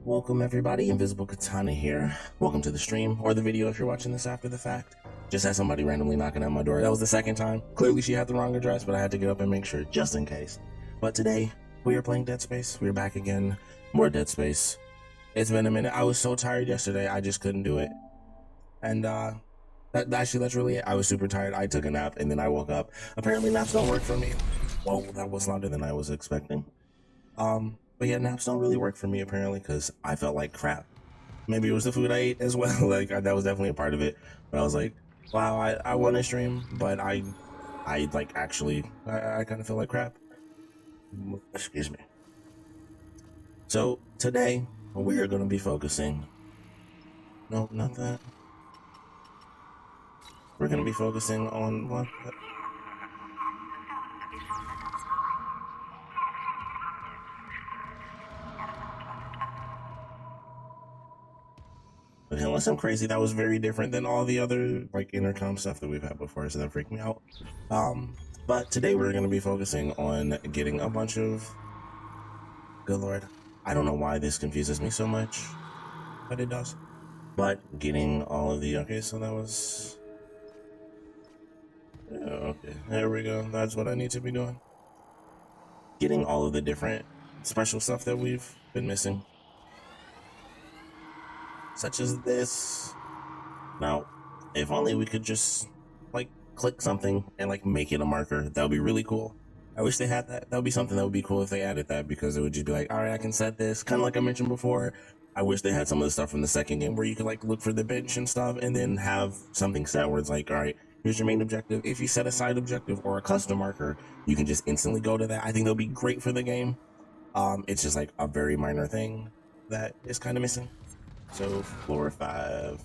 Welcome everybody, Invisiblekatana here. Welcome to the stream, or the video if you're watching this after the fact. Just had somebody randomly knocking on my door. That was the second time. Clearly she had the wrong address, but I had to get up and make sure, just in case. But today, we are playing Dead Space. We're back again. More Dead Space. It's been a minute. I was so tired yesterday, I just couldn't do it. And that's really it. I was super tired. I took a nap, and then I woke up. Apparently naps don't work for me. Whoa, that was louder than I was expecting. But yeah, naps don't really work for me apparently because I felt like crap. Maybe it was the food I ate as well. Like that was definitely a part of it. But I was like, wow, I want to stream, but I like actually I kind of feel like crap. Excuse me. So today we are going to be focusing. Nope, not that. We're going to be focusing on what. Okay, unless I'm crazy, that was very different than all the other like intercom stuff that we've had before, so that freaked me out. But today we're going to be focusing on getting a bunch of. Good lord, I don't know why this confuses me so much, but it does. But getting all of the so that was. Yeah, okay, there we go. That's what I need to be doing. Getting all of the different special stuff that we've been missing, such as this. Now, if only we could just like click something and like make it a marker. That would be really cool. I wish they had that. That would be something that would be cool if they added that, because it would just be like, all right, I can set this. Kind of like I mentioned before. I wish they had some of the stuff from the second game where you could like look for the bench and stuff and then have something set where it's like, all right, here's your main objective. If you set a side objective or a custom marker, you can just instantly go to that. I think that'll be great for the game. It's just like a very minor thing that is kind of missing. So floor 5.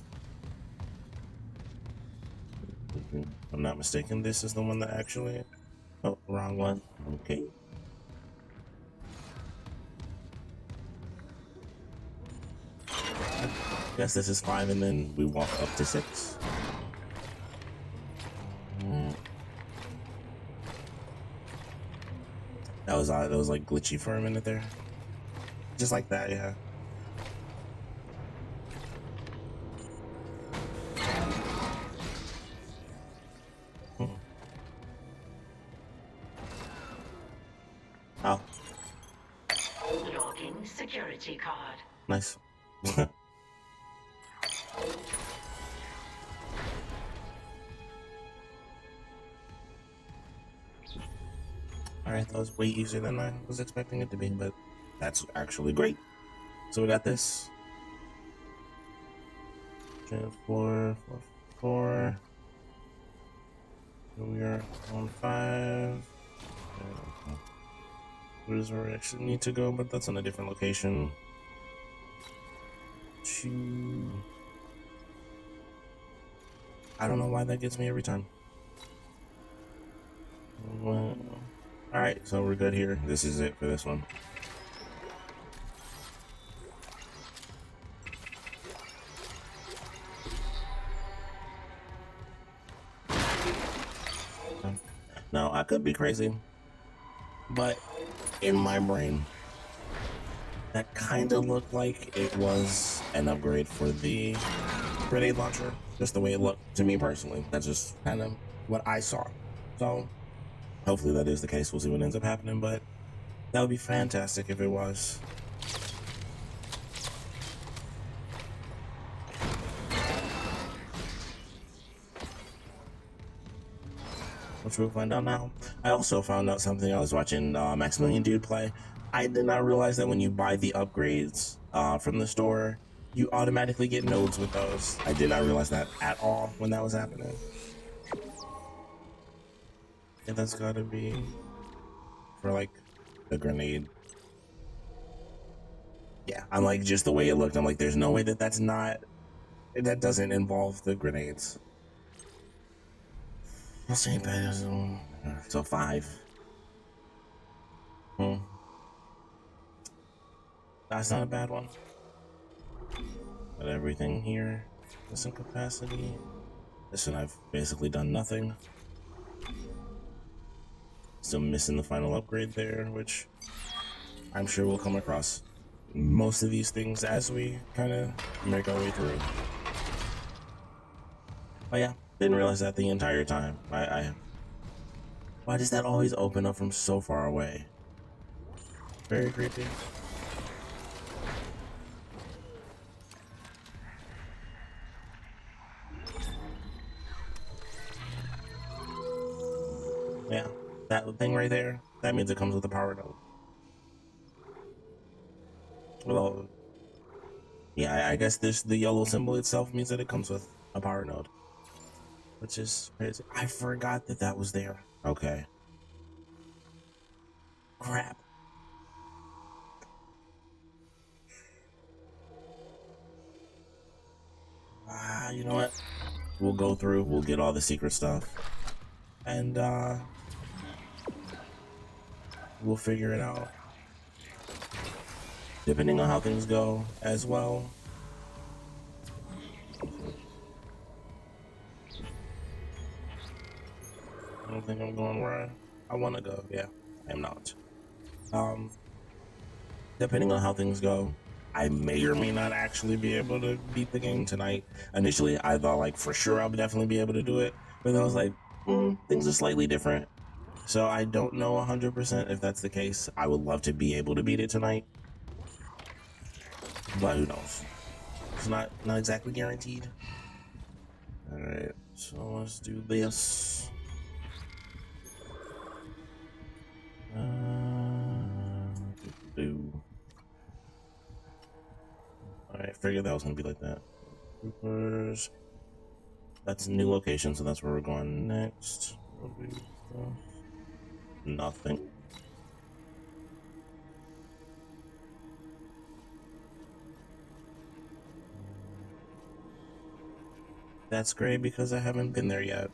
If I'm not mistaken, this is the one that actually. Oh, wrong one. Okay. Guess this is 5, and then we walk up to 6. That was odd. That was like glitchy for a minute there. Just like that, yeah. Oh. Logging security card. Nice. Alright, that was way easier than I was expecting it to be, but that's actually great. So we got this. Floor 4. We are on 5. Where's where we actually need to go, but that's on a different location. 2. I don't know why that gets me every time. Well, alright, so we're good here. This is it for this one. Now, I could be crazy, but in my brain, that kind of looked like it was an upgrade for the grenade launcher, just the way it looked to me personally. That's just kind of what I saw. So hopefully that is the case. We'll see what ends up happening, but that would be fantastic if it was. Which we'll find out now. I also found out something. I was watching Maximilian Dude play. I did not realize that when you buy the upgrades from the store, you automatically get nodes with those. I did not realize that at all when that was happening. Yeah, that's gotta be for like the grenade. Yeah, I'm like, just the way it looked, I'm like, there's no way that that doesn't involve the grenades. So 5. That's not a bad one. Got everything here. Missing capacity. Listen, I've basically done nothing. Still missing the final upgrade there, which I'm sure we'll come across. most of these things as we kind of make our way through. But yeah, didn't realize that the entire time. Why does that always open up from so far away? Very creepy. Yeah, that thing right there, that means it comes with a power node. Well, yeah, I guess the yellow symbol itself means that it comes with a power node, which is crazy. I forgot that that was there. Okay. Crap. You know what? We'll go through, we'll get all the secret stuff, and we'll figure it out. Depending on how things go as well. I don't think I'm going where I want to go. Yeah, I am not. Depending on how things go, I may or may not actually be able to beat the game tonight. Initially, I thought like for sure I'll definitely be able to do it, but then I was like, things are slightly different. So I don't know 100% if that's the case. I would love to be able to beat it tonight, but who knows? It's not exactly guaranteed. All right, so let's do this. All right, figured that was gonna be like that. Troopers. That's a new location, so that's where we're going next. Nothing. That's great because I haven't been there yet.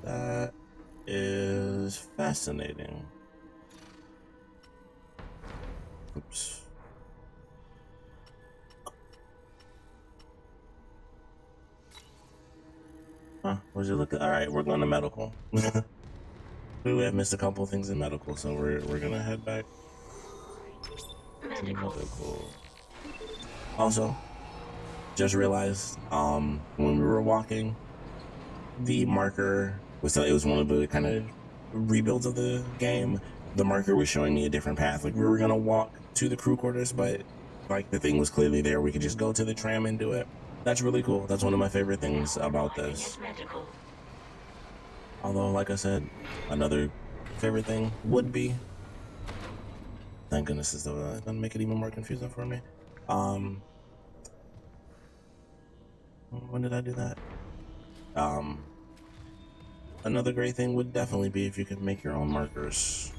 That is fascinating. Oops. Huh, where's it look? All right, we're going to medical. We have missed a couple things in medical, so we're gonna head back to medical. Also, just realized when we were walking, the marker was, it was one of the kind of rebuilds of the game. The marker was showing me a different path. Like we were gonna walk to the crew quarters, but like the thing was clearly there. We could just go to the tram and do it. That's really cool. That's one of my favorite things about this. Although, like I said, another favorite thing would be, thank goodness this doesn't make it even more confusing for me. When did I do that? Another great thing would definitely be if you could make your own markers.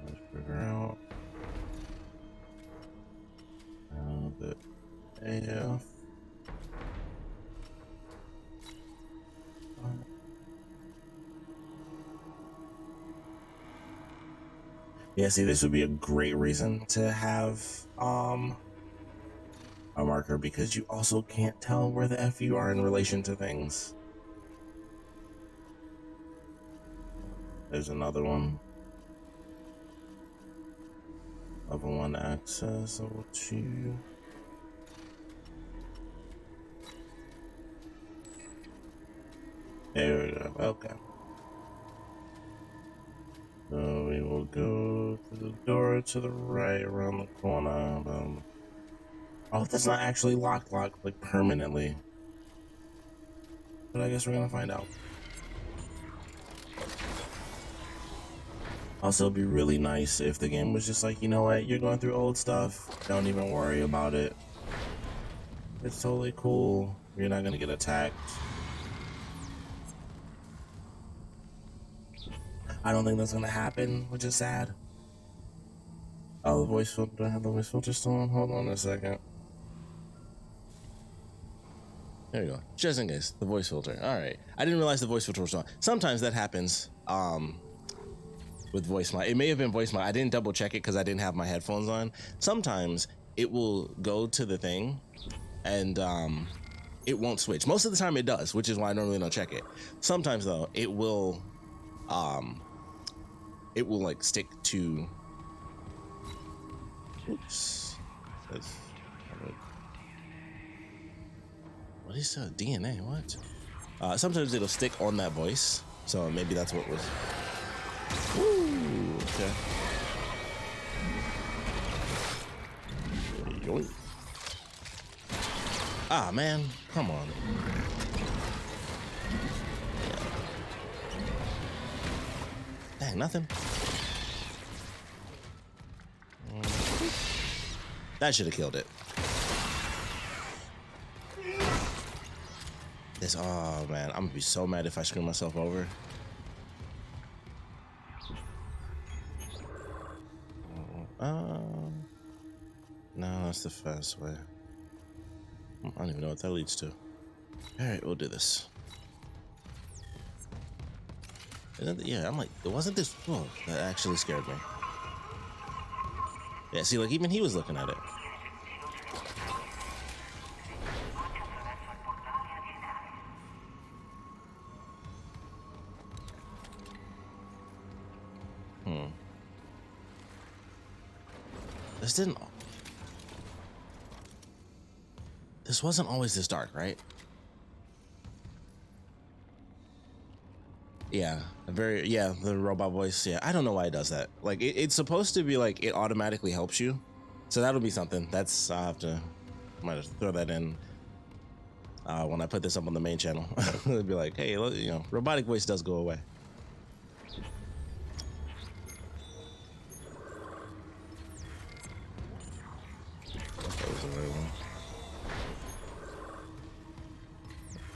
Let's figure out the AF. Yeah, see, this would be a great reason to have a marker, because you also can't tell where the F you are in relation to things. There's another one. Level 1 access, level 2. There we go, okay. So we will go to the door to the right around the corner. Oh, that's not actually locked like permanently. But I guess we're gonna find out. Also, it'd be really nice if the game was just like, you know what, you're going through old stuff, don't even worry about it. It's totally cool. You're not gonna get attacked. I don't think that's gonna happen, which is sad. Oh, the voice filter, do I have the voice filter still on? Hold on a second. There you go. Just in case, the voice filter. All right. I didn't realize the voice filter was on. Sometimes that happens with voicemail. It may have been voicemail. I didn't double check it because I didn't have my headphones on. Sometimes it will go to the thing and it won't switch. Most of the time it does, which is why I normally don't check it. Sometimes though, it will like stick to, oops, what is that? DNA, what? Sometimes it'll stick on that voice, so maybe that's what was. Ooh, okay. Yoink. Ah, man, come on. Dang, nothing. That should have killed it. This, oh man, I'm gonna be so mad if I screw myself over. No, that's the fast way. I don't even know what that leads to. Alright, we'll do this. Yeah, I'm like, it wasn't this. Oh, that actually scared me. Yeah, see, like, even he was looking at it. This wasn't always this dark, right? Yeah, the robot voice. Yeah, I don't know why it does that. Like, it's supposed to be like it automatically helps you, so that'll be something. That's might have to throw that in when I put this up on the main channel. It'll be like, hey, you know, robotic voice does go away. That was the right one.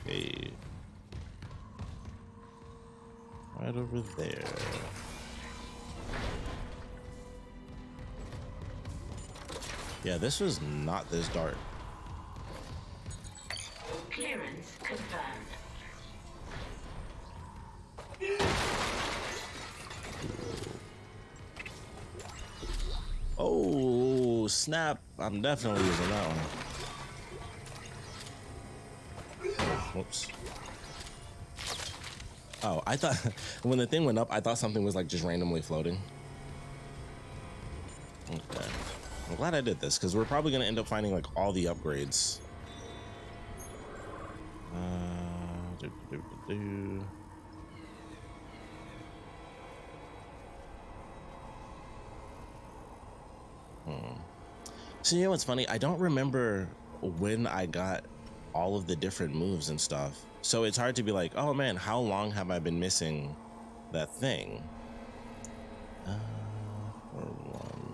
Okay. Right over there. Yeah, this was not this dark. Clearance confirmed. Oh, snap. I'm definitely using that one. Whoops. Oh, I thought when the thing went up, I thought something was like just randomly floating. Okay. I'm glad I did this because we're probably going to end up finding like all the upgrades. So you know what's funny? I don't remember when I got all of the different moves and stuff. So it's hard to be like, oh man, how long have I been missing that thing? For one.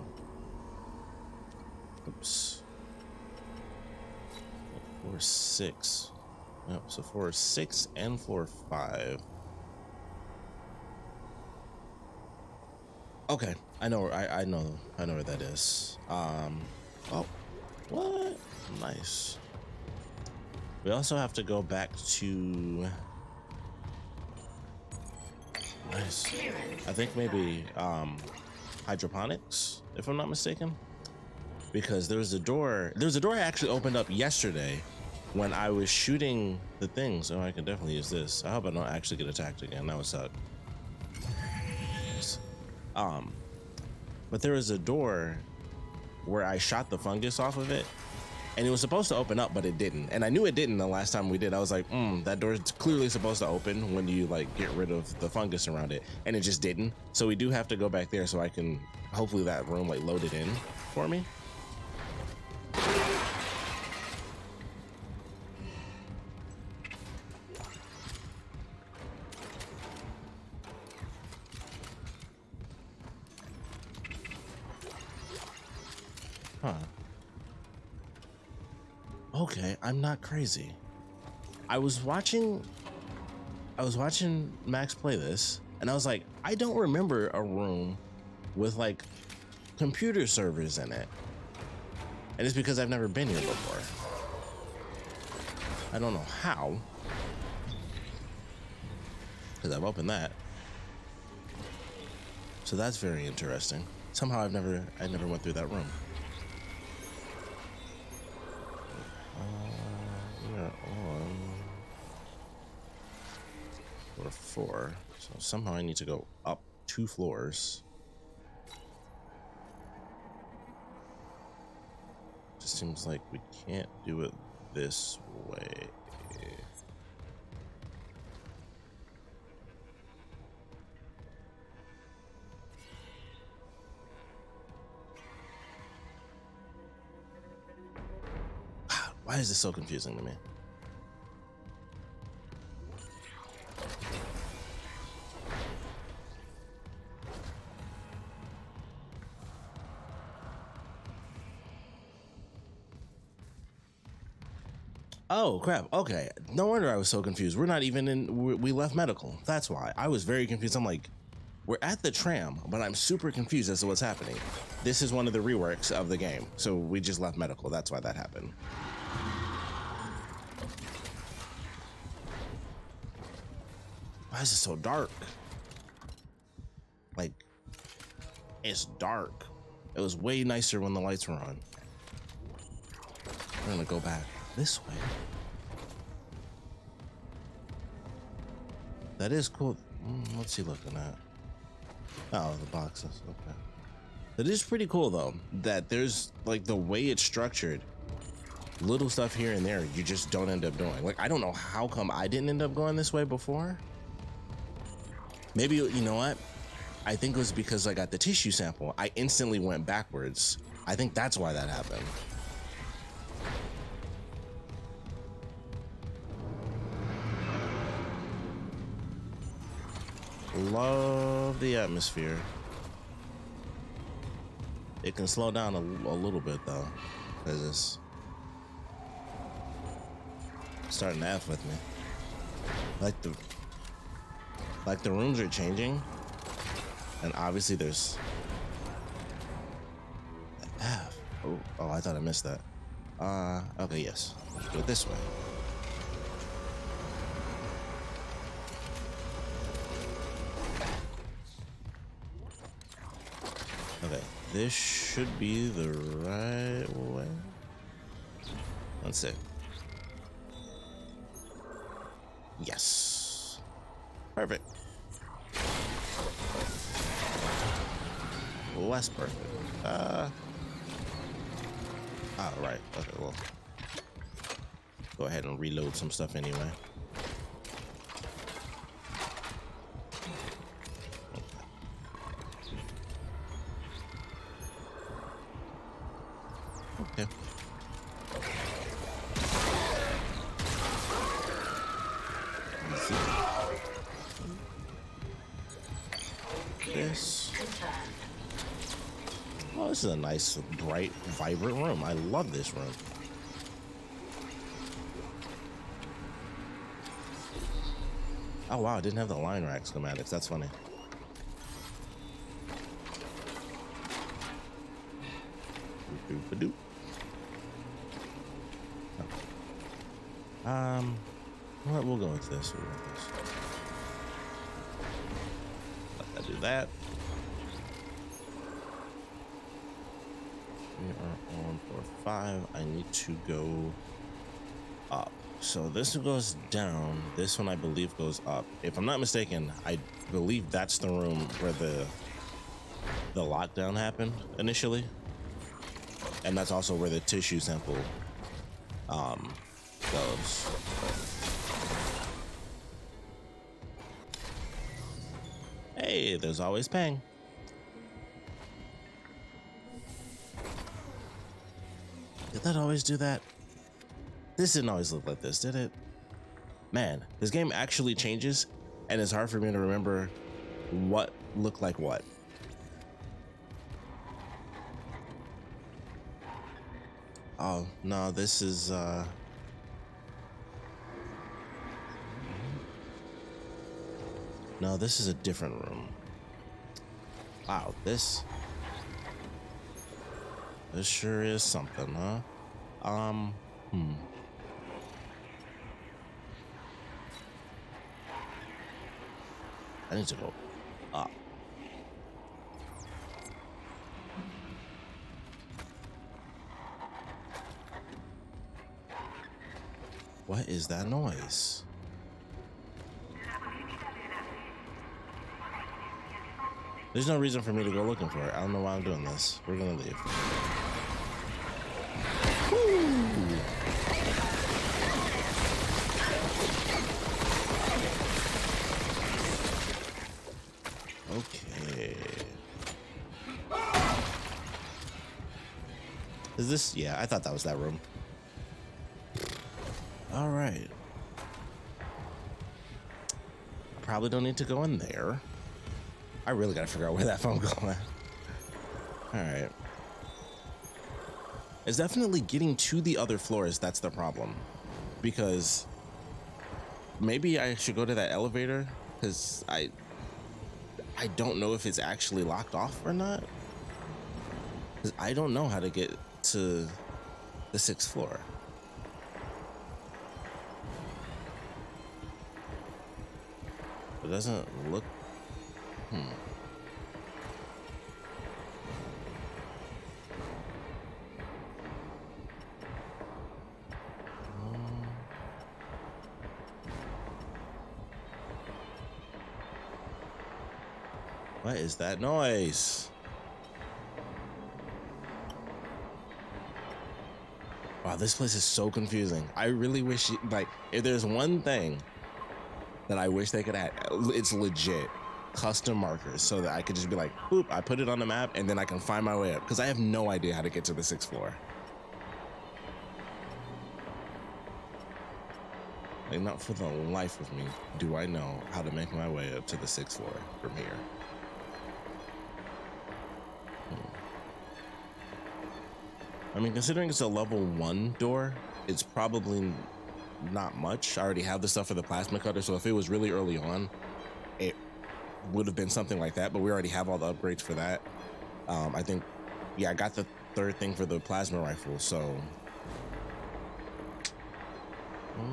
Oops. 4, 6. Yep, so 4, 6 and 4, 5. Okay, I know where that is. Oh, what? Nice. We also have to go back to. Nice. I think maybe hydroponics, if I'm not mistaken, because there's a door I actually opened up yesterday when I was shooting the thing. So I can definitely use this. I hope I don't actually get attacked again. That would suck. But there was a door where I shot the fungus off of it, and it was supposed to open up, but it didn't. And I knew it didn't the last time we did. I was like, that door is clearly supposed to open when you like get rid of the fungus around it, and it just didn't. So we do have to go back there so I can hopefully that room like load it in for me. Huh. Okay, I'm not crazy. I was watching Max play this, and I was like, I don't remember a room with like computer servers in it. And it's because I've never been here before. I don't know how, because I've opened that. So that's very interesting. Somehow I never went through that room. We are Or 4. So somehow I need to go up 2 floors. Just seems like we can't do it this way. Why is this so confusing to me? Oh crap, okay, no wonder I was so confused. We're not even in, we left medical. That's why I was very confused. I'm like, we're at the tram, but I'm super confused as to what's happening. This is one of the reworks of the game, so we just left medical. That's why that happened. Why is it so dark? Like, it's dark. It was way nicer when the lights were on. We're gonna go back this way. That is cool. What's he looking at? Oh, the boxes. Okay. That is pretty cool though, that there's like the way it's structured, little stuff here and there you just don't end up doing. Like, I don't know how come I didn't end up going this way before. Maybe, you know what? I think it was because I got the tissue sample. I instantly went backwards. I think that's why that happened. Love the atmosphere. It can slow down a little bit though, because it's starting to F with me. Like the rooms are changing, and obviously there's F. Oh, I thought I missed that. Okay, yes. Let's do it this way. Okay, this should be the right way. Let's see. Yes. Perfect. Less perfect. Oh, right. Okay, well. Go ahead and reload some stuff anyway. Okay. This. Oh, this is a nice, bright, vibrant room. I love this room. Oh wow, I didn't have the line rack schematics. That's funny. Doop-a-doop. What? We'll go with this. We'll go with this. Let that do that. We are on floor 5. I need to go up. So this one goes down. This one I believe goes up. If I'm not mistaken, I believe that's the room where the lockdown happened initially. And that's also where the tissue sample goes. Hey, there's always Pang. Did that always do that? This didn't always look like this, did it? Man, this game actually changes, and it's hard for me to remember what looked like what. Oh, no, this is, no, this is a different room. Wow, this sure is something, huh? I need to go up. What is that noise? There's no reason for me to go looking for it. I don't know why I'm doing this. We're gonna leave. Woo! Okay. Is this? Yeah, I thought that was that room. All right. I probably don't need to go in there. I really gotta figure out where that phone going. All right. It's definitely getting to the other floors that's the problem, because maybe I should go to that elevator, because I don't know if it's actually locked off or not, because I don't know how to get to the 6th floor. It doesn't look. What is that noise? Wow, this place is so confusing. I really wish, like, if there's one thing that I wish they could add, it's legit custom markers, so that I could just be like, boop, I put it on the map and then I can find my way up, because I have no idea how to get to the 6th floor. Like, not for the life of me do I know how to make my way up to the 6th floor from here. I mean, considering it's a level 1 door, it's probably not much. I already have the stuff for the plasma cutter, so if it was really early on, it would have been something like that, but we already have all the upgrades for that. I think, yeah, I got the 3rd thing for the plasma rifle, so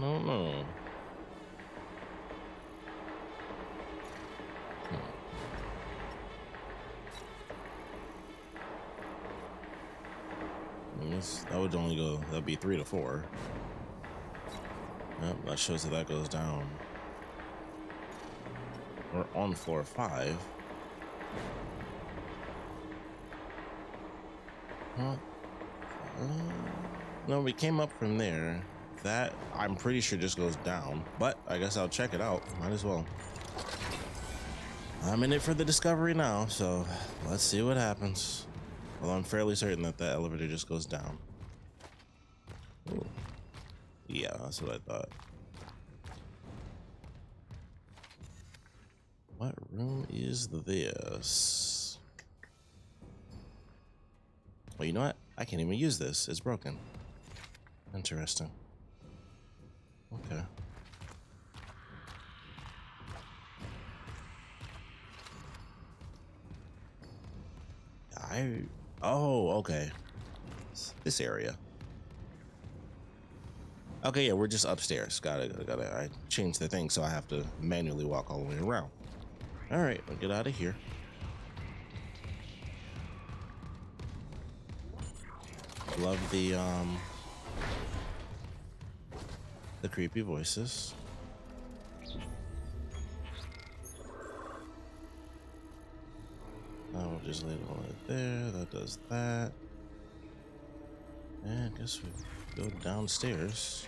no. That would only go, that'd be 3 to 4. Yep, that shows that goes down. We're on floor 5. Huh? No, we came up from there. That, I'm pretty sure, just goes down, but I guess I'll check it out. Might as well. I'm in it for the discovery now, so let's see what happens. Well, I'm fairly certain that that elevator just goes down. Ooh. Yeah, that's what I thought. What room is this? Well, you know what? I can't even use this. It's broken. Interesting. Okay. Oh, okay. This area. Okay, yeah, we're just upstairs. I changed the thing, so I have to manually walk all the way around. All right, we'll get out of here. Love the creepy voices. Now we'll just leave it right there. That does that. And I guess we go downstairs.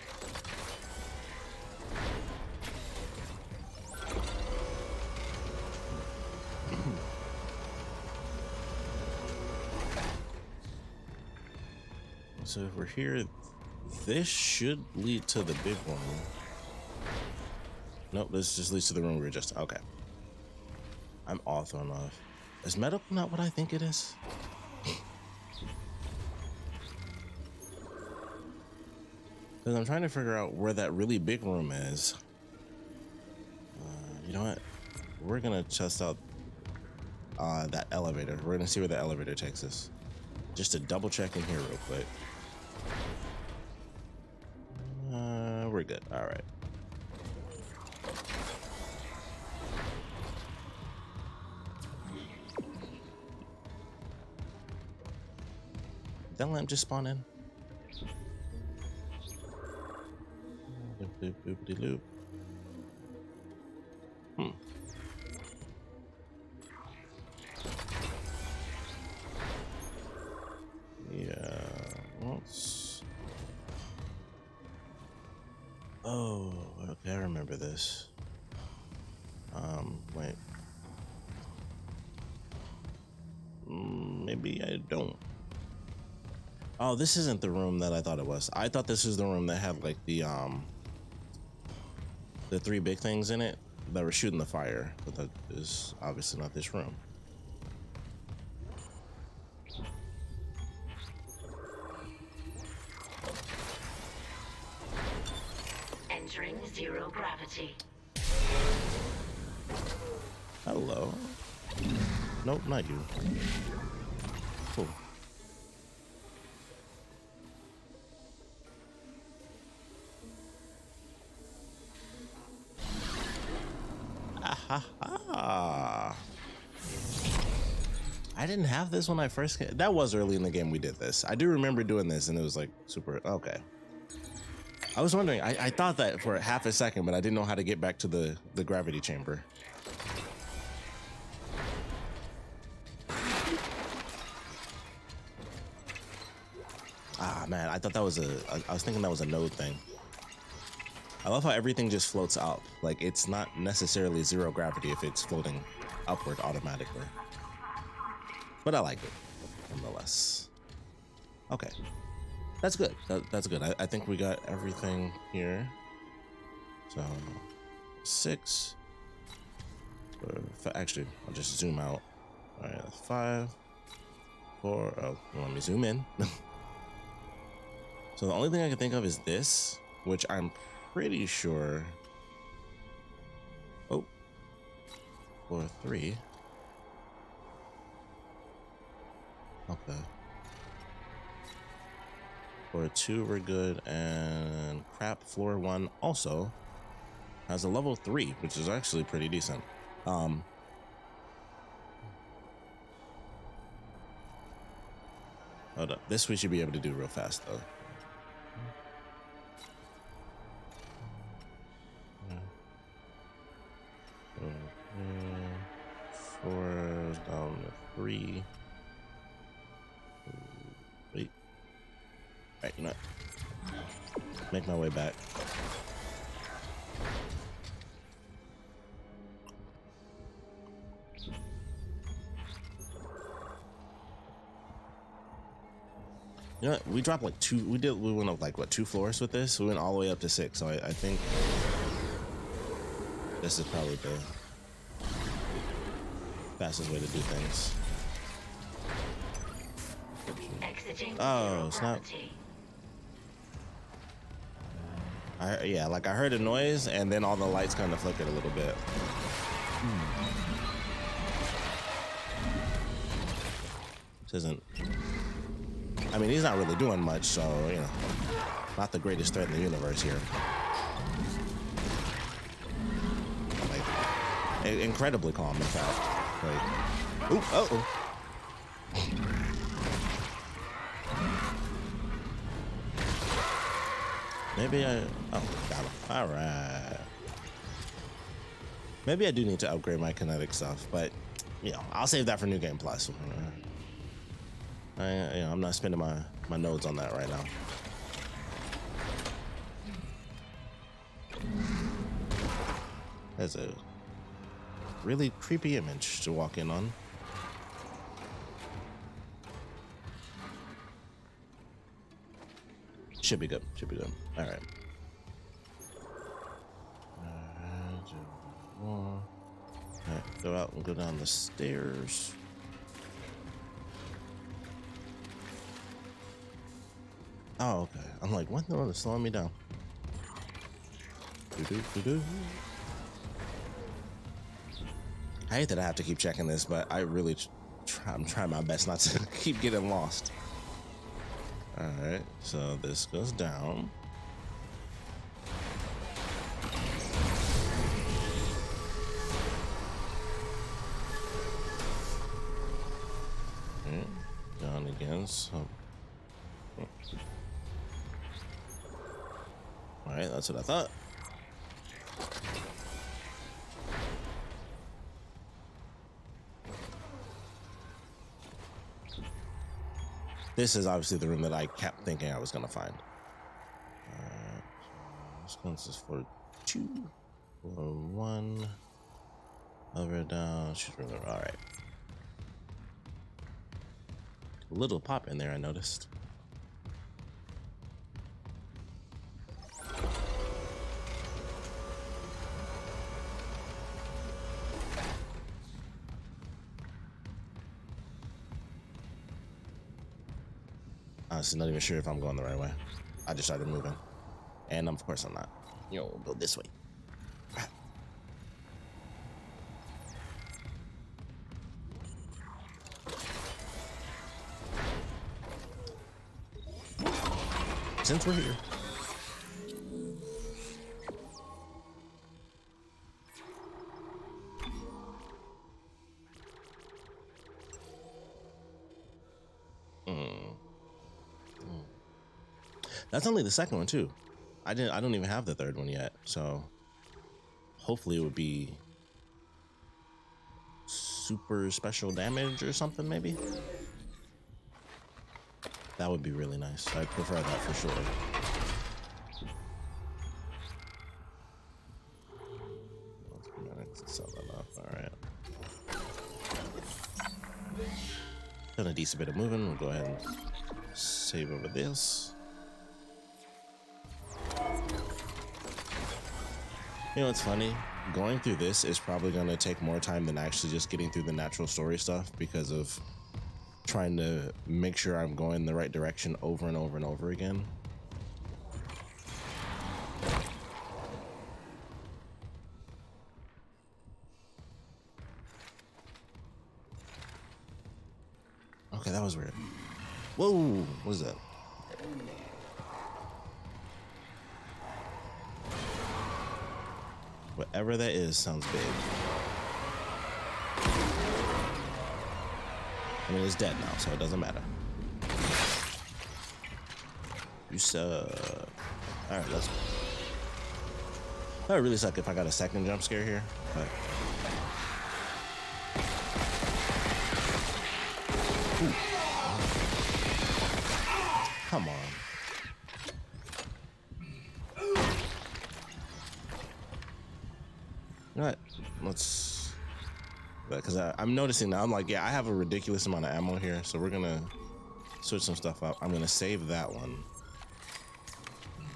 So if we're here, this should lead to the big one. Nope, this just leads to the room we were just. Okay. I'm all thrown off. Is medical not what I think it is? Because I'm trying to figure out where that really big room is. You know what? We're going to test out that elevator. We're going to see where the elevator takes us. Just to double check in here real quick. We're good. All right. Did that lamp just spawn in? Loop, loop, loop. Oh, okay, I remember this. Wait. Maybe I don't. Oh, this isn't the room that I thought it was. I thought this was the room that had like the three big things in it that were shooting the fire, but that is obviously not this room. Entering zero gravity. Hello. Nope, not you. Cool. Ah. I didn't have this when I first came. That was early in the game we did this. I do remember doing this and it was like super okay. I was wondering, I thought that for half a second, but I didn't know how to get back to the gravity chamber. Ah man, I thought that was I was thinking that was a node thing. I love how everything just floats up. Like it's not necessarily zero gravity if it's floating upward automatically. But I like it nonetheless. Okay, that's good. That's good. I think we got everything here. So 6. Actually, I'll just zoom out. All right, 5, 4. Oh, let me zoom in. So the only thing I can think of is this, which I'm pretty sure. Oh, 4, 3. Okay. 4, 2, we're good, and crap floor 1 also has a level 3, which is actually pretty decent. Hold up. This we should be able to do real fast though. Four down to 3. Wait. Alright, you know what? Make my way back. You know what? We dropped like 2. We went up like what, 2 floors with this? We went all the way up to 6. So I think this is probably the fastest way to do things. Oh, snap. Yeah, like I heard a noise and then all the lights kind of flickered a little bit. This isn't, I mean, he's not really doing much, so, you know, not the greatest threat in the universe here. Like, incredibly calm, in fact. Like, ooh, uh-oh. Maybe I, oh, got him. All right. Maybe I do need to upgrade my kinetic stuff, but, you know, I'll save that for New Game Plus. I'm not spending my nodes on that right now. That's a really creepy image to walk in on. Should be good. Should be good. All right. All right. Go out and go down the stairs. Oh, okay. I'm like, what? No, it's slowing me down. I hate that I have to keep checking this, but I really I'm trying my best not to keep getting lost. All right, so this goes down. Okay, down again. So, all right, that's what I thought. This is obviously the room that I kept thinking I was gonna find. Alright, so let's This is floor 2. Floor 1. Over down. She's really alright. A little pop in there, I noticed. Honestly, not even sure if I'm going the right way. I just started moving. And of course I'm not. Yo, we'll go this way. Since we're here. That's only the second one too. I don't even have the third one yet, so hopefully it would be super special damage or something, maybe. That would be really nice. I'd prefer that for sure. Let's sell that up. All right. Done a decent bit of moving. We'll go ahead and save over this. You know, it's funny. Going through this is probably going to take more time than actually just getting through the natural story stuff because of trying to make sure I'm going the right direction over and over and over again. Okay, that was weird. Whoa, what is that? Whatever that is sounds big. I mean, it's dead now, so it doesn't matter. You suck. Alright, let's go. That would really suck if I got a second jump scare here, but... Ooh. Come on. You know what? Let's... Because I'm noticing now, I'm like, yeah, I have a ridiculous amount of ammo here, so we're gonna switch some stuff up. I'm gonna save that one.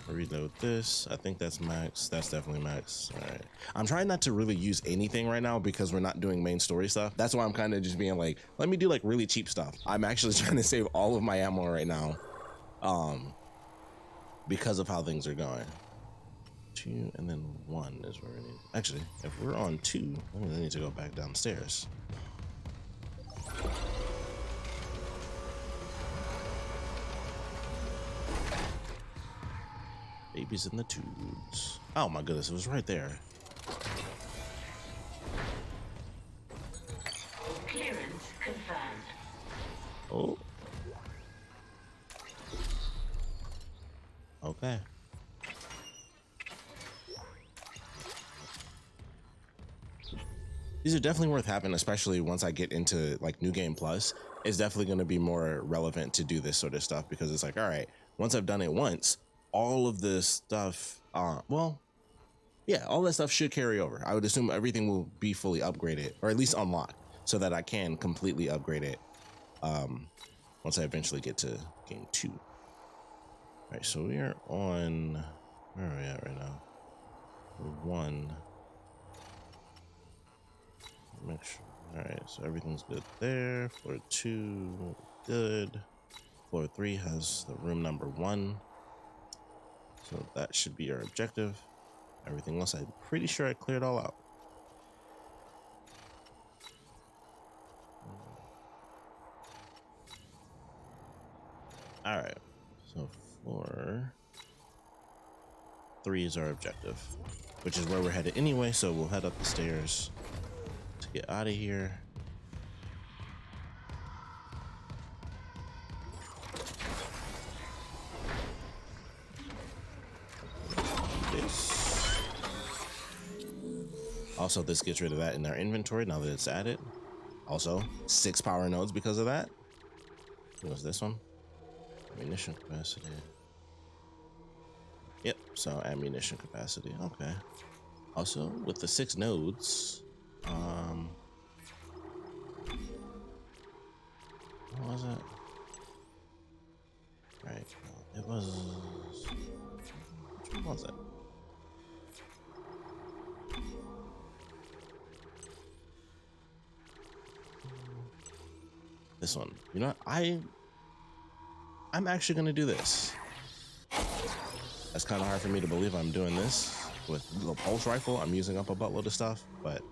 Reload this. I think that's max. That's definitely max. All right. I'm trying not to really use anything right now because we're not doing main story stuff. That's why I'm kind of just being like, let me do like really cheap stuff. I'm actually trying to save all of my ammo right now, because of how things are going. 2 and then 1 is where we need. Actually, if we're on 2, I need to go back downstairs. Babies in the tubes. Oh my goodness, it was right there. Clearance confirmed. Oh. Okay. These are definitely worth having, especially once I get into like New Game Plus. It's definitely going to be more relevant to do this sort of stuff because it's like, all right, once I've done it once, all of this stuff, well, yeah, all that stuff should carry over. I would assume everything will be fully upgraded, or at least unlocked, so that I can completely upgrade it once I eventually get to game 2. All right, so we are on, where are we at right now? 1. Make sure. All right, so everything's good there. Floor 2, good. Floor 3 has the room number 1. So that should be our objective. Everything else, I'm pretty sure I cleared all out. All right, so floor 3 is our objective, which is where we're headed anyway. So we'll head up the stairs to get out of here. Also, this gets rid of that in our inventory now that it's added. Also, 6 power nodes because of that. What was this one? Ammunition capacity. Yep, so ammunition capacity. Okay. Also, with the 6 nodes, what was it? Right, it was, which one was it? This one. You know what? I'm actually gonna do this. That's kind of hard for me to believe I'm doing this with the pulse rifle. I'm using up a buttload of stuff, but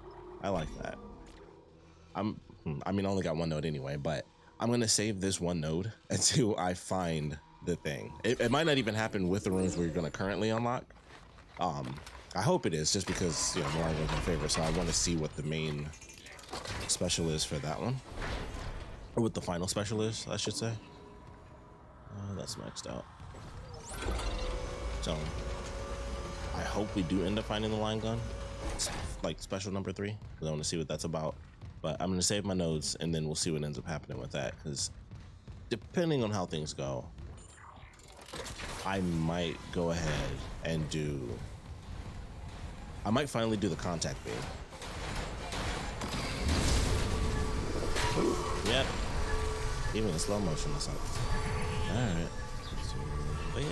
I like that. I mean, I only got 1 node anyway, but I'm gonna save this 1 node until I find the thing. It might not even happen with the rooms we're gonna currently unlock. I hope it is, just because, you know, Moran was my favorite, so I want to see what the main special is for that one, or what the final special is, I should say. That's maxed out. So I hope we do end up finding the line gun, like special number 3, because I want to see what that's about. But I'm gonna save my nodes, and then we'll see what ends up happening with that, because depending on how things go, I might go ahead and I might finally do the contact beam. Ooh, yep. Even in slow motion or something. Alright. So, yeah.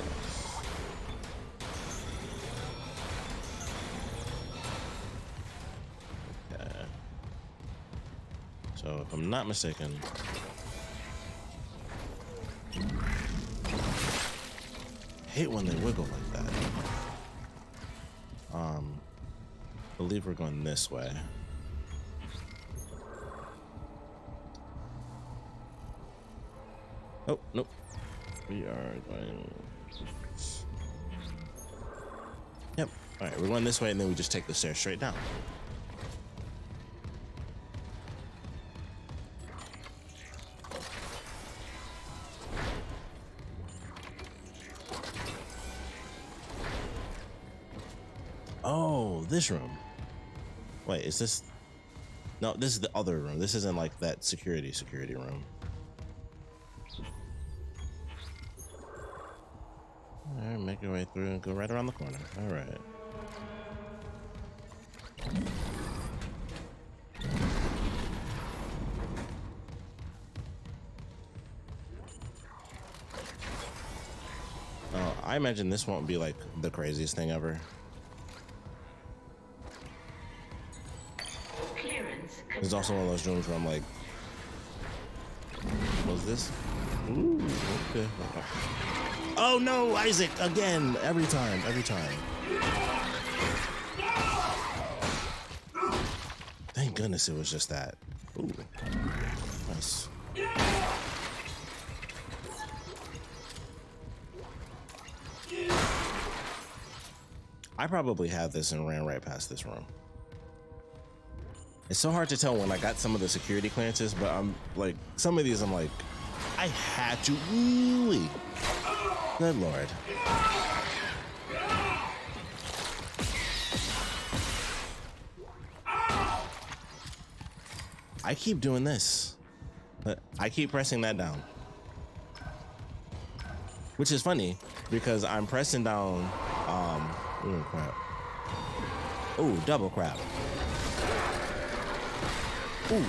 Okay. So if I'm not mistaken, I hate when they wiggle like that. I believe we're going this way. Oh, nope. We are going. Yep. All right, we're going this way, and then we just take the stairs straight down. Oh, this room. Wait, is this? No, this is the other room. This isn't like that security room. All right, make your way through and go right around the corner. All right. Oh, I imagine this won't be like the craziest thing ever. There's also one of those rooms where I'm like, what's this? Ooh, okay. Oh no, Isaac, again, every time. Thank goodness it was just that. Ooh, nice. I probably had this and ran right past this room. It's so hard to tell when I got some of the security clearances, but I'm like, some of these I'm like, I had to really. Good Lord. I keep doing this, but I keep pressing that down. Which is funny because I'm pressing down, ooh, crap. Ooh, double crap. Ooh.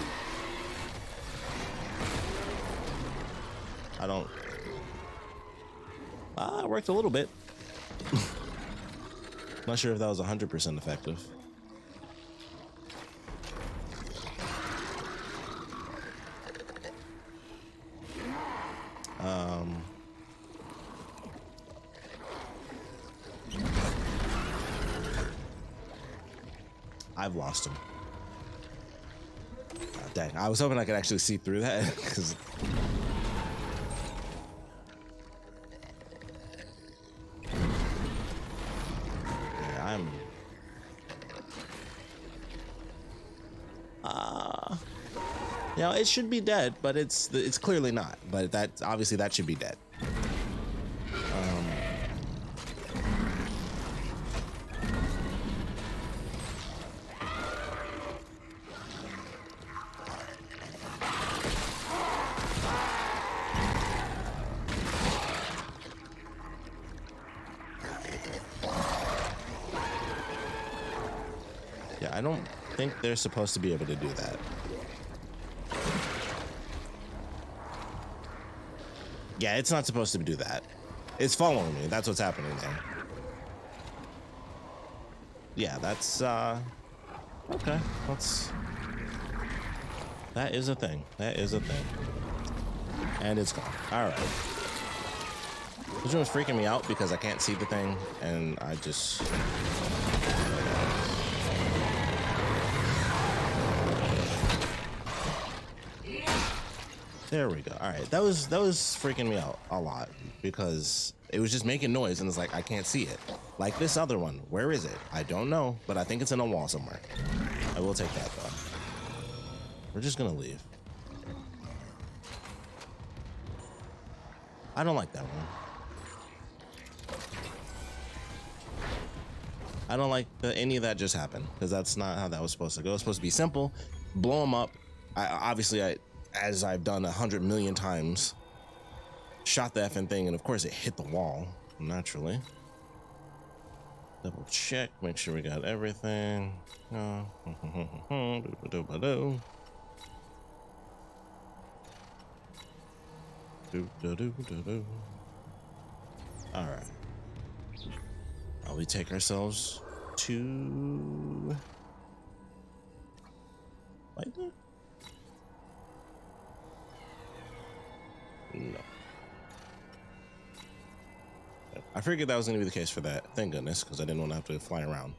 I don't. It worked a little bit. Not sure if that was 100% effective. I've lost him. Dang, I was hoping I could actually see through that because you know, it should be dead, but it's clearly not. But that obviously that should be dead. Yeah, I don't think they're supposed to be able to do that. Yeah, it's not supposed to do that. It's following me. That's what's happening there. Yeah, that's okay. That is a thing. That is a thing. And it's gone. All right. This one was freaking me out because I can't see the thing, and I just. There we go. All right, that was freaking me out a lot because it was just making noise, and it's like I can't see it. Like this other one, where is it? I don't know, but I think it's in a wall somewhere. I will take that though. We're just gonna leave. I don't like that one. I don't like any of that just happened because that's not how that was supposed to go. It's supposed to be simple, blow them up. Obviously, as I've done 100 million times, shot the effing thing, and of course it hit the wall naturally. Double check, make sure we got everything. All right. We take ourselves to like that. No. I figured that was going to be the case for that. Thank goodness, because I didn't want to have to fly around.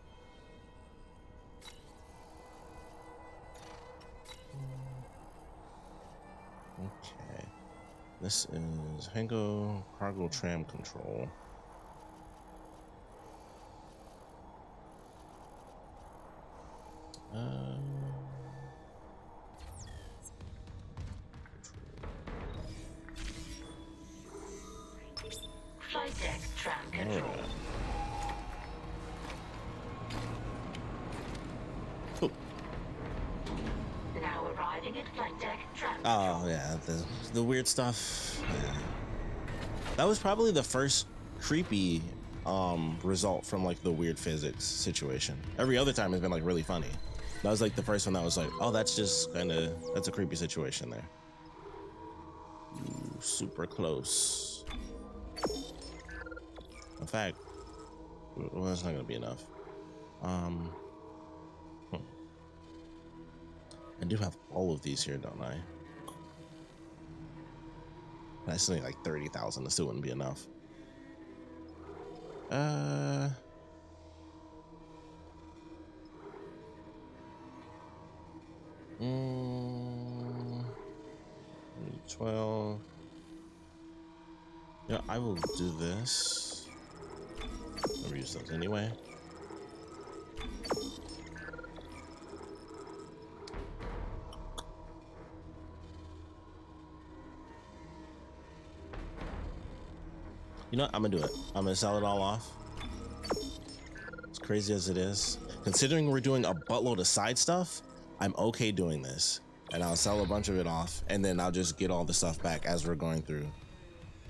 Okay. This is Hango Cargo Tram Control. Flight deck tram control. Oh. Now arriving at flight deck tram control. Oh yeah, the weird stuff. Yeah. That was probably the first creepy result from like the weird physics situation. Every other time has been like really funny. That was like the first one that was like, oh, that's just that's a creepy situation there. Ooh, super close. In fact, well, that's not gonna be enough. I do have all of these here, don't I? I still need like 30,000. This still wouldn't be enough. 12. Yeah, I will do this. I'll use those anyway. You know what? I'm gonna do it. I'm gonna sell it all off. As crazy as it is, considering we're doing a buttload of side stuff, I'm okay doing this. And I'll sell a bunch of it off, and then I'll just get all the stuff back as we're going through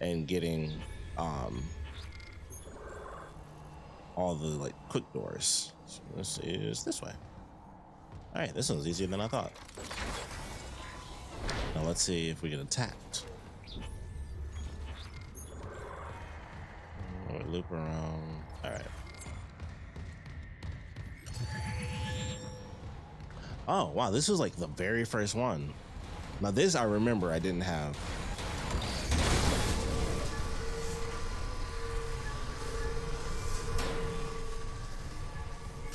and getting all the like quick doors. So this is this way. All right, this one's easier than I thought. Now let's see if we get attacked. Loop around. All right. Oh wow, this was like the very first one. Now this I remember I didn't have.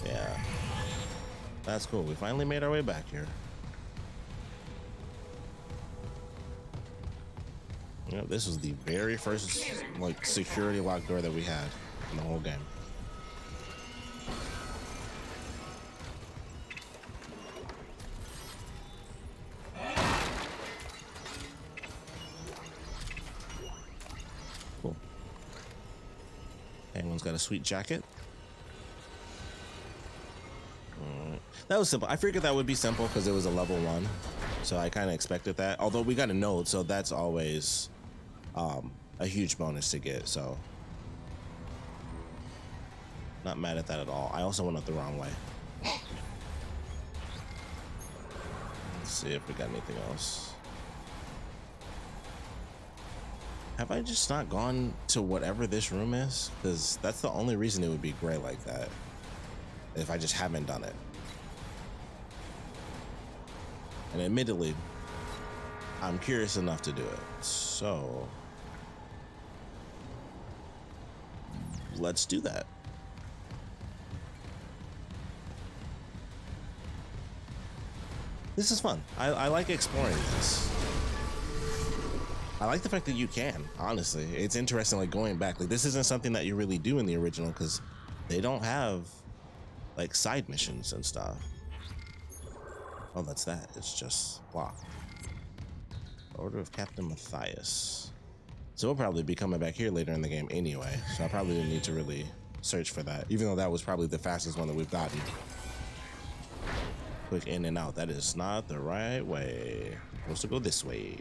Yeah, that's cool. We finally made our way back here. Yeah, this was the very first like security locked door that we had in the whole game. Cool. Penguin's got a sweet jacket. That was simple. I figured that would be simple because it was a level 1. So I kind of expected that. Although we got a node, so that's always a huge bonus to get. So not mad at that at all. I also went up the wrong way. Let's see if we got anything else. Have I just not gone to whatever this room is? Because that's the only reason it would be gray like that. If I just haven't done it. And admittedly, I'm curious enough to do it. So let's do that. This is fun. I like exploring this. I like the fact that you can, honestly. It's interesting, like, going back. Like, this isn't something that you really do in the original because they don't have, like, side missions and stuff. Oh, that's that. It's just blocked. Order of Captain Matthias. So we'll probably be coming back here later in the game anyway, so I probably didn't need to really search for that, even though that was probably the fastest one that we've gotten. Quick in and out. That is not the right way. Supposed to go this way.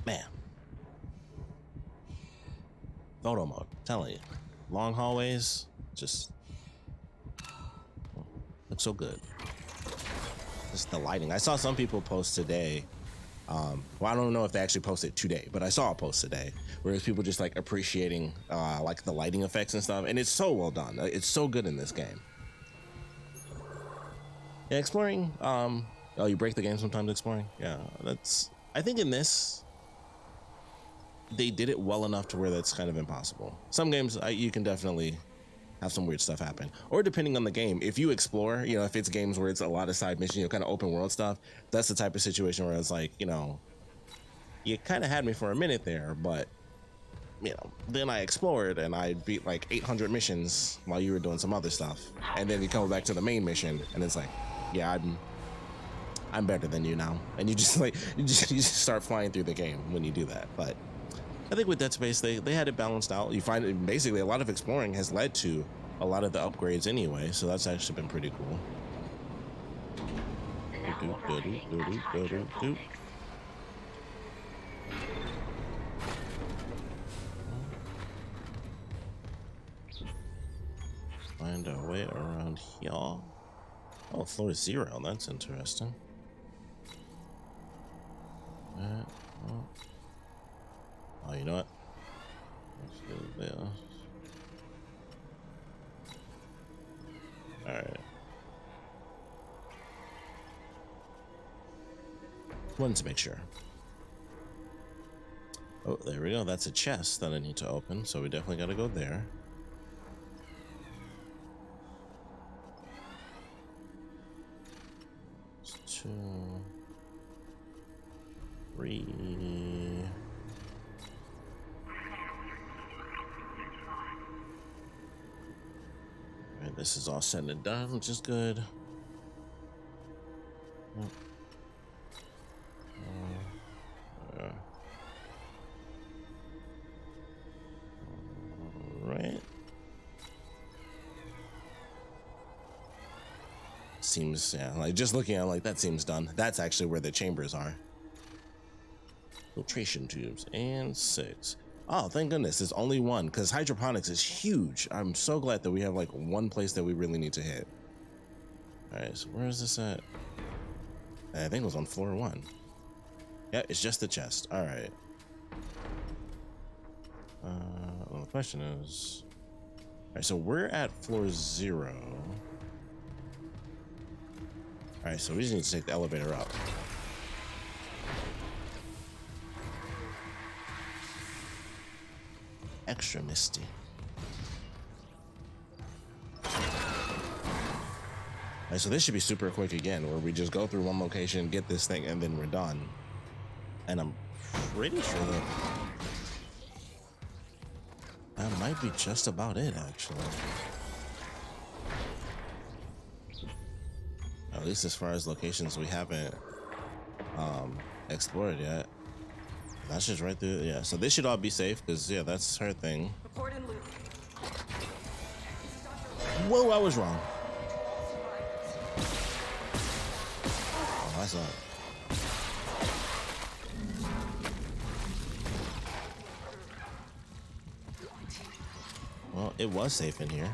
Man. Photo mode. Telling you. Long hallways. Just looks so good. Just the lighting. I saw some people post today. Well, I don't know if they actually posted today, but I saw a post today where there's people just like appreciating like the lighting effects and stuff, and it's so well done. It's so good in this game. Yeah, exploring. Oh, you break the game sometimes exploring. Yeah, that's. I think in this, they did it well enough to where that's kind of impossible. Some games you can definitely have some weird stuff happen, or depending on the game, if you explore, you know, if it's games where it's a lot of side missions, you know, kind of open world stuff, that's the type of situation where it's like, you know, you kind of had me for a minute there, but you know, then I explored and I beat like 800 missions while you were doing some other stuff, and then you come back to the main mission and it's like, yeah, I'm better than you now, and you just like you just start flying through the game when you do that. But I think with Dead Space, they had it balanced out. You find it, basically a lot of exploring has led to a lot of the upgrades anyway, so that's actually been pretty cool. Find our way around here. Oh, floor 0. That's interesting. Oh, you know what? Let's do this. Alright. Wanted to make sure. Oh, there we go. That's a chest that I need to open, so we definitely got to go there. It's 2, 3. Alright, this is all said and done, which is good. Alright. Seems, yeah, like just looking at it, like that seems done. That's actually where the chambers are. Filtration tubes and 6. Oh, thank goodness, there's only one, because hydroponics is huge. I'm so glad that we have like one place that we really need to hit. All right, so where is this at? I think it was on floor 1. Yeah, it's just the chest. All right. Well, the question is, all right, so we're at floor 0. All right, so we just need to take the elevator up. Extra misty. Alright, so this should be super quick again, where we just go through one location, get this thing, and then we're done. And I'm pretty sure that might be just about it, actually. At least as far as locations we haven't explored yet. That's just right through, yeah. So this should all be safe, because, yeah, that's her thing. Whoa, I was wrong. Oh, that's up. Well, it was safe in here.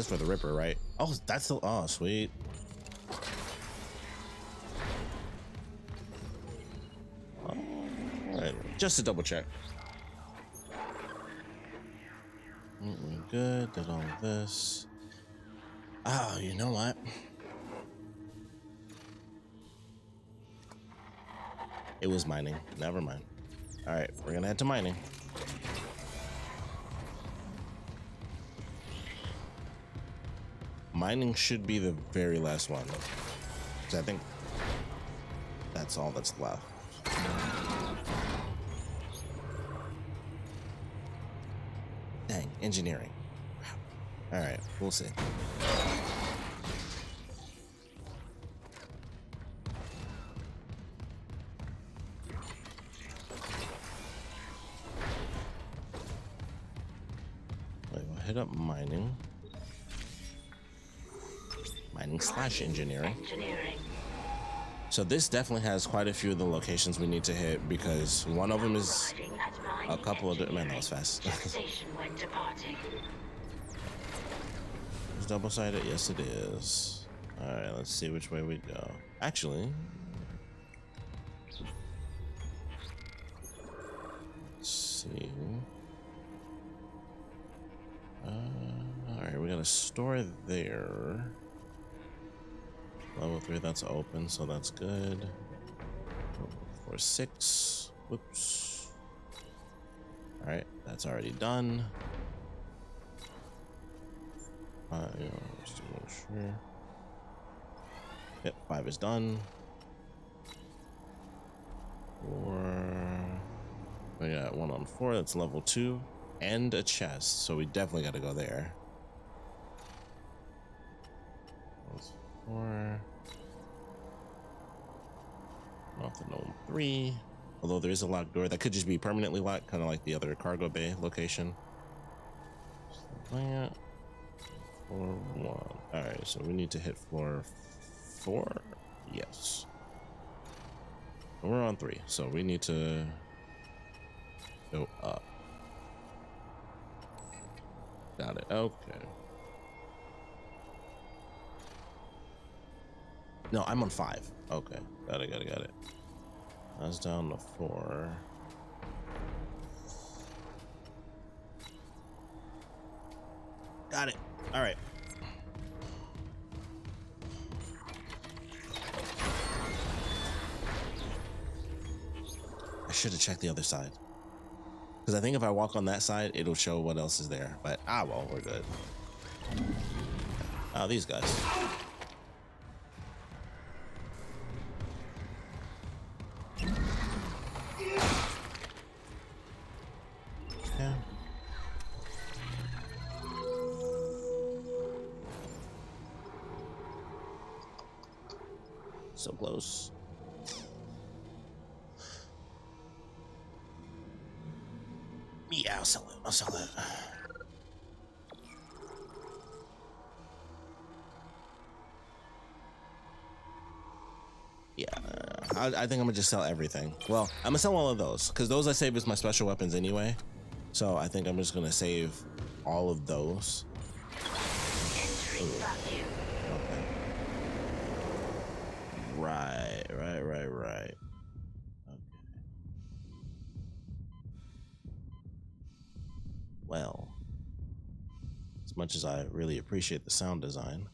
That's for the Ripper, right? Oh, that's the, oh, sweet. All right, just to double check. We're good, did all of this. Oh, you know what? It was mining, never mind. All right, we're gonna head to mining. Mining should be the very last one, because I think that's all that's left. Dang, engineering. All right, we'll see. Wait, we'll hit up mining. Mining / engineering. So this definitely has quite a few of the locations we need to hit, because one of them is a couple of, man, that was fast. Is double-sided? Yes, it is. All right, let's see which way we go. Actually, let's see. All right, we got a store there. Level 3, that's open, so that's good. 4, 6. Whoops. All right, that's already done. Sure. Yep, 5 is done. 4. We got 1 on 4. That's level 2, and a chest. So we definitely got to go there. That's 4. Nothing on 3. Although there is a locked door that could just be permanently locked, kind of like the other cargo bay location. Plant. Floor 1. All right, so we need to hit floor 4. Yes. And we're on 3, so we need to go up. Got it. Okay. No, I'm on 5. Okay. Got it. That's down to 4. Got it. All right. I should have checked the other side, because I think if I walk on that side, it'll show what else is there. But well, we're good. Oh, these guys. Yeah. So close. Yeah, I'll sell it. Yeah, I think I'm gonna just sell everything. Well, I'm gonna sell all of those, because those I save as my special weapons anyway. So I think I'm just gonna save all of those. Okay. Right. Okay. Well, as much as I really appreciate the sound design,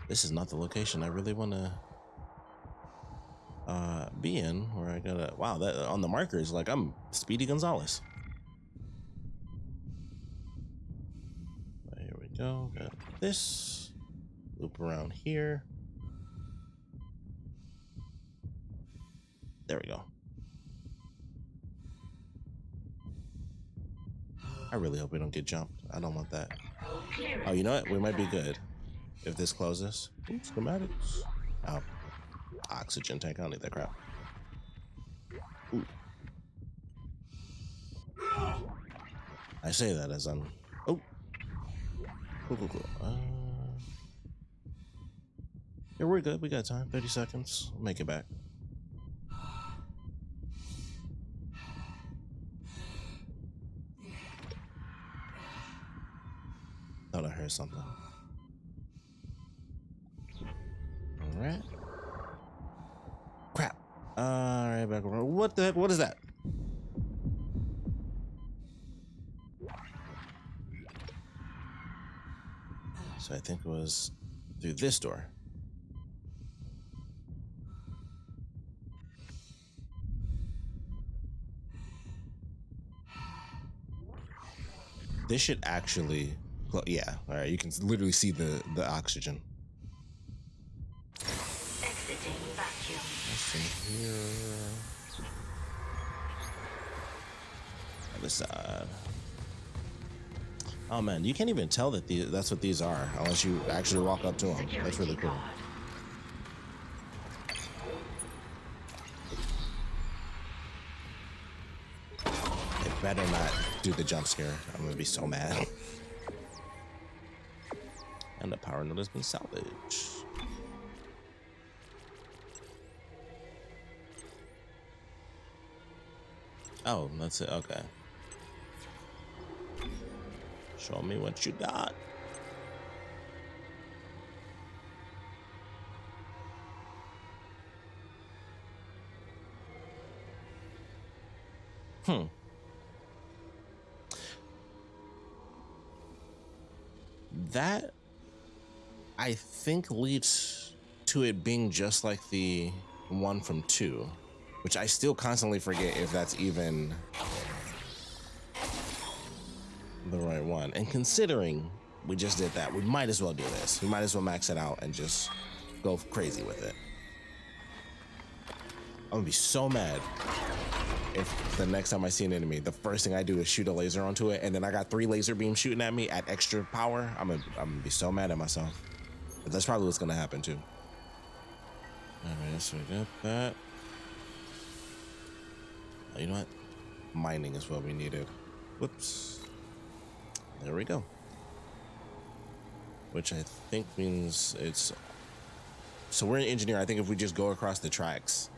this is not the location I really want to be in, where I gotta, wow, that on the markers, like I'm Speedy Gonzalez. Right, here we go. Got this. Loop around here. There we go. I really hope we don't get jumped. I don't want that. Oh, you know what? We might be good if this closes. Ooh, schematics. Oh, oxygen tank. I don't need that crap. Ooh. I say that as I'm. Oh. Cool. Yeah, we're good. We got time. 30 seconds. We'll make it back. Thought I or something. All right. Crap. All right, back over. What the heck? What is that? So I think it was through this door. This should actually, well, yeah. All right, you can literally see the oxygen. Exiting vacuum. What's in here? Other side. Oh man, you can't even tell that that's what these are unless you actually walk up to them. That's really cool. It better not do the jump scare. I'm gonna be so mad. And the power node has been salvaged. Oh, that's it. Okay. Show me what you got. That, I think, leads to it being just like the one from 2, which I still constantly forget if that's even the right one. And considering we just did that, we might as well do this. We might as well max it out and just go crazy with it. I'm gonna be so mad if the next time I see an enemy, the first thing I do is shoot a laser onto it, and then I got 3 laser beams shooting at me at extra power. I'm gonna be so mad at myself. But that's probably what's gonna happen too. All right, so we got that. Oh, you know what? Mining is what we needed. Whoops. There we go. Which I think means it's... So we're an engineer. I think if we just go across the tracks,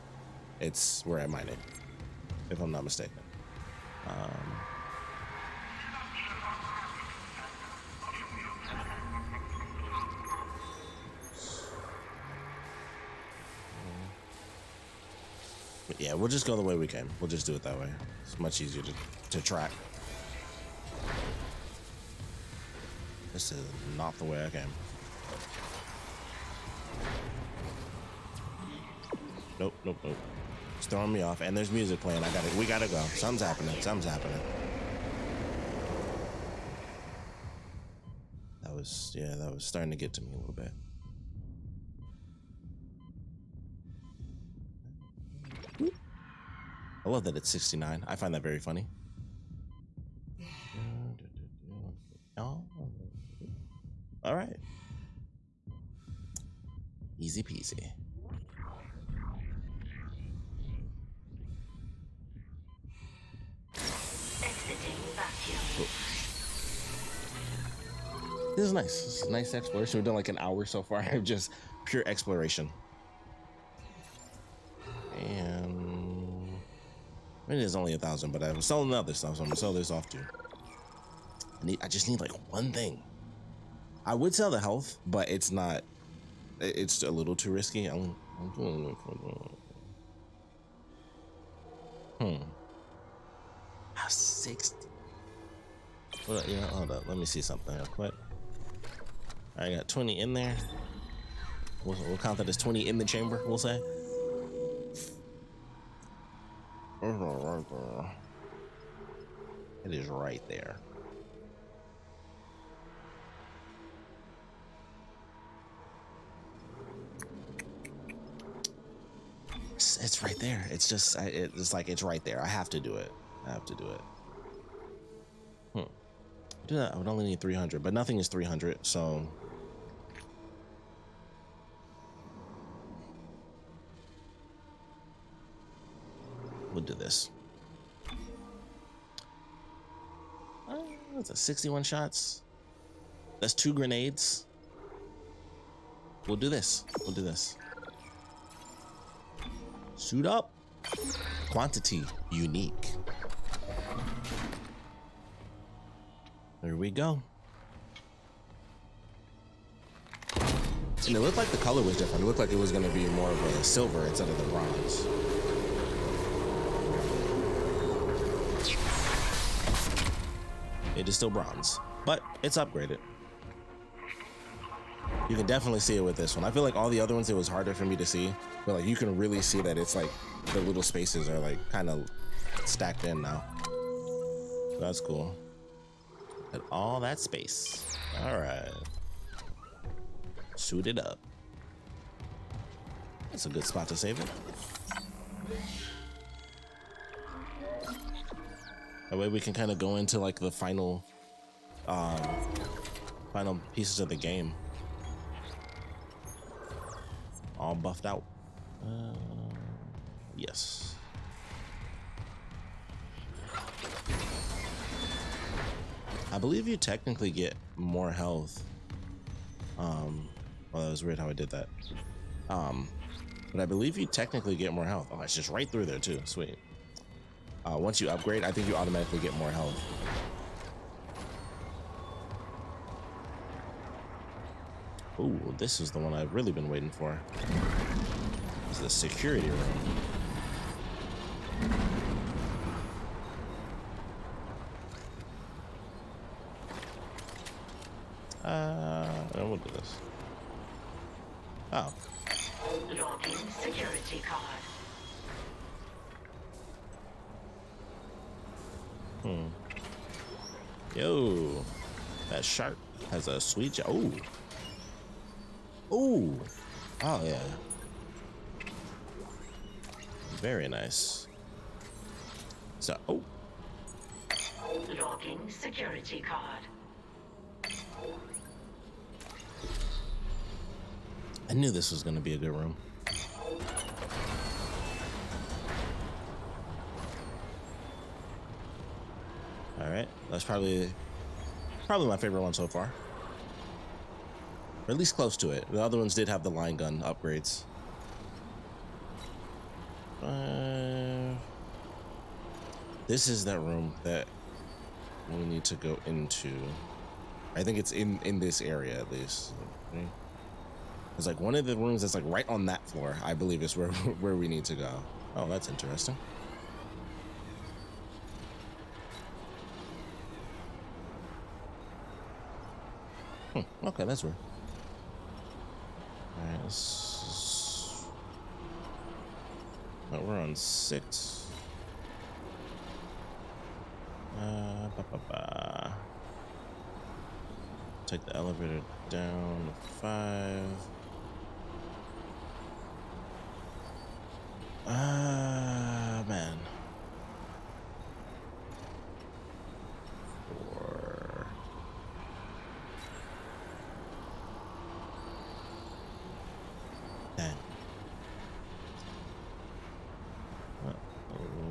we're at mining, if I'm not mistaken. But yeah, we'll just go the way we came. We'll just do it that way. It's much easier to track. This is not the way I came. Nope, nope, nope. It's throwing me off, and there's music playing. We gotta go. Something's happening. Something's happening. That was starting to get to me a little bit. I love that it's 69. I find that very funny. Oh. All right. Easy peasy. Cool. This is nice. This is a nice exploration. We've done like an hour so far of just pure exploration. And it is only 1,000, but I was selling other stuff, so I'm gonna sell this off too. I just need like one thing. I would sell the health, but it's not. It's a little too risky. I'm doing it for the. 60. Well, you know, hold up. Let me see something real quick. I got 20 in there. We'll count that as 20 in the chamber. We'll say. It is right there. It's right there. It's just, it's like it's right there. I have to do it. I have to do it. Do that. I would only need 300, but nothing is 300, so. We'll do this. That's a 61 shots. That's 2 grenades. We'll do this. We'll do this. Suit up. Quantity unique. There we go. And it looked like the color was different. It looked like it was going to be more of a silver instead of the bronze. It is still bronze, but it's upgraded. You can definitely see it with this one. I feel like all the other ones, it was harder for me to see, but like you can really see that it's like the little spaces are like kind of stacked in now. That's cool. And all that space. All right. Suit it up. That's a good spot to save it. That way we can kind of go into like the final pieces of the game. All buffed out. Yes. I believe you technically get more health. Well, that was weird how I did that. But I believe you technically get more health. Oh, it's just right through there too. Sweet. Once you upgrade, I think you automatically get more health. Ooh, this is the one I've really been waiting for. This is the security room. We'll do this. Oh. Login security card. Yo, that shark has a sweet. Oh. Oh. Oh yeah. Very nice. So, oh. Login security card. I knew this was going to be a good room. All right, that's probably my favorite one so far, or at least close to it. The other ones did have the line gun upgrades. This is that room that we need to go into. I think it's in this area at least. Okay. It's like one of the rooms that's like right on that floor, I believe, is where we need to go. Oh, that's interesting. Okay, that's weird. All right, oh, we're on 6. Take the elevator down to 5. Man. 4. Dang.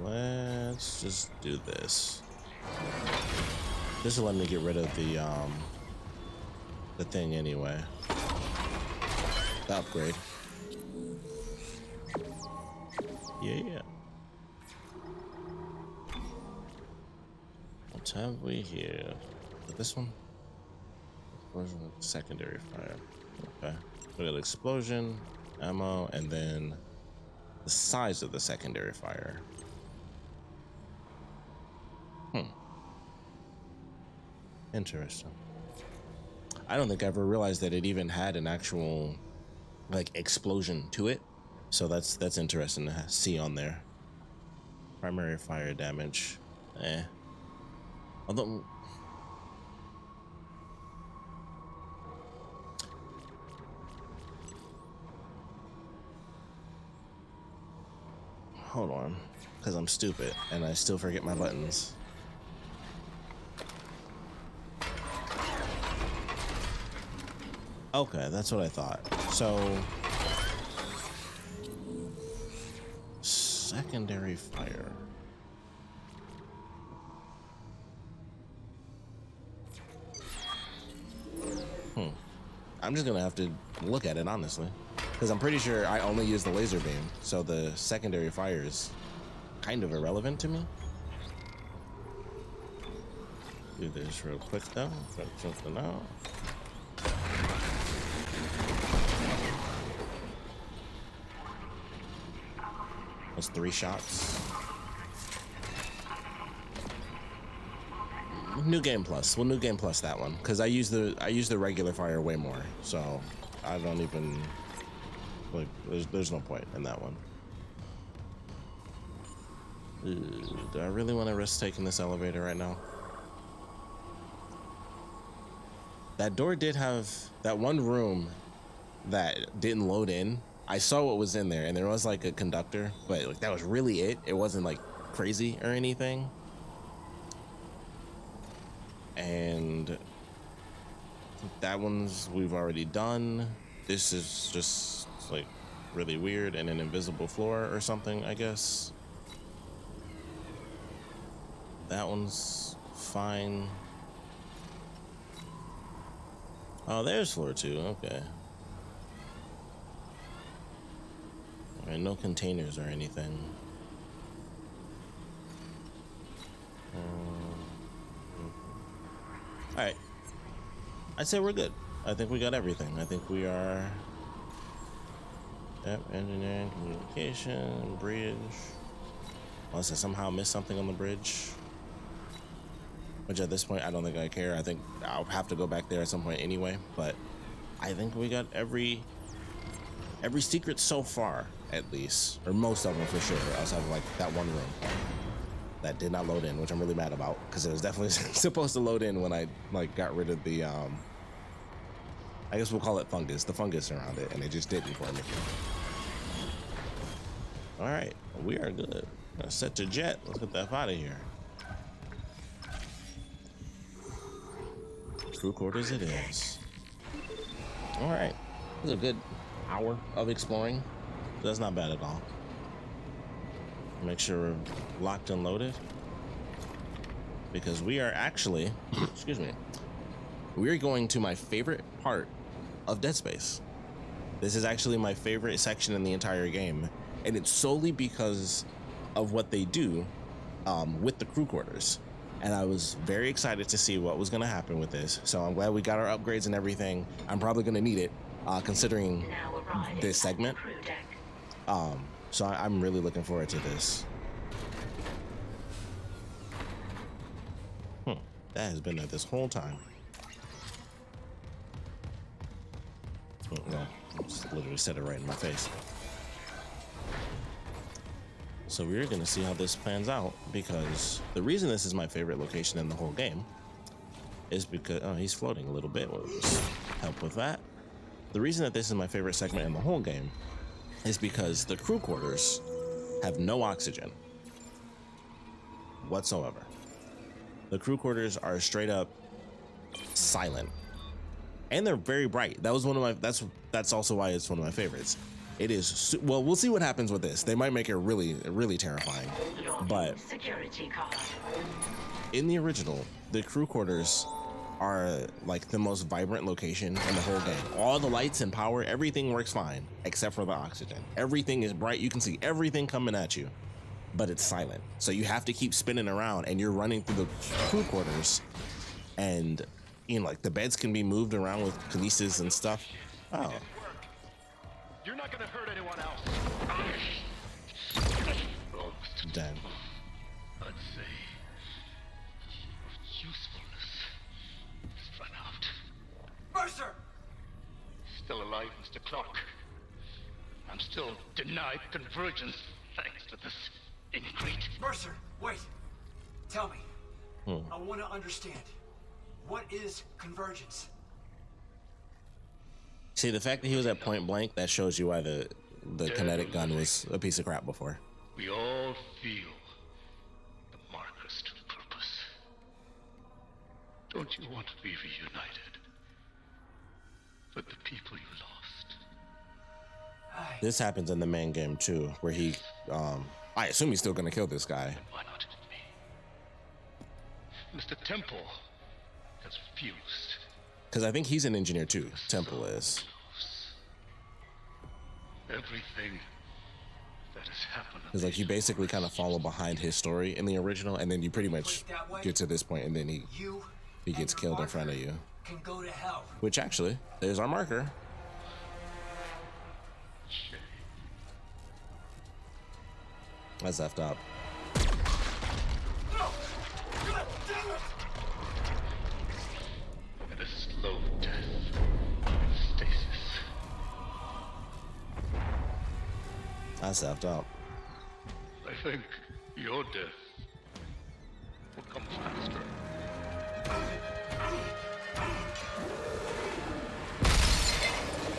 Let's just do this. This will let me get rid of the thing anyway. The upgrade. Yeah. What have we here? This one? Explosion of secondary fire. Okay. We got explosion, ammo, and then the size of the secondary fire. Interesting. I don't think I ever realized that it even had an actual like explosion to it. So that's interesting to see on there. Primary fire damage. Although hold on, because I'm stupid and I still forget my buttons. Okay, that's what I thought. So secondary fire. I'm just gonna have to look at it honestly, because I'm pretty sure I only use the laser beam, so the secondary fire is kind of irrelevant to me. Do this real quick though. Check something out. That's 3 shots. New Game Plus. Well, New Game Plus that one, because I use the regular fire way more, so I don't even like. There's no point in that one. Do I really want to risk taking this elevator right now? That door did have that one room that didn't load in. I saw what was in there, and there was like a conductor, but like that was really it. It wasn't like crazy or anything. And that one's we've already done. This is just like really weird, and an invisible floor or something, I guess. That one's fine. Oh, there's floor 2. Okay. All right, no containers or anything. All right. I'd say we're good. I think we got everything. I think we are. Yep, engineering, communication, bridge. Unless I somehow missed something on the bridge. Which at this point, I don't think I care. I think I'll have to go back there at some point anyway. But I think we got every secret so far, at least. Or most of them for sure. Outside of like that one room that did not load in, which I'm really mad about. Because it was definitely supposed to load in when I like got rid of the, I guess we'll call it fungus. The fungus around it. And it just didn't for me. All right. We are good. Let's set to jet. Let's get that out of here. Crew quarters it is. All right, this is a good hour of exploring. That's not bad at all. Make sure we're locked and loaded, because we are actually, excuse me, we're going to my favorite part of Dead Space. This is actually my favorite section in the entire game, and it's solely because of what they do with the crew quarters. And I was very excited to see what was going to happen with this. So I'm glad we got our upgrades and everything. I'm probably going to need it, considering this segment. So I'm really looking forward to this. That has been there this whole time. Oh, no, just literally said it right in my face. So we're going to see how this plans out, because the reason this is my favorite location in the whole game is because, oh, he's floating a little bit. We'll just help with that. The reason that this is my favorite segment in the whole game is because the crew quarters have no oxygen whatsoever. The crew quarters are straight up silent, and they're very bright. That was one of my, that's also why it's one of my favorites. It is, well, we'll see what happens with this. They might make it really, really terrifying. But security card. In the original, the crew quarters are like the most vibrant location in the whole game. All the lights and power, everything works fine, except for the oxygen. Everything is bright. You can see everything coming at you, but it's silent. So you have to keep spinning around, and you're running through the crew quarters, and you know, like the beds can be moved around with kinesis and stuff. Oh. You're not gonna hurt anyone else. Damn. I'd say your usefulness has run out. Mercer! Still alive, Mr. Clark. I'm still denied convergence thanks to this ingratitude. Mercer, wait. Tell me. I want to understand. What is convergence? See, the fact that he was at point blank, that shows you why the kinetic gun was a piece of crap before. We all feel the markers to purpose. Don't you want to be reunited with the people you lost? This happens in the main game too, where he, I assume he's still gonna kill this guy. Why not me? Mr. Temple has refused. Because I think he's an engineer too. Temple is. Everything that has happened. Because like you basically kind of follow behind his story in the original, and then you pretty much get to this point, and then he gets killed in front of you. Can go to hell. Which actually, there's our marker. That's effed up. And a slow death. Stasis. That's effed up. I think your death will come faster.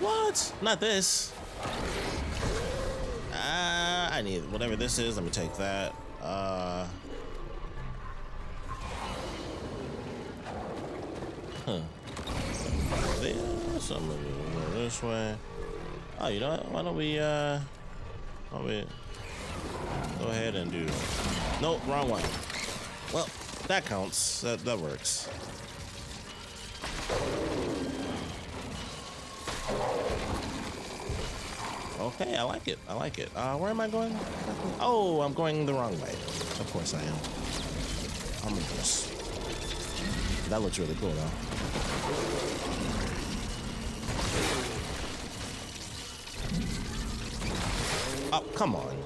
What? Not this. I need whatever this is. Let me take that. This. I'm gonna go this way. Oh, you know what? Why don't we go ahead and do. Nope, wrong one. Well, that counts. That works. Okay, I like it. I like it. Where am I going? Oh, I'm going the wrong way. Of course I am. I'm gonna just. That looks really cool, though. Oh, come on.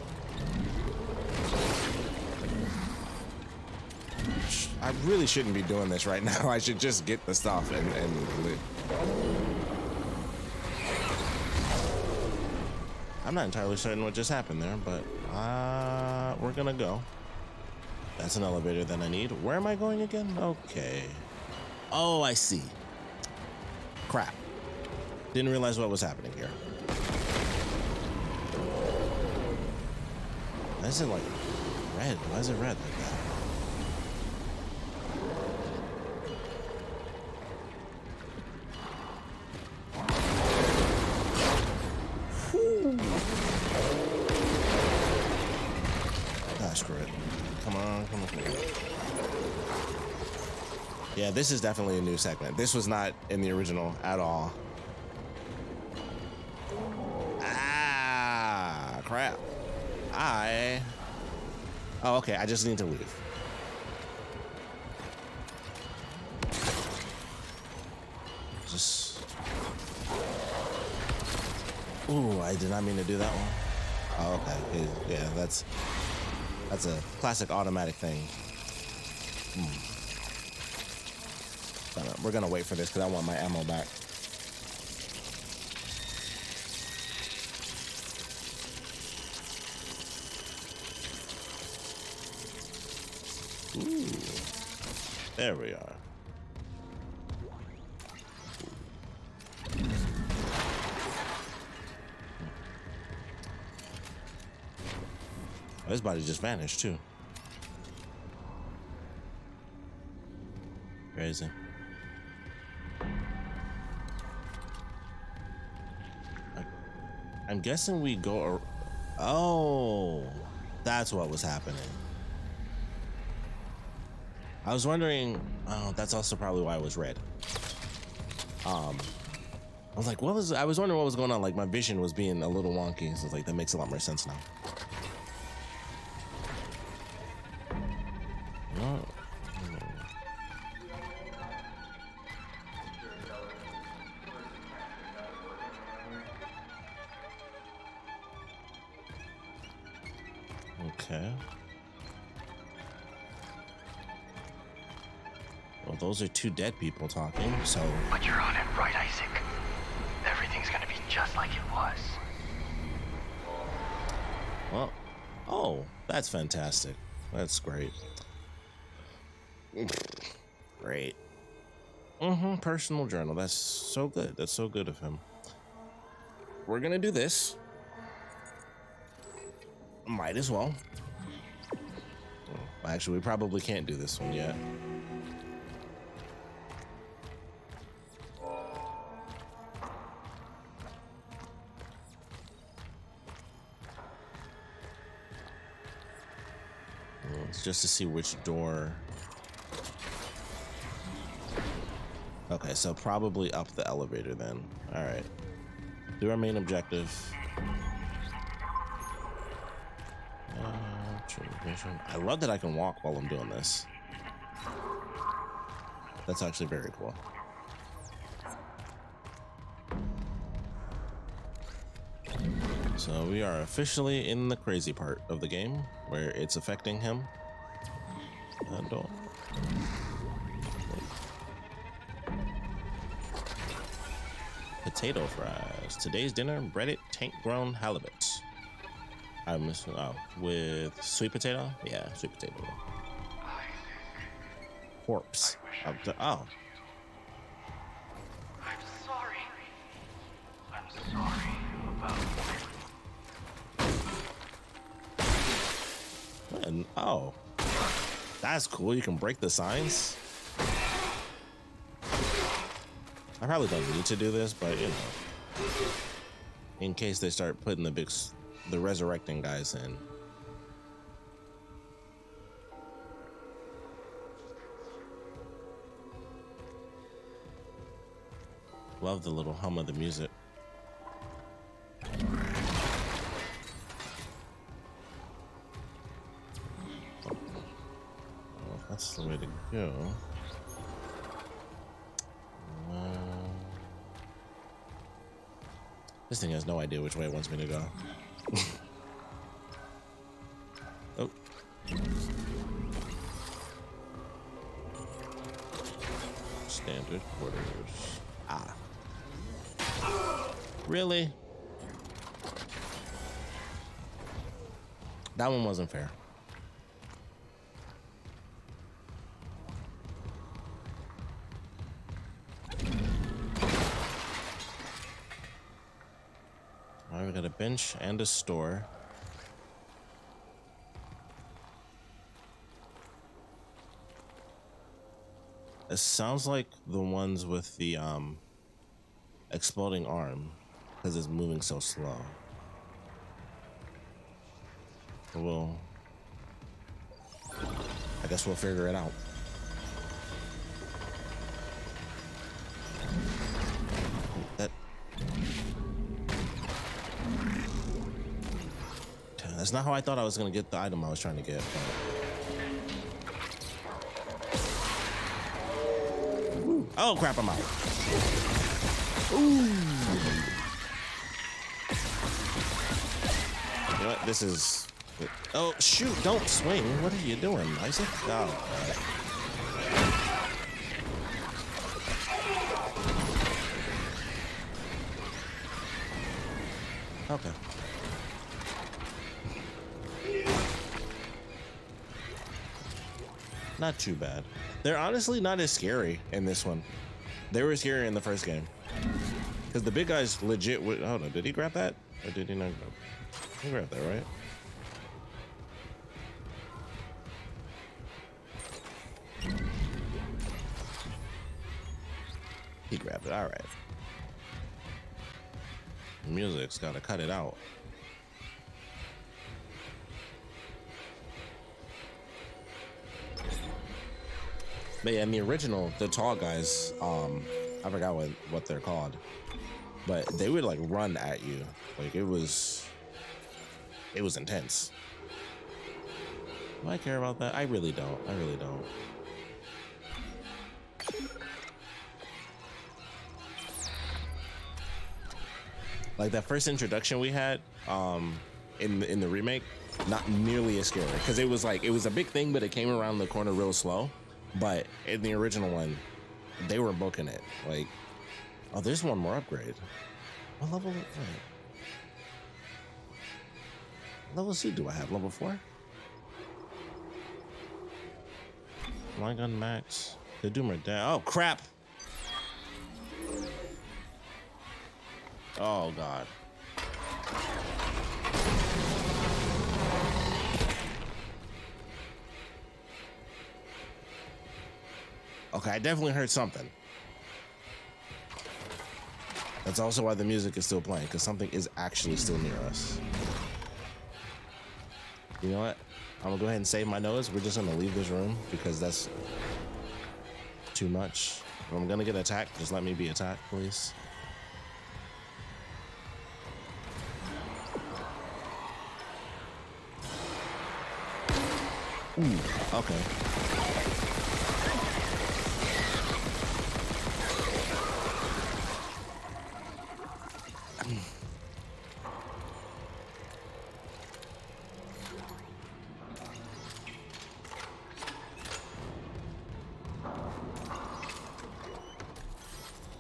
I really shouldn't be doing this right now. I should just get the stuff and live. I'm not entirely certain what just happened there, but we're gonna go. That's an elevator that I need. Where am I going again? Okay. Oh, I see. Crap. Didn't realize what was happening here. Why is it like red? Why is it red like that? Screw it. Come on, come on, come on. Yeah, this is definitely a new segment. This was not in the original at all. Ah, crap. Oh, okay, I just need to leave. Just. Ooh, I did not mean to do that one. Oh, okay. Yeah, that's a classic automatic thing. We're gonna wait for this because I want my ammo back. Ooh, there we are. His body just vanished too. Crazy. I'm guessing we go. Oh, that's what was happening. I was wondering. Oh, that's also probably why it was red. I was like, what was? I was wondering what was going on. Like my vision was being a little wonky. So it's like that makes a lot more sense now. Okay. Well, those are two dead people talking, so... But you're on it, right, Isaac? Everything's gonna be just like it was. Well, oh, that's fantastic. That's great. Great. Personal journal. That's so good. That's so good of him. We're gonna do this. Might as well. Actually, we probably can't do this one yet. It's just to see which door. Okay, so probably up the elevator then. All right. Do our main objective. I love that I can walk while I'm doing this. That's actually very cool. So we are officially in the crazy part of the game where it's affecting him. Don't. Potato fries. Today's dinner: breaded tank-grown halibut. I'm with sweet potato. Yeah, sweet potato. Corpse. I'm Oh. sorry. I'm sorry about. And, oh. That's cool. You can break the signs. I probably don't need to do this, but you know, in case they start putting the resurrecting guys in. Love the little hum of the music. Oh, that's the way to go. This thing has no idea which way it wants me to go. Oh. Standard quarters. Ah. Really? That one wasn't fair. All right, we got a bench and a store. It sounds like the ones with the exploding arm because it's moving so slow. I guess we'll figure it out. That's not how I thought I was gonna get the item I was trying to get. Oh crap, I'm out. Ooh. You know what? This is. Oh shoot! Don't swing. What are you doing, Isaac? Oh. Okay. Not too bad. They're honestly not as scary in this one. They were scary in the first game. Because the big guy's legit would. Hold on, did he grab that? Or did he not grab? He grabbed that, right? He grabbed it, alright. Music's gotta cut it out. But yeah, in the original, the tall guys, I forgot what they're called, but they would like run at you. Like it was intense. Do I care about that? I really don't. I really don't. Like that first introduction we had, in the remake, not nearly as scary because it was a big thing, but it came around the corner real slow. But in the original one, they were booking it. Like, oh, there's one more upgrade. What level? Wait. Level C do I have? Level 4? My gun max. The Doomer down. Oh crap! Oh god. Okay, I definitely heard something. That's also why the music is still playing, because something is actually still near us. You know what? I'm gonna go ahead and save my nose. We're just gonna leave this room because that's too much. If I'm gonna get attacked, just let me be attacked, please. Ooh, okay.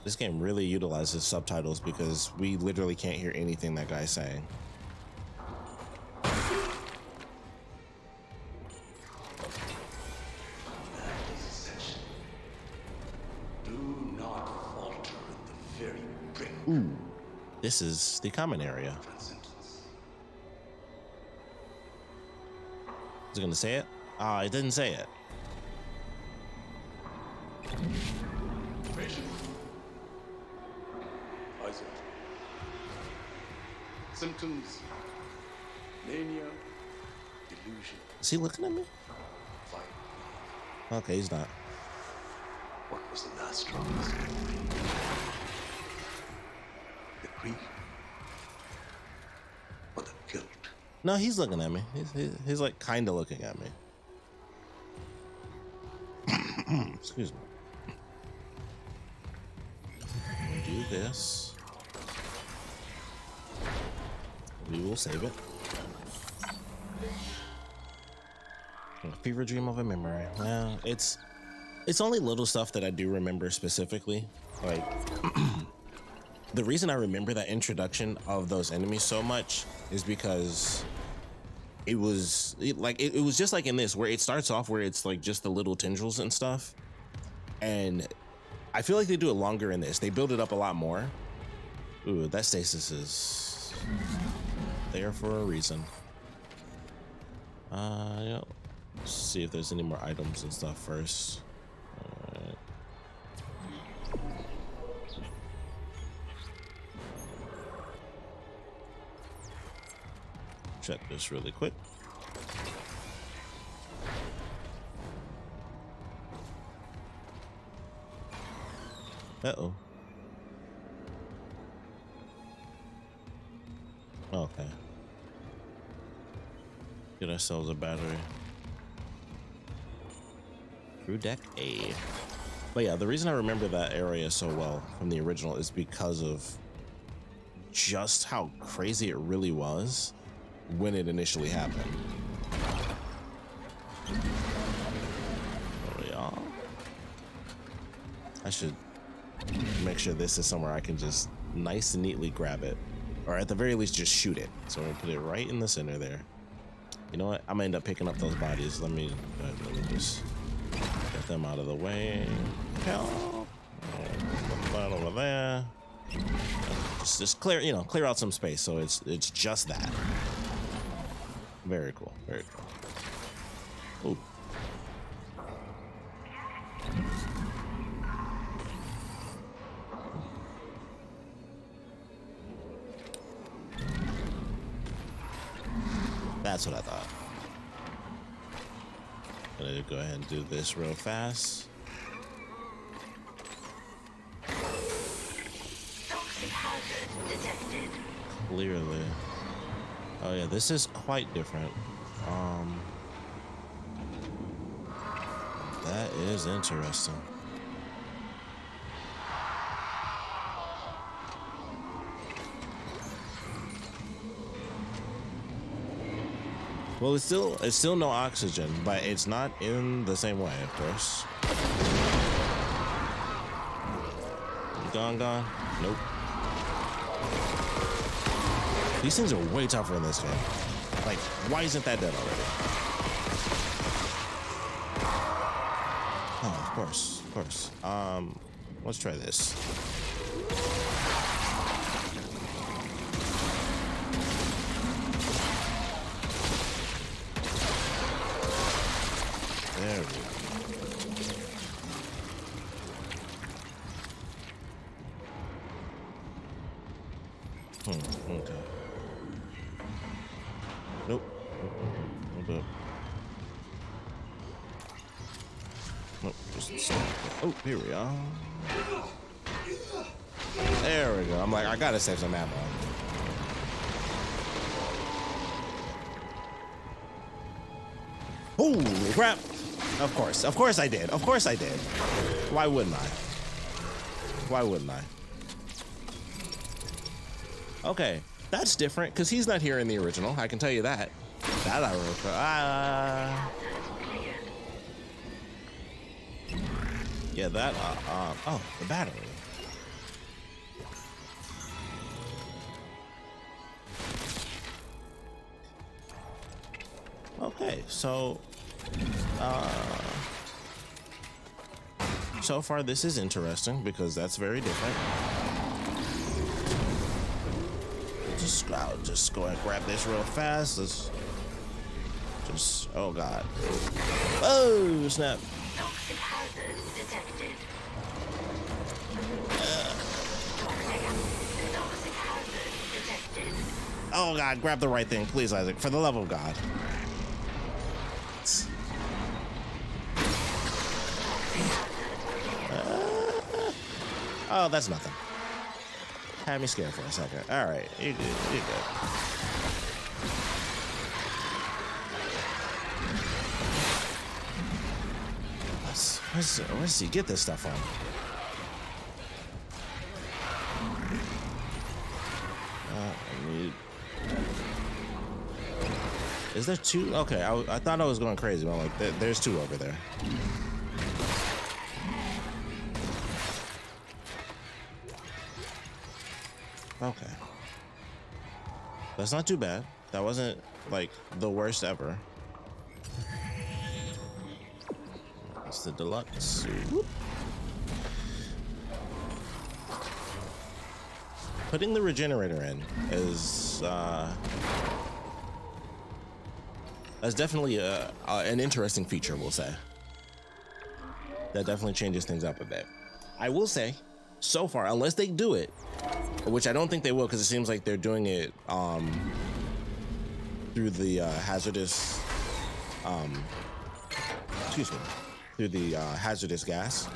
This game really utilizes subtitles because we literally can't hear anything that guy's saying. Do not falter at the very brink. Ooh, this is the common area. Is it gonna say it? Ah, it didn't say it. Isaac. Symptoms: mania, delusion, Is he looking at me? fight. Okay, he's not. What was the last straw? The grief or the guilt? No, he's looking at me. He's like kind of looking at me. Excuse me. Do this. We will save it. A fever dream of a memory. Well, it's only little stuff that I do remember specifically. Like the reason I remember that introduction of those enemies so much is because it was just like in this, where it starts off where it's like just the little tendrils and stuff, and I feel like they do it longer in this. They build it up a lot more. Ooh, that stasis is there for a reason. Yeah. Let's see if there's any more items and stuff first. Alright. Check this really quick. Uh-oh. Okay. Get ourselves a battery. Through deck A. But yeah, the reason I remember that area so well from the original is because of just how crazy it really was when it initially happened. There we are. I should make sure this is somewhere I can just nice and neatly grab it, or at the very least just shoot it. So I'm gonna put it right in the center there. You know what? I'm gonna end up picking up those bodies. Let me just get them out of the way. Put that over there. Just clear, clear out some space. So it's just that. Very cool. Very cool. Ooh. That's what I thought. Gonna go ahead and do this real fast. Toxic hazard detected. Clearly. Oh yeah, this is quite different. That is interesting. Well, it's still no oxygen, but it's not in the same way, of course. Gone? Nope. These things are way tougher in this game. Like, why isn't that dead already? Oh, of course. Let's try this. There we go. Okay. Nope. Nope. Just oh, here we are. There we go. I'm like, I gotta save some ammo. Holy crap! Of course I did. Why wouldn't I? Okay, that's different because he's not here in the original. I can tell you that. That I remember. Yeah, that. Oh, the battery. Okay, so so far this is interesting because that's very different. I'll just go and grab this real fast. Let's just, oh god. Oh snap. Toxic hazard detected. Toxic hazard detected. Oh god, grab the right thing, please, Isaac, for the love of God. Oh, that's nothing. Had me scared for a second. All right, you're good. You're good. Where does he get this stuff from? I need. Is there two? Okay, I thought I was going crazy, but I'm like, there's two over there. Okay. That's not too bad. That wasn't like the worst ever. That's the deluxe. Whoop. Putting the regenerator in is that's definitely an interesting feature, we'll say. That definitely changes things up a bit. I will say, so far, unless they do it, which I don't think they will, because it seems like they're doing it through the hazardous, excuse me, through the hazardous gas.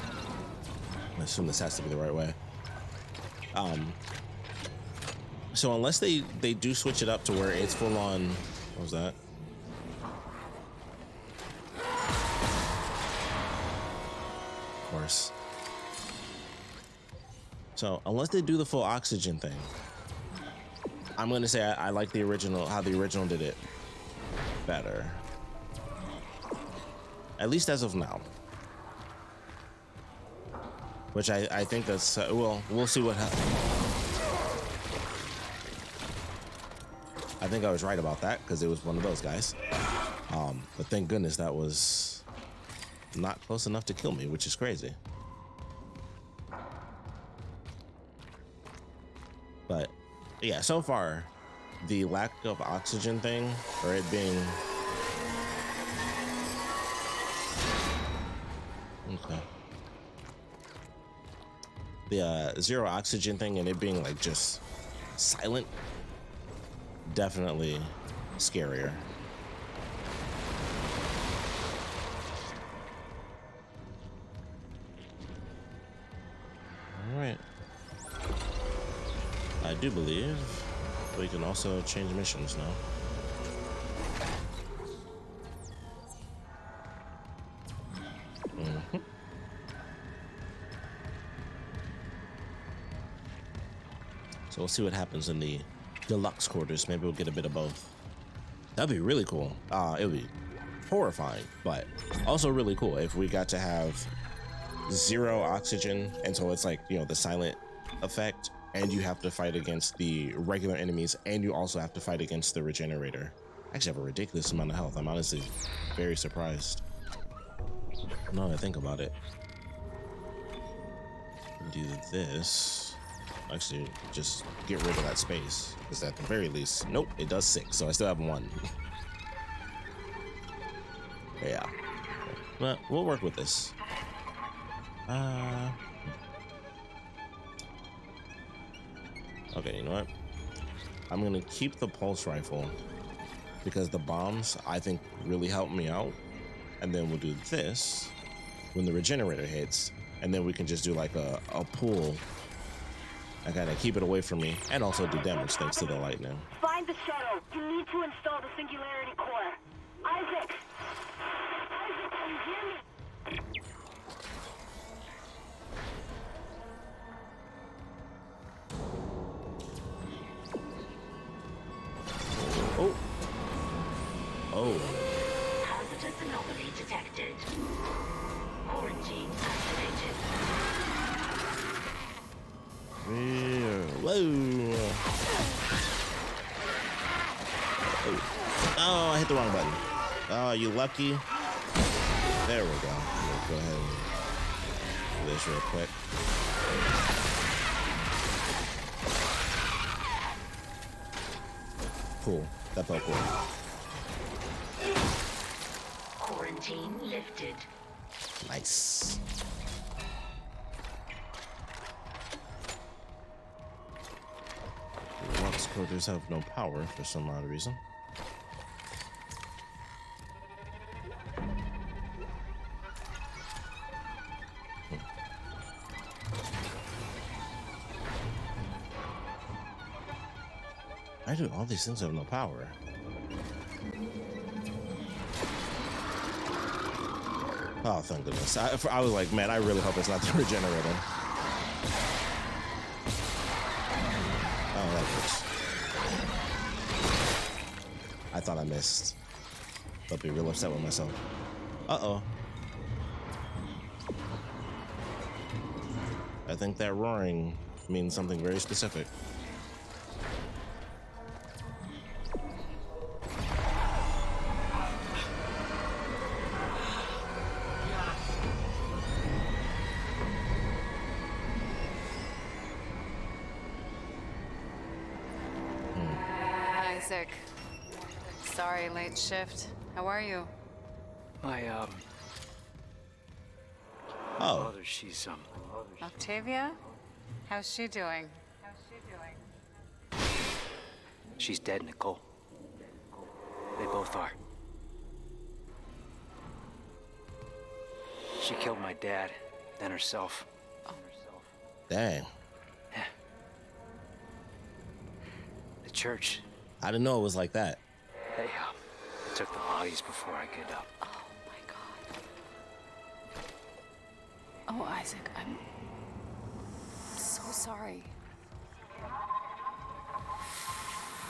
I assume this has to be the right way. So unless they do switch it up to where it's full on, what was that? Of course. So unless they do the full oxygen thing, I'm gonna say I like the original, how the original did it better. At least as of now. Which I think that's, well, we'll see what happens. I think I was right about that because it was one of those guys. But thank goodness that was not close enough to kill me, which is crazy. But yeah, so far, the lack of oxygen thing, or it being... Okay. The zero oxygen thing and it being like just silent, definitely scarier. All right. I do believe we can also change missions now. So we'll see what happens in the deluxe quarters. Maybe we'll get a bit of both. That'd be really cool. It would be horrifying, but also really cool if we got to have zero oxygen, and so it's like, you know, the silent effect, and you have to fight against the regular enemies, and you also have to fight against the regenerator. I actually have a ridiculous amount of health. I'm honestly very surprised. Now that I think about it. Do this. Actually, just get rid of that space, because at the very least, nope, it does 6, so I still have 1. Yeah, but we'll work with this. Okay, you know what? I'm gonna keep the pulse rifle because the bombs, I think, really help me out. And then we'll do this when the regenerator hits, and then we can just do like a pull. I gotta keep it away from me and also do damage thanks to the lightning. Find the shuttle. You need to install the singularity core. Isaac! Isaac, can you hear me? Oh. Oh. Hazardous anomaly detected. Quarantine activated. Whoa. Oh, I hit the wrong button. Oh, you lucky. There we go. Go ahead and do this real quick. Cool. That felt cool. Quarantine lifted. Nice. Lux coders have no power for some odd reason. I do all these things have no power. Oh, thank goodness. I was like, man, I really hope it's not the regenerator. Oh, that works. I thought I missed. I'll be real upset with myself. Uh-oh. I think that roaring means something very specific. Isaac. Sorry, late shift. How are you? My, Oh. mother, she's, Octavia? How's she doing? she's dead, Nicole. They both are. She killed my dad, then herself. Dang. The church, I didn't know it was like that. they took the bodies before I could, Oh my god. Oh, Isaac, I'm so sorry.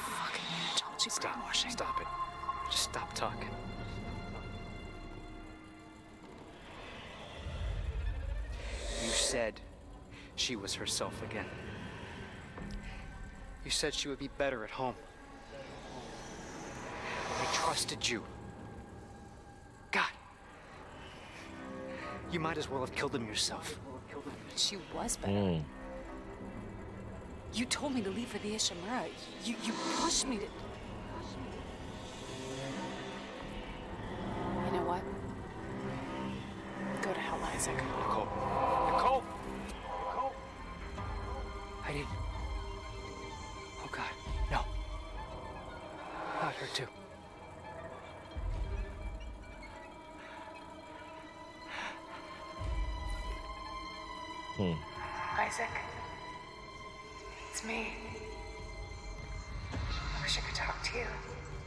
Fucking told you brainwashing. Stop it. Just stop talking. You said she was herself again. You said she would be better at home. I trusted you. God. You might as well have killed him yourself. She was better. You told me to leave for the Ishimura. You pushed me to... You know what? Go to hell, Isaac. Nicole. Nicole! Nicole! I didn't... Oh, God. No. Not her, too. Isaac. It's me. I wish I could talk to you.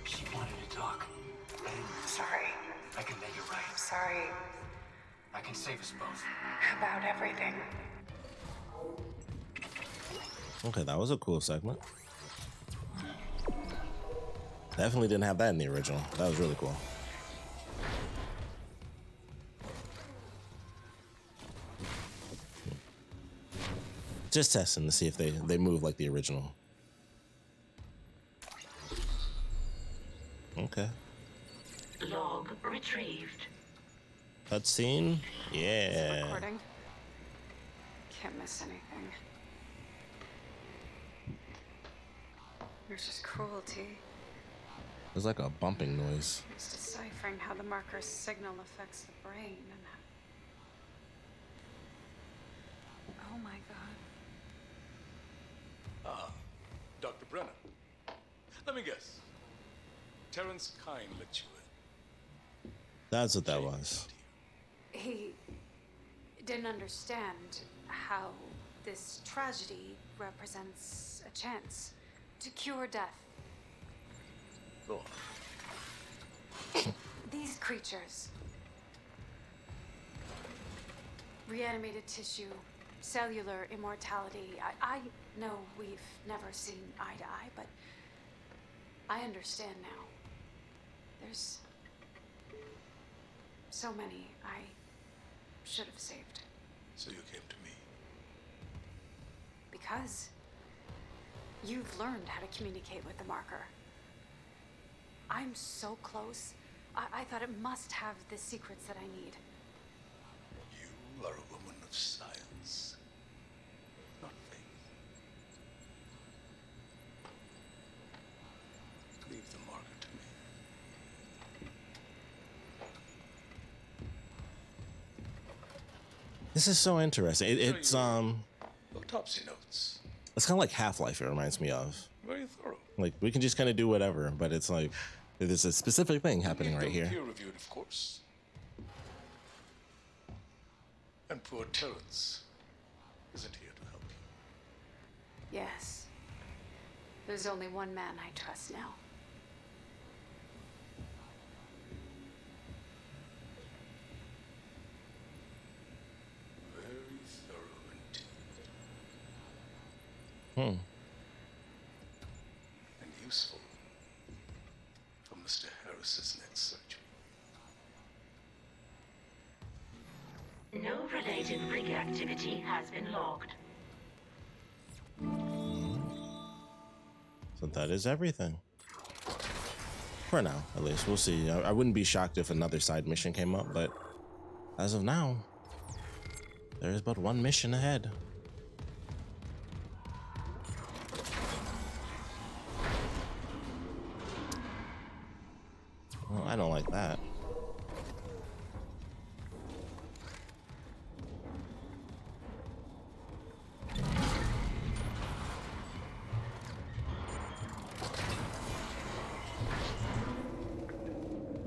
She wanted to talk. I'm sorry. I can make it right. I'm sorry I can save us both. about everything. Okay, that was a cool segment. Definitely didn't have that in the original. That was really cool. Just testing to see if they move like the original. Okay. Log retrieved. Cutscene? Is it Yeah. recording? Can't miss anything. There's just cruelty. There's like a bumping noise. It's deciphering how the marker's signal affects the brain and how... Oh my god. Dr. Brennan. Let me guess. Terrence Kine let you in. That's what that was. He didn't understand how this tragedy represents a chance to cure death. Go on. These creatures, reanimated tissue, cellular immortality. I know we've never seen eye to eye, but I understand now. There's so many I should have saved. So you came to me. Because you've learned how to communicate with the marker. I'm so close, I thought it must have the secrets that I need. You are a woman of science, not faith. Leave the marker to me. This is so interesting. It's Autopsy notes. it's kind of like Half-Life. It reminds me of. Very thorough. Like we can just kind of do whatever, but it's like there's a specific thing happening right here. Peer reviewed, of course. And poor Terrence isn't here to help you. Yes. There's only one man I trust now. Very thorough indeed. And useful for Mr. Harris's next surgery. No related rig activity has been logged. So that is everything. For now, at least. We'll see. I wouldn't be shocked if another side mission came up, but as of now, there is but one mission ahead. Well, I don't like that.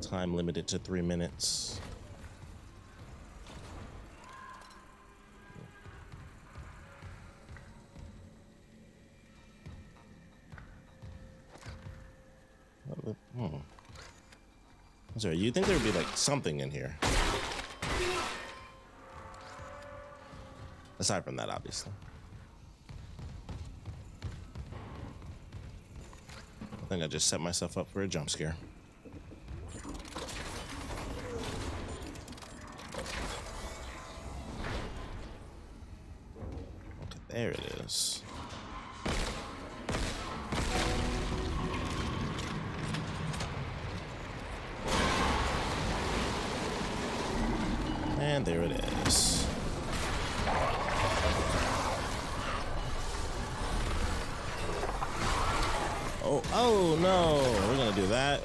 Time limited to 3 minutes. Sorry, you'd think there would be like something in here. Aside from that, obviously. I think I just set myself up for a jump scare. Okay, there it is. And there it is. Oh no, we're gonna do that.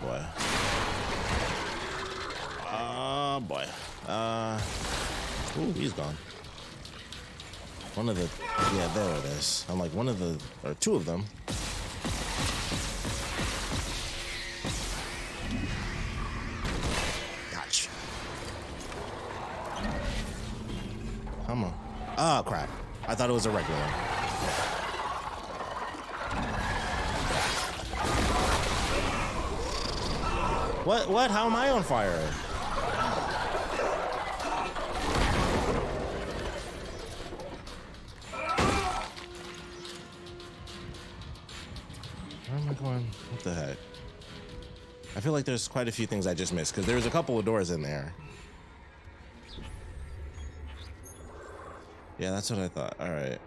Boy. Boy. Ooh, he's gone. One of the, yeah, there it is. I'm like one of the, or two of them. Gotcha. Come on. Oh, crap. I thought it was a regular one. What? How am I on fire? Where am I going? What the heck? I feel like there's quite a few things I just missed because there's a couple of doors in there. Yeah, that's what I thought. All right.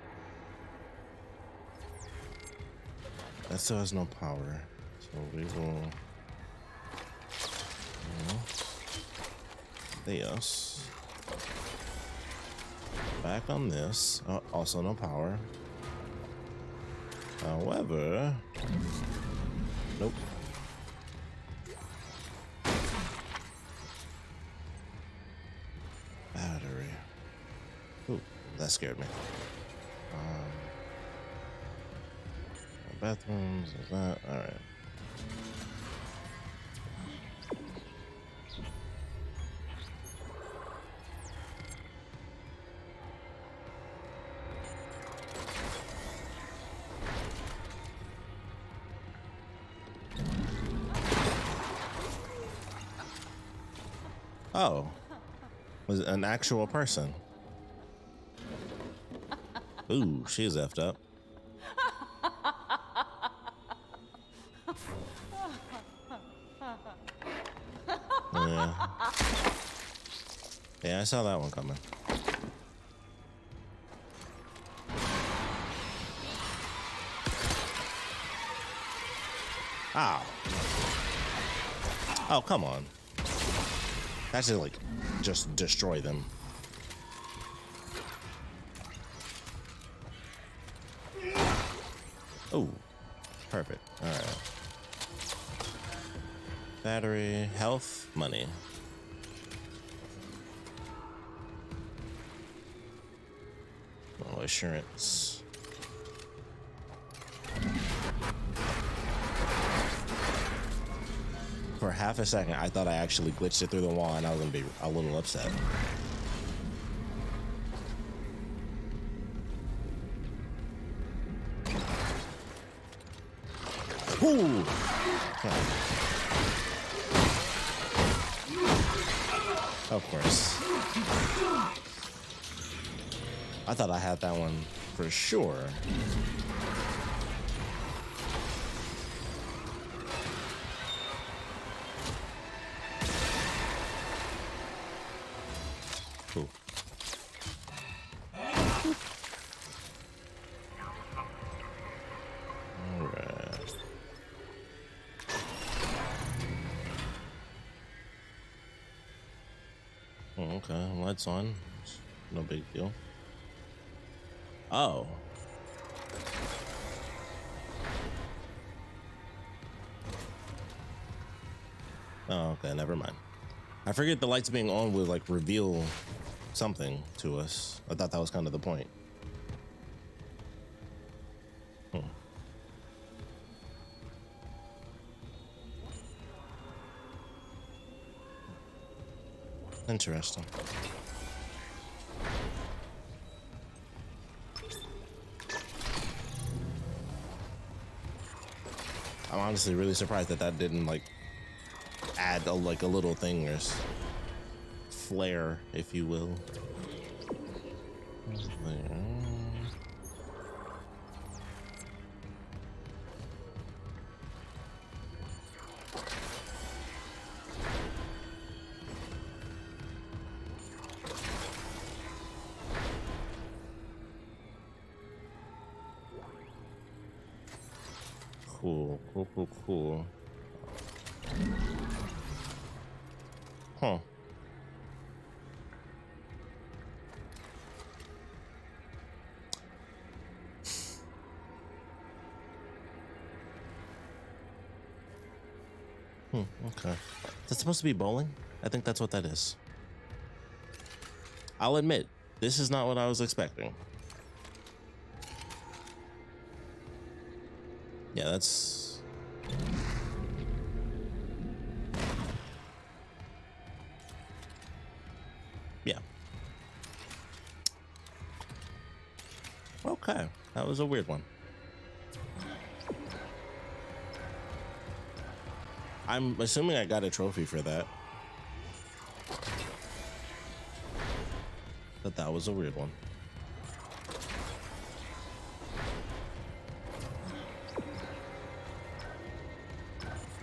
That still has no power. So we will... This. Back on this. Oh, also no power. However... Nope. Battery. Ooh, that scared me. Bathrooms, is that? Alright. Oh, was it an actual person? Ooh, she's effed up. Yeah. Yeah, I saw that one coming. Ow. Oh, come on. That should, like, just destroy them. Oh, perfect. All right. Battery, health, money. Oh, assurance. For half a second, I thought I actually glitched it through the wall, and I was gonna be a little upset. Ooh! Okay. Of course. I thought I had that one for sure. Cool. All right. Oh, okay, lights on. No big deal. Oh. Oh, okay, never mind. I forget the lights being on would, like, reveal something to us. I thought that was kind of the point. Interesting. I'm honestly really surprised that that didn't, like, add a little thing or flare, if you will. Cool, cool, cool, cool. Huh. Okay. Is that supposed to be bowling? I think that's what that is. I'll admit, this is not what I was expecting. Yeah, that's... Yeah. Okay, that was a weird one. I'm assuming I got a trophy for that. But that was a weird one.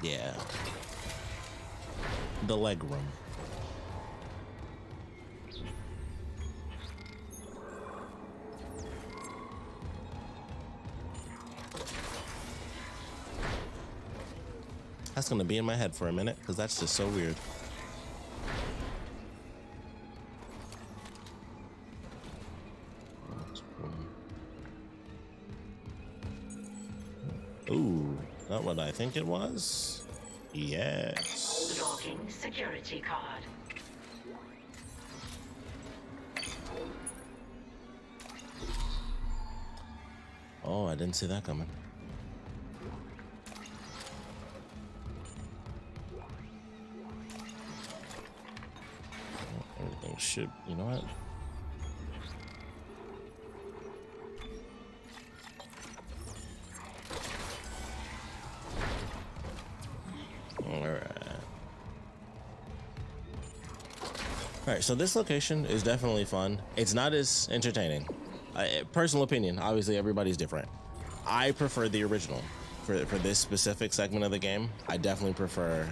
Yeah. The leg room. That's gonna be in my head for a minute, because that's just so weird. Ooh, not what I think it was. Yes. Logging security card. Oh, I didn't see that coming. Everything should, you know what? Alright, so this location is definitely fun. It's not as entertaining. Personal opinion, obviously everybody's different. I prefer the original. For this specific segment of the game, I definitely prefer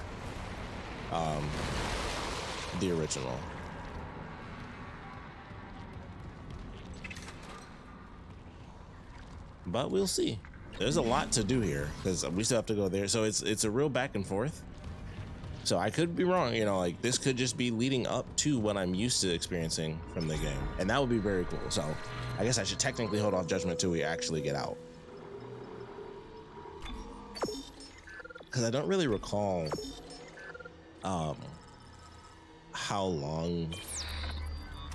the original. But we'll see. there's a lot to do here because we still have to go there. So it's a real back and forth. So I could be wrong, you know, like this could just be leading up to what I'm used to experiencing from the game, and that would be very cool. So I guess I should technically hold off judgment till we actually get out, because I don't really recall how long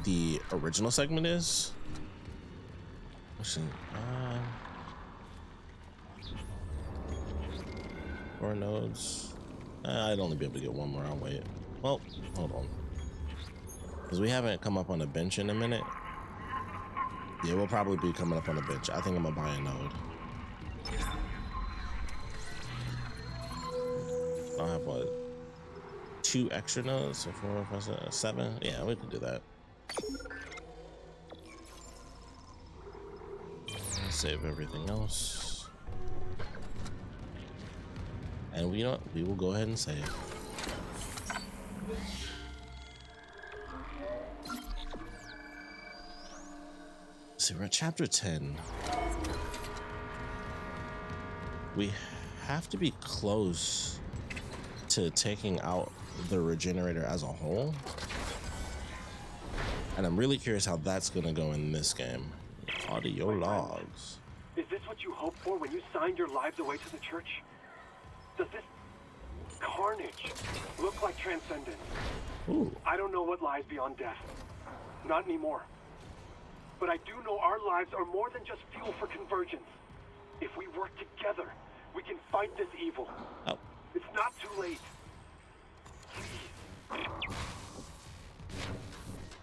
the original segment is. Let's see. 4 nodes. I'd only be able to get 1 more. I'll wait. Well, hold on, because we haven't come up on a bench in a minute. Yeah, we'll probably be coming up on a bench. I think I'm gonna buy a node. I'll have what, 2 extra nodes? So 4, 5, 6, 7. Yeah, we can do that. Save everything else. And we know we will go ahead and save. So we're at chapter 10. We have to be close to taking out the regenerator as a whole. And I'm really curious how that's gonna go in this game. Audio logs. Is this what you hoped for when you signed your lives away to the church? Does this carnage look like transcendence? Ooh. I don't know what lies beyond death. Not anymore. But I do know our lives are more than just fuel for convergence. If we work together, we can fight this evil. Oh. It's not too late.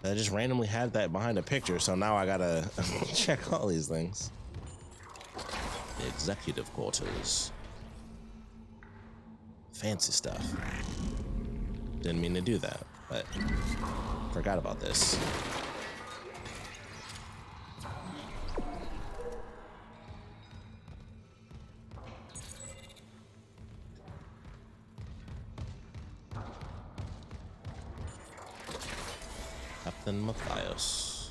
I just randomly had that behind a picture, so now I gotta check all these things. The executive quarters. Fancy stuff. Didn't mean to do that, but forgot about this. Captain Matthias.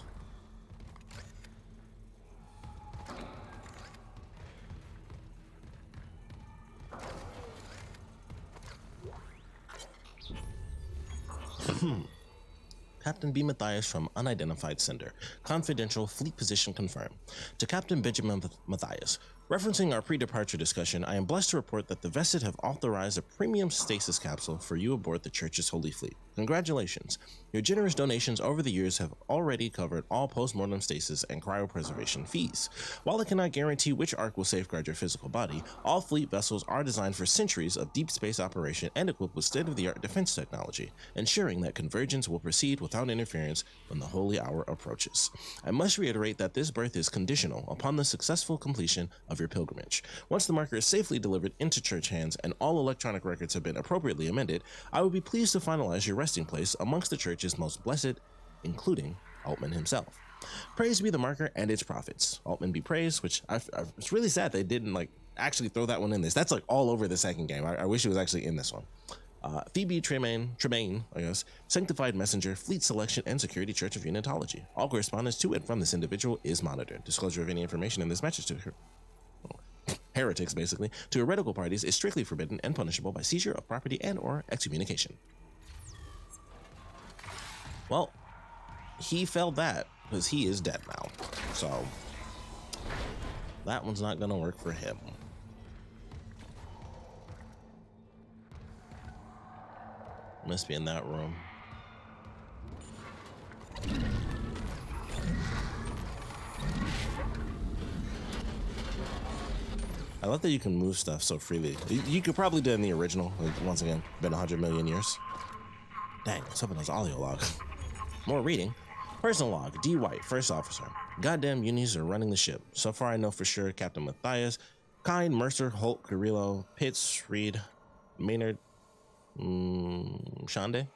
Captain B. Matthias from unidentified sender. Confidential fleet position confirmed. To Captain Benjamin Matthias. Referencing our pre-departure discussion, I am blessed to report that the Vested have authorized a premium stasis capsule for you aboard the Church's Holy Fleet. Congratulations. Your generous donations over the years have already covered all post-mortem stasis and cryopreservation fees. While I cannot guarantee which arc will safeguard your physical body, all fleet vessels are designed for centuries of deep space operation and equipped with state-of-the-art defense technology, ensuring that convergence will proceed without interference when the holy hour approaches. I must reiterate that this berth is conditional upon the successful completion of your pilgrimage. Once the marker is safely delivered into church hands and all electronic records have been appropriately amended, I will be pleased to finalize your resting place amongst the church's most blessed, including Altman himself. Praise be the marker and its prophets. Altman be praised, which it's really sad they didn't actually throw that one in this. That's all over the second game. I wish it was actually in this one. Phoebe Tremaine, I guess, Sanctified Messenger, Fleet Selection, and Security Church of Unitology. All correspondence to and from this individual is monitored. Disclosure of any information in this message to heretics, basically, to heretical parties is strictly forbidden and punishable by seizure of property and or excommunication. Well, he failed that because he is dead now. So that one's not gonna work for him. Must be in that room. I love that you can move stuff so freely. You could probably do it in the original. Once again, been 100 million years. Dang, what's up with those audio logs? More reading. Personal log, D. White, first officer. Goddamn unis are running the ship. So far I know for sure Captain Matthias, Kine, Mercer, Holt, Carrillo, Pitts, Reed, Maynard, Shande,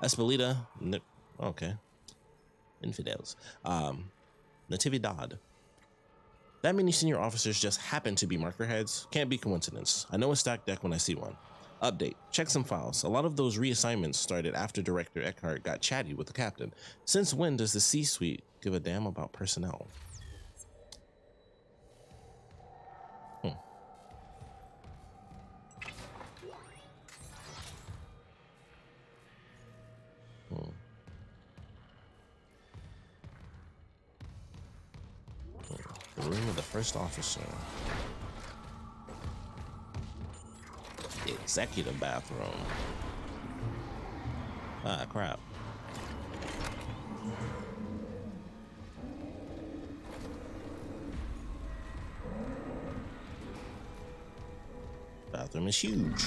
Espelita, okay, Infidels, Natividad. That many senior officers just happen to be marker heads. Can't be coincidence. I know a stacked deck when I see one. Update. Check some files. A lot of those reassignments started after Director Eckhart got chatty with the captain. Since when does the C-suite give a damn about personnel? First officer. Executive bathroom. Ah, crap. Bathroom is huge.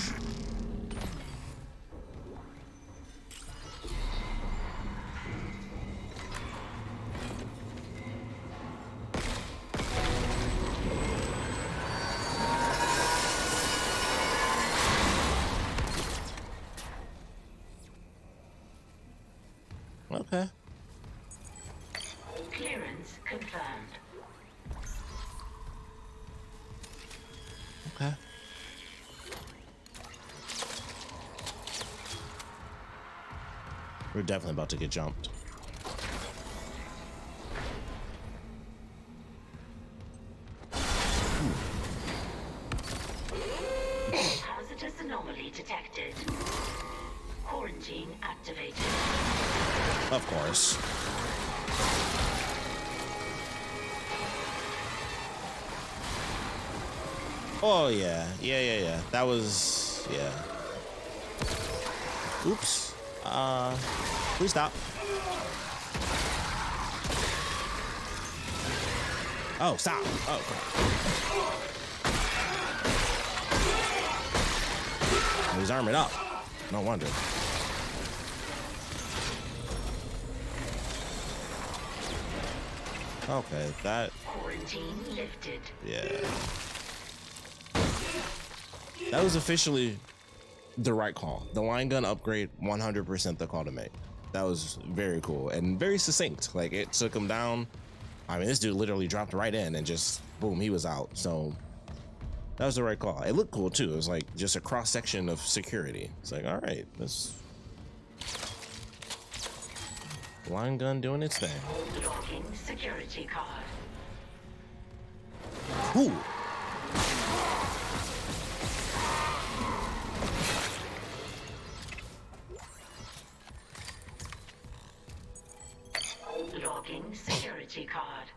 Okay. Clearance confirmed. Okay. We're definitely about to get jumped. Hazardous anomaly detected. Quarantine activated. Of course. Oh yeah. Yeah. That was, yeah. Oops. Please stop. Oh, stop. Oh, crap. Oh, he's arming up. No wonder. Okay, that. Quarantine lifted. Yeah. That was officially the right call. The line gun upgrade, 100% the call to make. That was very cool and very succinct. Like, it took him down. I mean, this dude literally dropped right in and just boom, he was out. So that was the right call. It looked cool too. It was like just a cross section of security. It's like, all right, this line gun doing its thing. Logging security card. Ooh. Logging security card.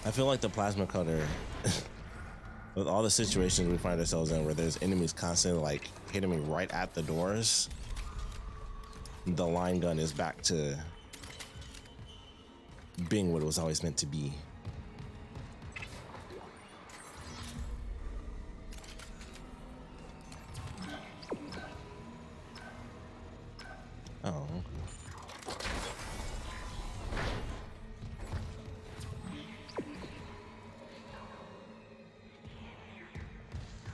I feel like the plasma cutter, with all the situations we find ourselves in where there's enemies constantly like hitting me right at the doors, the line gun is back to being what it was always meant to be. Oh.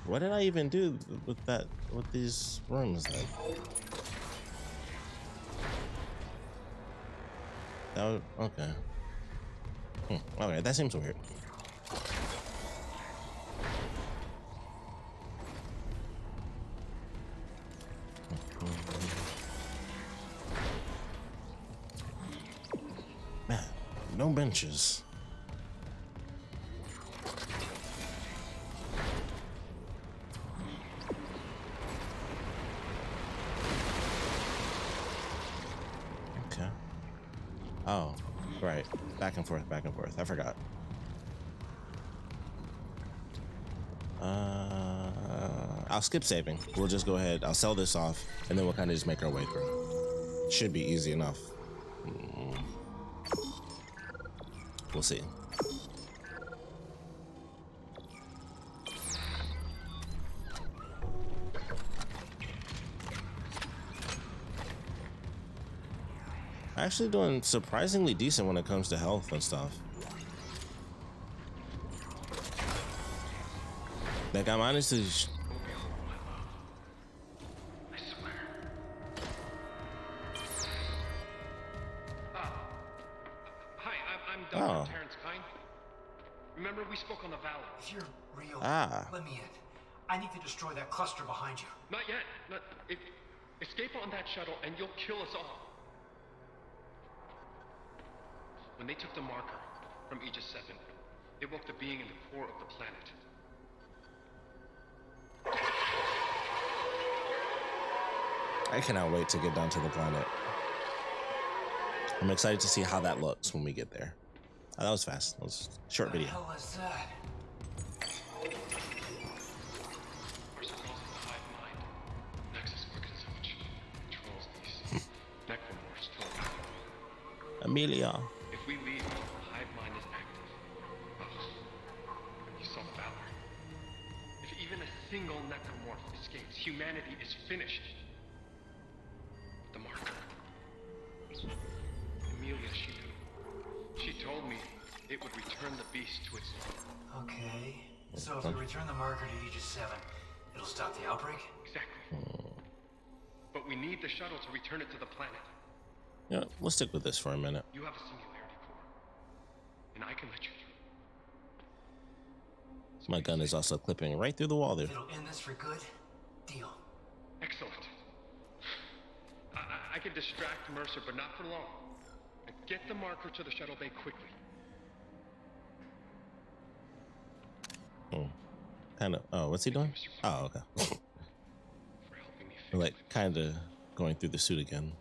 What did I even do with that, with these rooms then? That was, okay. Okay, that seems weird. Man, no benches. Okay. Oh, right. Back and forth, back and forth. I forgot. I'll skip saving. We'll just go ahead. I'll sell this off, and then we'll kind of just make our way through. Should be easy enough. We'll see. Actually doing surprisingly decent when it comes to health and stuff. Like, I'm honestly... Hi, I'm Dr. Oh. Terrence Kine. Remember we spoke on the valley? If you're real, Ah. let me in. I need to destroy that cluster behind you. Not yet. Escape on that shuttle and you'll kill us all. When they took the marker from Aegis 7, It woke the being in the core of the planet. I cannot wait to get down to the planet. I'm excited to see how that looks when we get there. Oh, that was fast. That was a short video. What the hell was that? We're supposed to hive mind. Nexus Organization controls these necromorphs till Amelia. if we leave, the hive mind is active. Oh, you saw Valor. If even a single necromorph escapes, humanity is finished. The marker. Amelia, she told me it would return the beast to its normal. Okay. So if we return the marker to Aegis 7, it'll stop the outbreak? Exactly. But we need the shuttle to return it to the planet. Yeah, we'll stick with this for a minute. You have a singularity core, and I can let you through. My gun is also clipping right through the wall there. If it'll end this for good, deal. Excellent. I can distract Mercer, but not for long. And get the marker to the shuttle bay quickly. Kind of. Oh, what's he doing? Oh, okay. For helping me fix Like, kind of going through the suit again.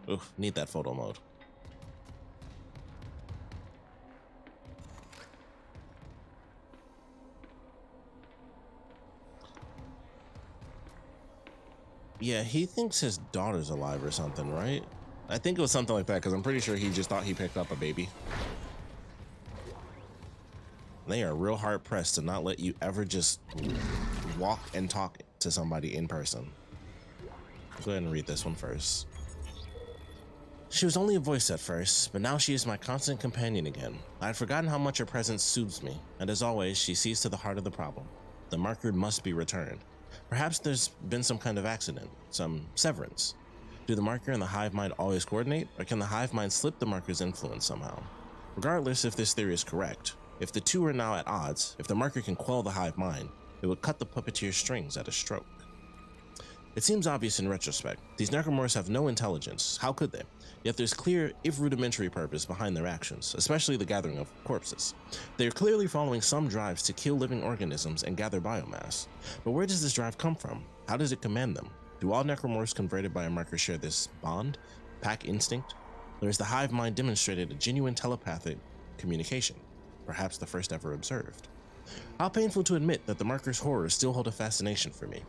Oof, need that photo mode. Yeah, he thinks his daughter's alive or something, right? I think it was something like that, because I'm pretty sure he just thought he picked up a baby. They are real hard pressed to not let you ever just walk and talk to somebody in person. Go ahead and read this one first. She was only a voice at first, but now she is my constant companion again. I had forgotten how much her presence soothes me, and as always, she sees to the heart of the problem. The marker must be returned. Perhaps there's been some kind of accident, some severance. Do the marker and the hive mind always coordinate, or can the hive mind slip the marker's influence somehow? Regardless if this theory is correct, if the two are now at odds, if the marker can quell the hive mind, it would cut the puppeteer's strings at a stroke. It seems obvious in retrospect. These necromorphs have no intelligence. How could they? Yet there's clear, if rudimentary, purpose behind their actions, especially the gathering of corpses. They are clearly following some drives to kill living organisms and gather biomass. But where does this drive come from? How does it command them? Do all necromorphs converted by a marker share this bond, pack instinct? Or has the hive mind demonstrated a genuine telepathic communication, perhaps the first ever observed? How painful to admit that the marker's horrors still hold a fascination for me.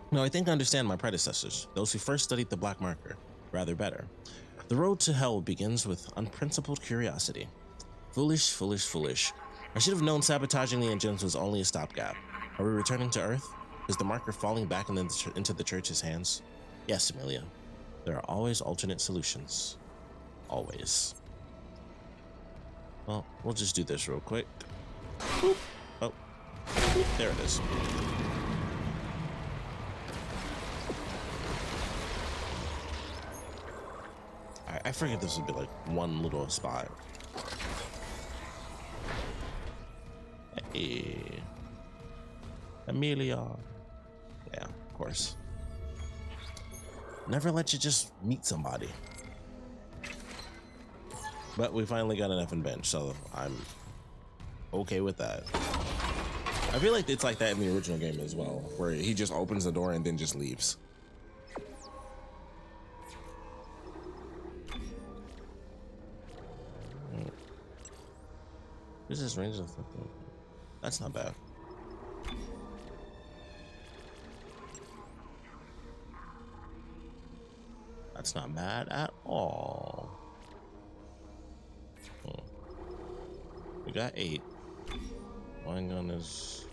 No, I think I understand my predecessors, those who first studied the black marker, rather better. The road to hell begins with unprincipled curiosity. Foolish, foolish, foolish. I should have known sabotaging the engines was only a stopgap. Are we returning to Earth? Is the marker falling back into the church's hands? Yes, Amelia. There are always alternate solutions. Always. Well, we'll just do this real quick. Boop. Oh, there it is. I figured this would be like one little spot. Hey. Amelia. Yeah, of course. Never let you just meet somebody. But we finally got an effing bench, so I'm okay with that. I feel like it's like that in the original game as well, where he just opens the door and then just leaves. This is range of 15. That's not bad. That's not bad at all. We got 8. One gun is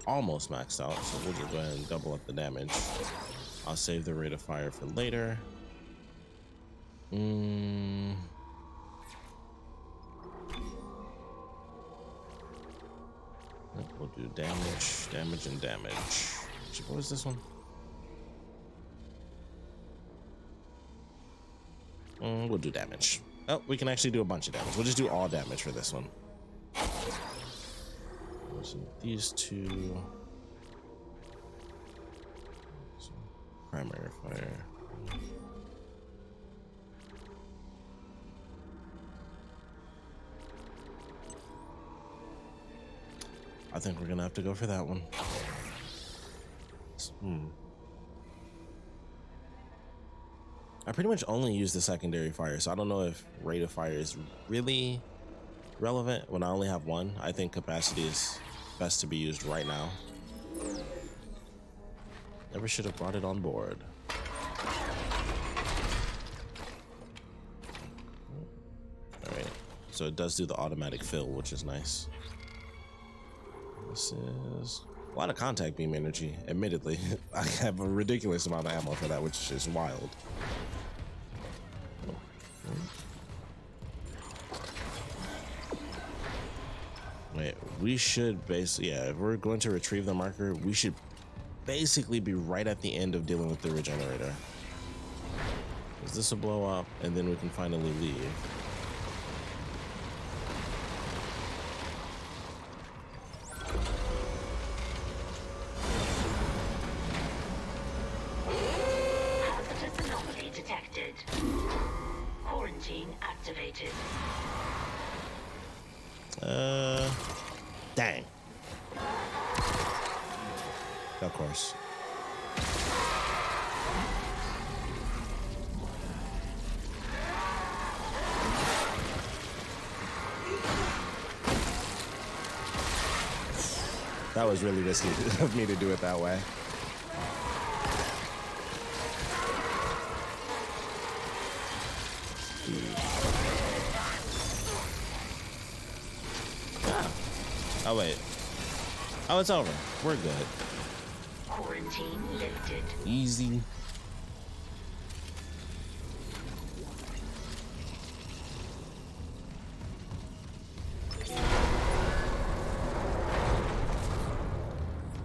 almost maxed out, so we'll just go ahead and double up the damage. I'll save the rate of fire for later. We'll do damage, damage, and damage. What was this one? We'll do damage. Oh, we can actually do a bunch of damage. We'll just do all damage for this one. So these two. So primary fire. I think we're gonna have to go for that one. I pretty much only use the secondary fire, so I don't know if rate of fire is really relevant when I only have one. I think capacity is best to be used right now. Never should have brought it on board. Alright, so it does do the automatic fill, which is nice. This is a lot of contact beam energy, admittedly. I have a ridiculous amount of ammo for that, which is wild. Wait, we should basically, yeah, if we're going to retrieve the marker, we should basically be right at the end of dealing with the regenerator. Because this will blow up, and then we can finally leave. Hazardous anomaly detected. Quarantine activated. Dang. Of course. That was really risky of me to do it that way. Oh wait. Oh, it's over. We're good. Quarantine lifted. Easy.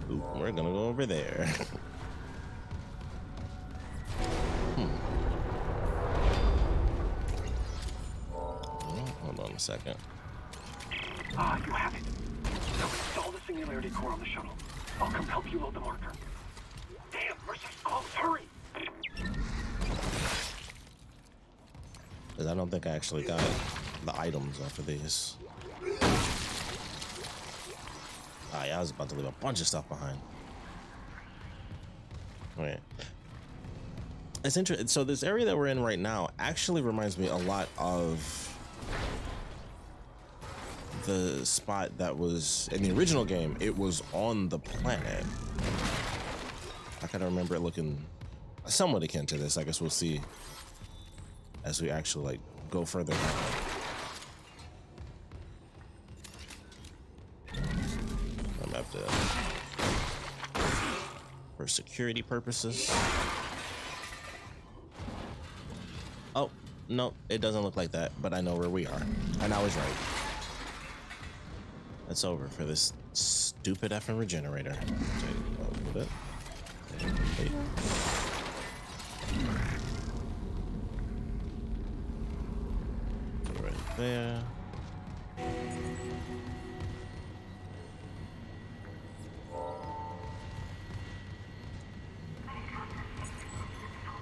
Ooh, we're gonna go over there. Hold on a second. Ah, you have it. Now install the singularity core on the shuttle. I'll come help you load the marker. Damn, Mercy's close. Hurry! Because I don't think I actually got the items off of these. Ah, yeah, I was about to leave a bunch of stuff behind. Wait. It's interesting. So this area that we're in right now actually reminds me a lot of the spot that was in the original game. It was on the planet. I kind of remember it looking somewhat akin to this. I guess we'll see as we actually like go further back. I'm gonna have to, for security purposes. Oh no, it doesn't look like that, but I know where we are, and I was right. It's over for this stupid effing regenerator. A little bit. Wait. Right there.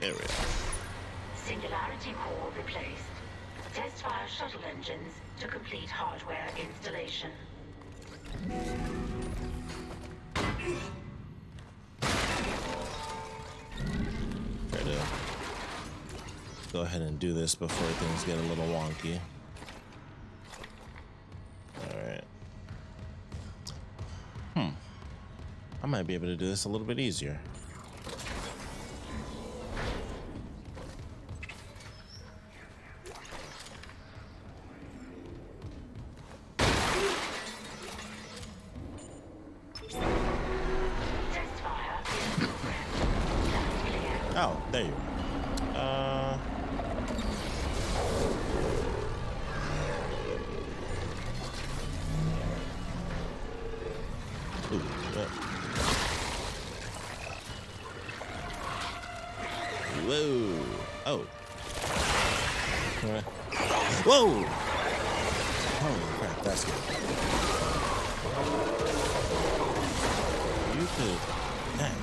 There we are. Singularity core replaced. Test fire shuttle engines to complete hardware installation. Try to go ahead and do this before things get a little wonky. Alright. I might be able to do this a little bit easier. Oh, there you are. Ooh, yeah. Whoa. Oh. Whoa! Holy crap, that's good. You could... Dang.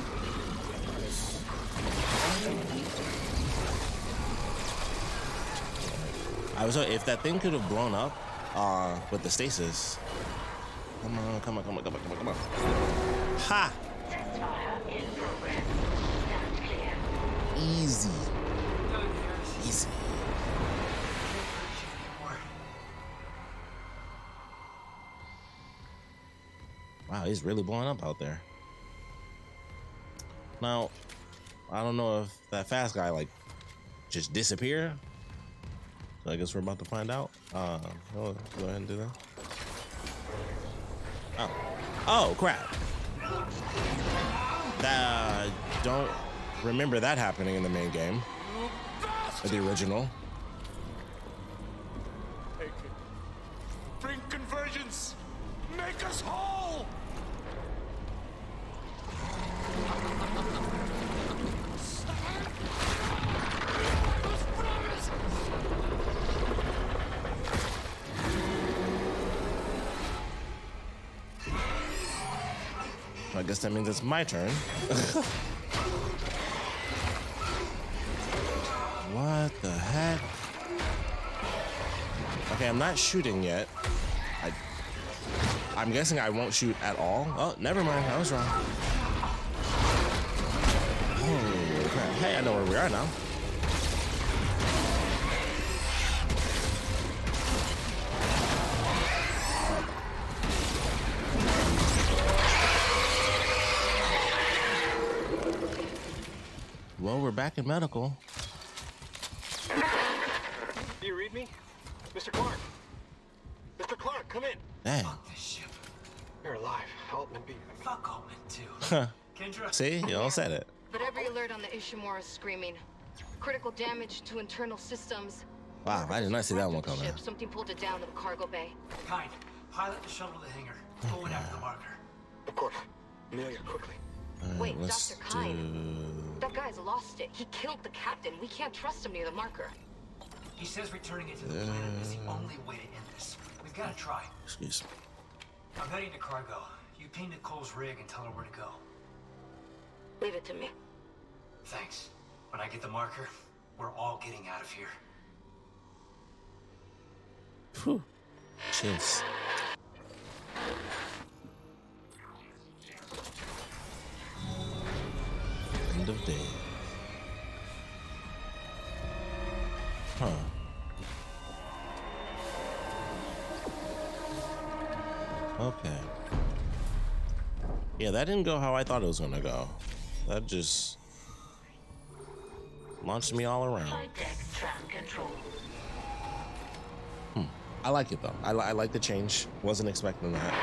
I was if that thing could have blown up with the stasis, Come on, come on, come on, come on, come on, come on. Ha! Test fire in progress. Stand clear. Easy. Done, Harris. Easy. Can't hurt you anymore. Wow, he's really blowing up out there. Now, I don't know if that fast guy like just disappeared. So I guess we're about to find out. Go ahead and do that. Oh crap! Don't remember that happening in the main game, or the original. Take it. Bring convergence. Make us whole. I guess that means it's my turn. What the heck? Okay, I'm not shooting yet. I'm guessing I won't shoot at all. Oh, never mind. I was wrong. Holy crap. Hey, I know where we are now. Well, we're back in medical. Do you read me? Mr. Clark! Mr. Clark, come in! Dang. Fuck this ship. You're alive. Altman beat me. Fuck Altman, too. Huh. Kendra? See? You all said it. But every alert on the Ishimura is screaming. Critical damage to internal systems. Wow, I did not see that one coming. Ship. Something pulled it down to the cargo bay. Kind. Pilot the shuttle to the hangar. Go in after the marker. Of course. Amelia, quickly. Wait, let's Dr. Kine. That guy's lost it. He killed the captain. We can't trust him near the marker. He says returning it to the planet is the only way to end this. We've got to try. Excuse me. I'm heading to cargo. You ping Nicole's rig and tell her where to go. Leave it to me. Thanks. When I get the marker, we're all getting out of here. Whew. Chills. End of day. Huh. Okay. Yeah, that didn't go how I thought it was gonna go. That just launched me all around. Flight deck tram control. I like it though. I like the change. Wasn't expecting that.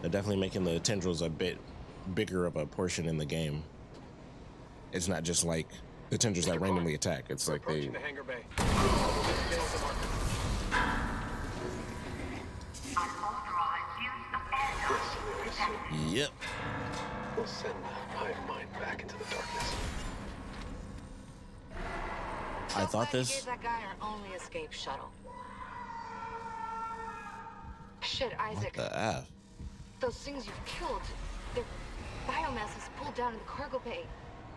They're definitely making the tendrils a bit bigger of a portion in the game. It's not just like the tendrils that randomly attack. It's like they. The hangar bay. Yep. We'll send hive mind back into the darkness. I thought We this. gave that guy our only escape shuttle. Shit, Isaac. The F. Those things you've killed, their biomass is pulled down in the cargo bay.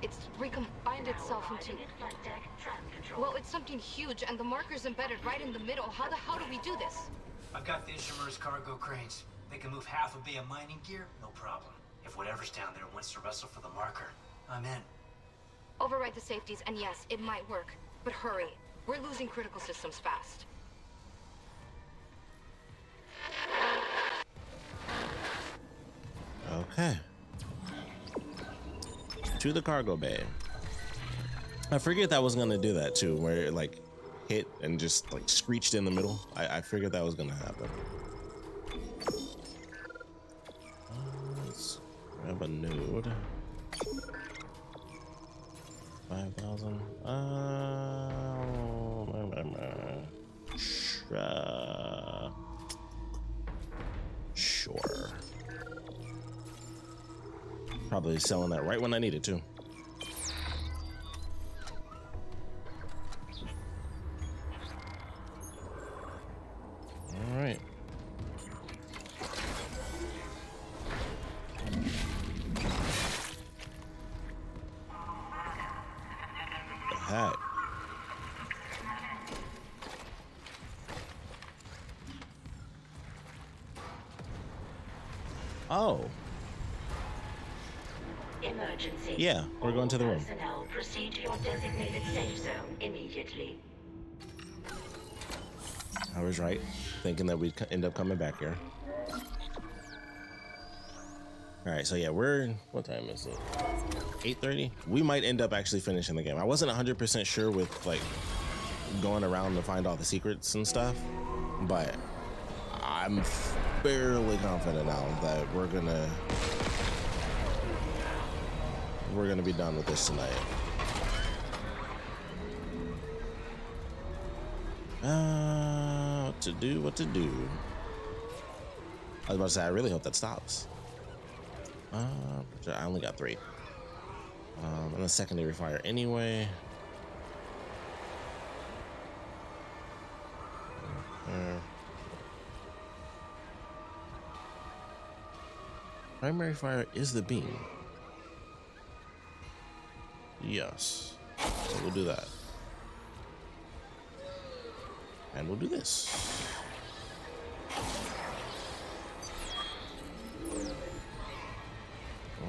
It's recombined itself into... Flight deck tram control. Well, it's something huge, and the marker's embedded right in the middle. How the hell do we do this? I've got the Ishimura's cargo cranes. They can move half a bay of mining gear, no problem. If whatever's down there wants to wrestle for the marker, I'm in. Override the safeties, and yes, it might work. But hurry. We're losing critical systems fast. Okay. To the cargo bay. I figured that was gonna do that too, where it like hit and just like screeched in the middle. I figured that was gonna happen. Let's grab a node. 5,000. Sure. Probably selling that right when I need it to. All right. The heck? Oh. Emergency. Yeah, we're going to the room. Personnel, proceed to your designated safe zone immediately. I was right, thinking that we'd end up coming back here. All right, so yeah, what time is it? 8:30? We might end up actually finishing the game. I wasn't 100% sure with like going around to find all the secrets and stuff, but I'm fairly confident now that we're gonna be done with this tonight. What to do? I was about to say, I really hope that stops. I only got 3. And a secondary fire anyway. Primary fire is the beam. Yes. So we'll do that. And we'll do this.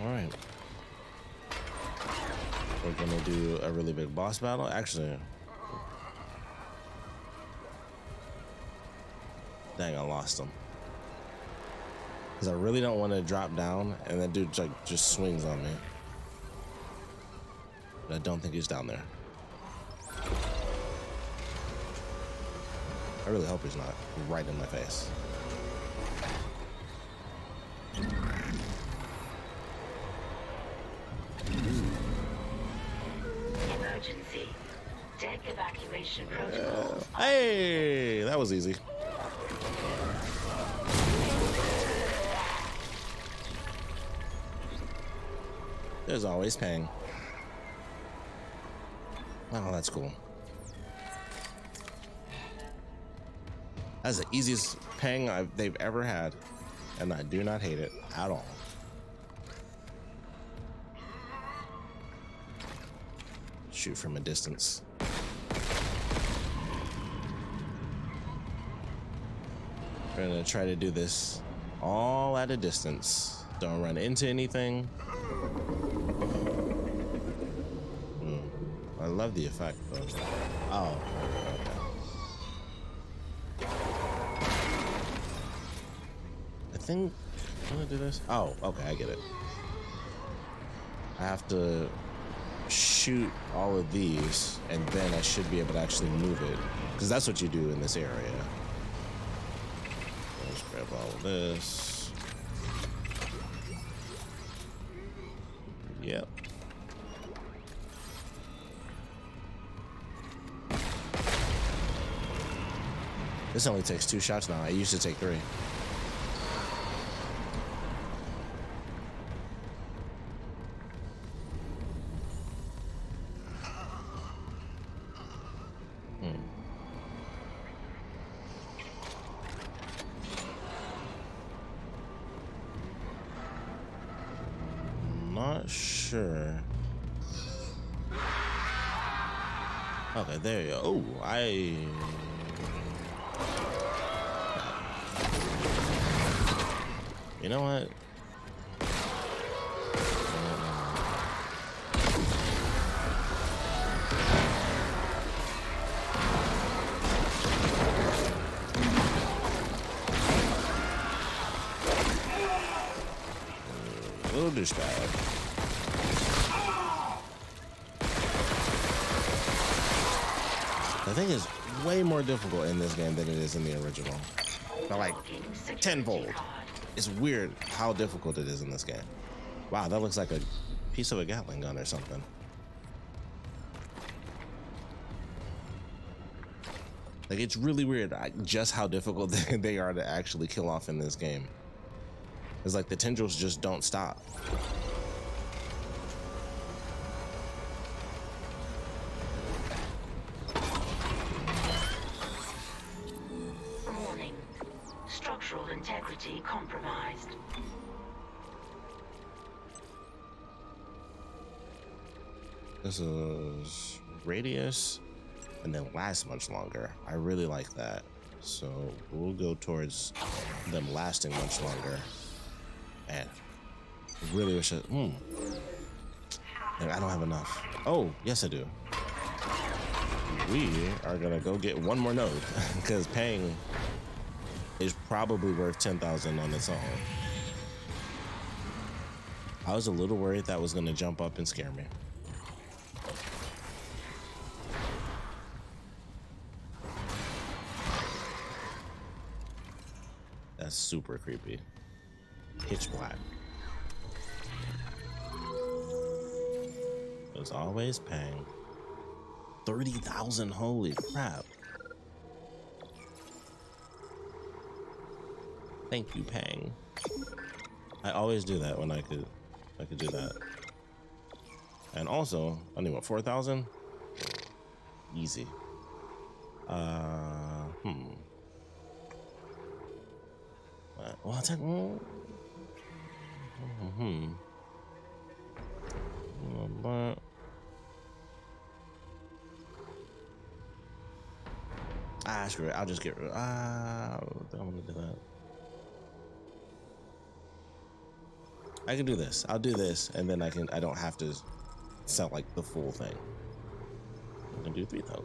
Alright. We're gonna do a really big boss battle. Actually, dang, I lost him. Because I really don't want to drop down and that dude like just swings on me. But I don't think he's down there. I really hope he's not right in my face. Emergency. Deck evacuation protocols. Hey, that was easy. There's always Pang. Oh, that's cool. That's the easiest Pang they've ever had, and I do not hate it at all. Shoot from a distance. We're gonna try to do this all at a distance. Don't run into anything. I love the effect though. Oh, okay. I think I'm gonna do this. Oh, okay, I get it. I have to shoot all of these and then I should be able to actually move it, because that's what you do in this area. Let's grab all of this. Yep. This only takes 2 shots now. I used to take 3. Not sure. Okay, there you go. Oh, you know what? Little douchebag. The thing is way more difficult in this game than it is in the original. But like tenfold. It's weird how difficult it is in this game. Wow, that looks like a piece of a Gatling gun or something. Like, it's really weird just how difficult they are to actually kill off in this game. It's like the tendrils just don't stop. Warning. Structural integrity compromised. This is radius and then lasts much longer. I really like that. So we'll go towards them lasting much longer. Man, I really wish I don't have enough. Oh, yes I do. We are gonna go get one more node because Pang is probably worth 10,000 on its own. I was a little worried that was gonna jump up and scare me. That's super creepy. Pitch black. As always, Pang. 30,000, holy crap. Thank you, Pang. I always do that when I could do that. And also, I need what, 4,000? Easy. Well, I'll take. Screw it. I'll just get rid. I don't want to do that. I can do this. I'll do this, and then I don't have to sell like the full thing. I can do 3,000.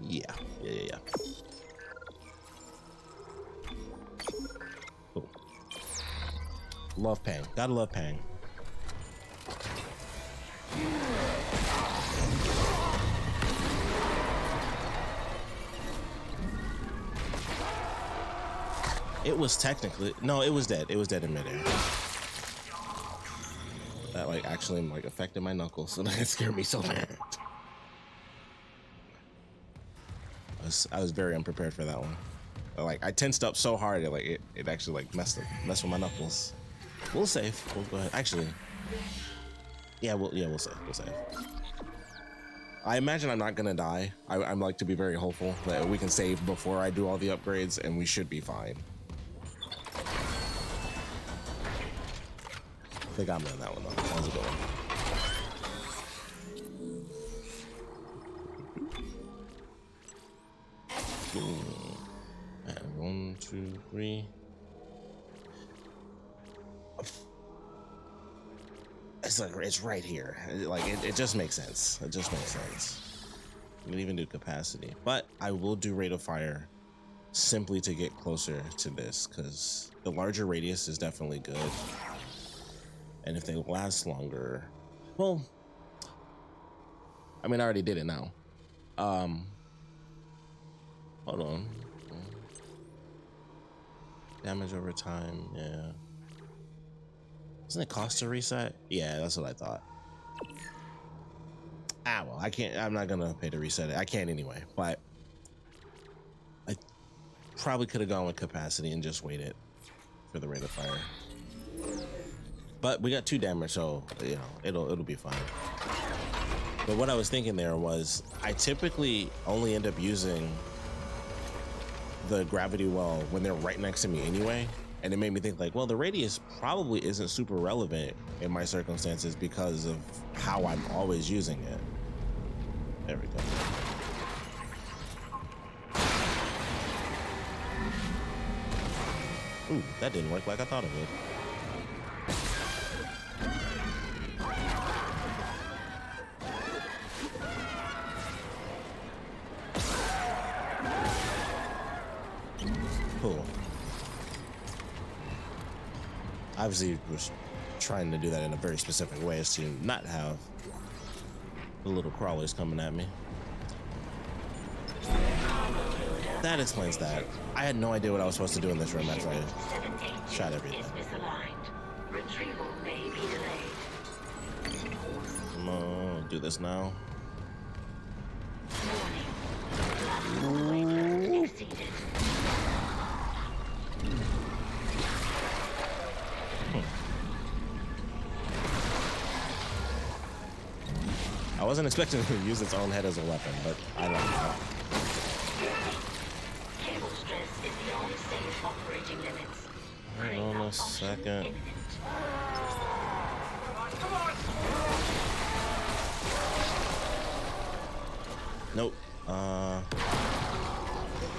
Yeah. Cool. Love Pang. Gotta love Pang. It was technically no, it was dead. It was dead in midair. That like actually like affected my knuckles, so that scared me so bad. I was very unprepared for that one. Like I tensed up so hard, it actually like messed with my knuckles. We'll save. We'll go ahead. Actually, yeah, we'll save. We'll save. I imagine I'm not gonna die. I'm like to be very hopeful that we can save before I do all the upgrades, and we should be fine. They got me on that one though. That was a good one. And 1, 2, 3. It's like it's right here. It just makes sense. It just makes sense. You can even do capacity, but I will do rate of fire simply to get closer to this because the larger radius is definitely good. And if they last longer, well, I mean, I already did it now. Hold on. Damage over time, yeah. Doesn't it cost to reset? Yeah, that's what I thought. Well, I'm not gonna pay to reset it. I can't anyway, but I probably could have gone with capacity and just waited for the rate of fire. But we got 2 damage, so you know it'll be fine. But what I was thinking there was I typically only end up using the gravity well when they're right next to me anyway, and it made me think like, well, the radius probably isn't super relevant in my circumstances because of how I'm always using it. There we go. Ooh, that didn't work like I thought it would. Cool. Obviously, was trying to do that in a very specific way as to not have the little crawlers coming at me. That explains that. I had no idea what I was supposed to do in this room after I shot everything. Retrieval may be delayed. Come on, do this now. Warning. Exceeded. I wasn't expecting it to use its own head as a weapon, but I don't know. Cable stress is beyond safe operating limits. Hold on a second. Nope.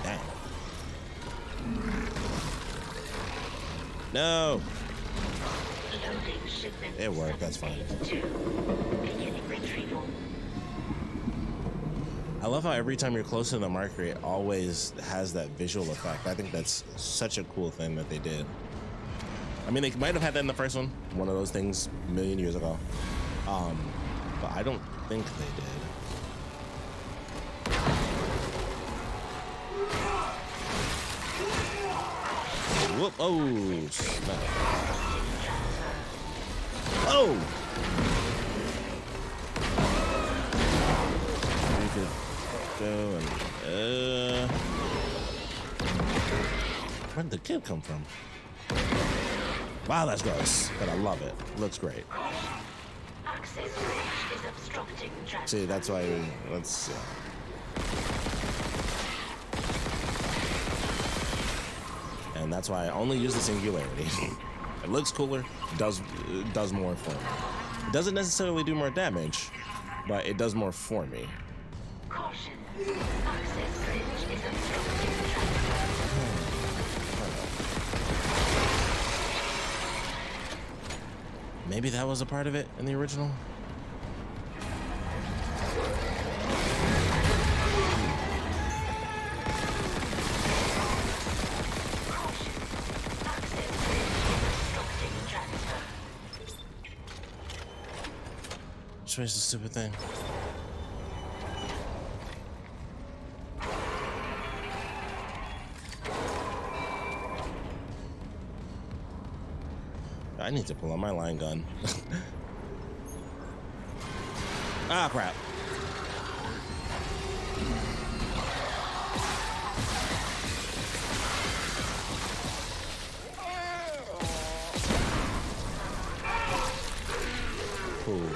Dang. No. It worked, that's fine. I love how every time you're close to the marker, it always has that visual effect. I think that's such a cool thing that they did. I mean, they might have had that in the first one of those things a million years ago. But I don't think they did. Whoop, oh, snap. Oh! We could go and, where did the kid come from? Wow, that's gross, but I love it. Looks great. See, that's why let's. And that's why I only use the singularity. It looks cooler, does more for me. Doesn't necessarily do more damage, but it does more for me. Caution. Access bridge is obstructing transfer. Maybe that was a part of it in the original? Which way is the stupid thing? I need to pull out my line gun. Ah, crap. Cool.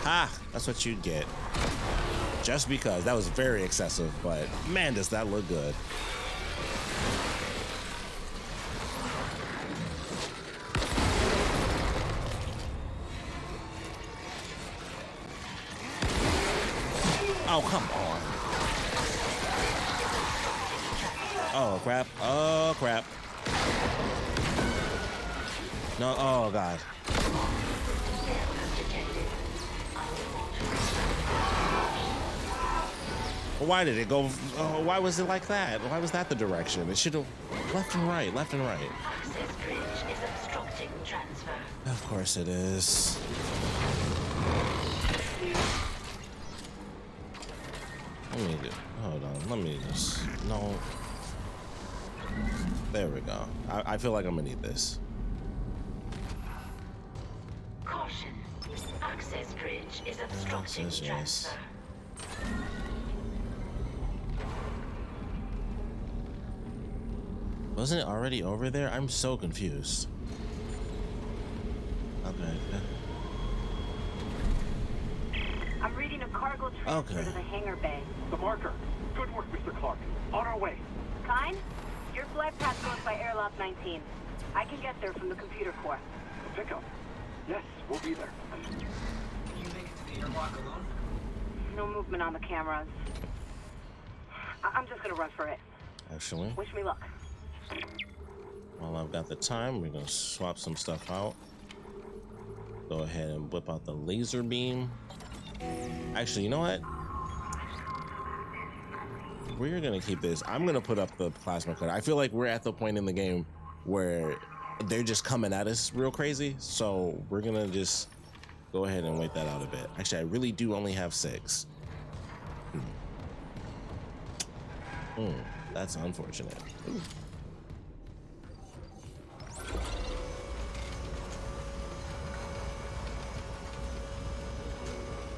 Ah, that's what you get. Just because. That was very excessive, but man, does that look good. Oh, come on. Oh, crap. Oh, crap. No, oh, God. Why did it go? Oh, why was it like that? Why was that the direction? It should have left and right, left and right. Access bridge is obstructing transfer. Of course it is. Let me do. Hold on. Let me just. No. There we go. I feel like I'm gonna need this. Caution. Access bridge is obstructing transfer. Wasn't it already over there? I'm so confused. Okay. I'm reading a cargo transfer to the hangar bay. The marker. Good work, Mr. Clark. On our way. Kind? Your flight path goes by airlock 19. I can get there from the computer core. The pickup. Yes, we'll be there. Can you make it to the airlock alone? No movement on the cameras. I'm just gonna run for it. Actually. Wish me luck. While I've got the time, we're gonna swap some stuff out. Go ahead and whip out the laser beam. Actually, you know what? We're gonna keep this. I'm gonna put up the plasma cutter. I feel like we're at the point in the game where they're just coming at us real crazy. So we're gonna just go ahead and wait that out a bit. Actually, I really do only have 6. That's unfortunate. Ooh.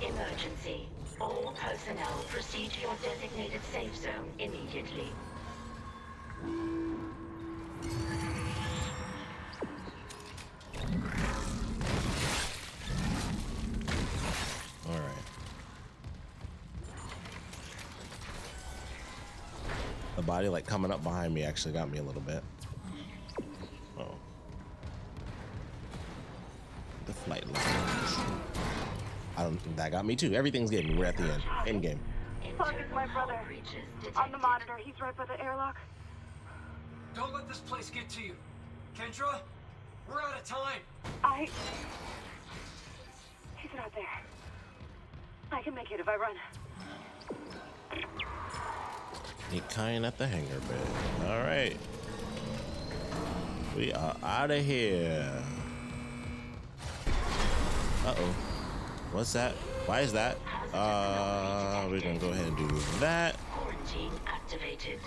Emergency. All personnel proceed to your designated safe zone immediately. All right. The body like coming up behind me actually got me a little bit. Oh. The flight lines. That got me too. Everything's getting me. We're at the end. End game. fuck is my brother? On the monitor, he's right by the airlock. Don't let this place get to you. Kendra, we're out of time. He's not there. I can make it if I run. Nick Kine at the hangar bay. All right. We are out of here. Uh-oh. What's that? Why is that? We're gonna go ahead and do that. Quarantine activated.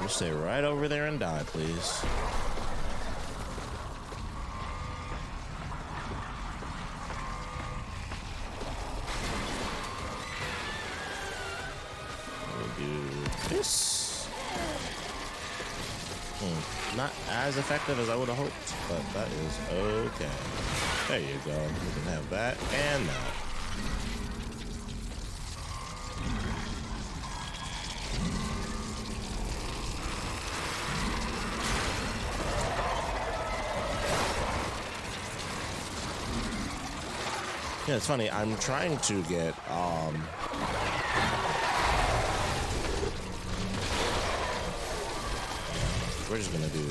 Just stay right over there and die, please. This not as effective as I would have hoped, but that is okay. There you go. We can have that and that. Yeah, it's funny. I'm trying to get we're just gonna do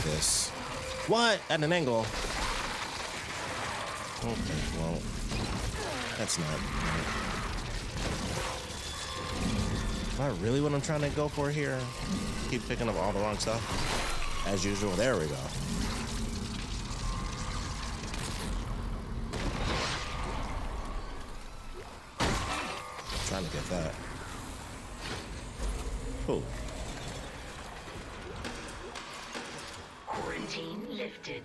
this. What? At an angle. Okay, well, that's not. Is that really what I'm trying to go for here? Keep picking up all the wrong stuff. As usual. There we go. Trying to get that. Cool. Quarantine lifted.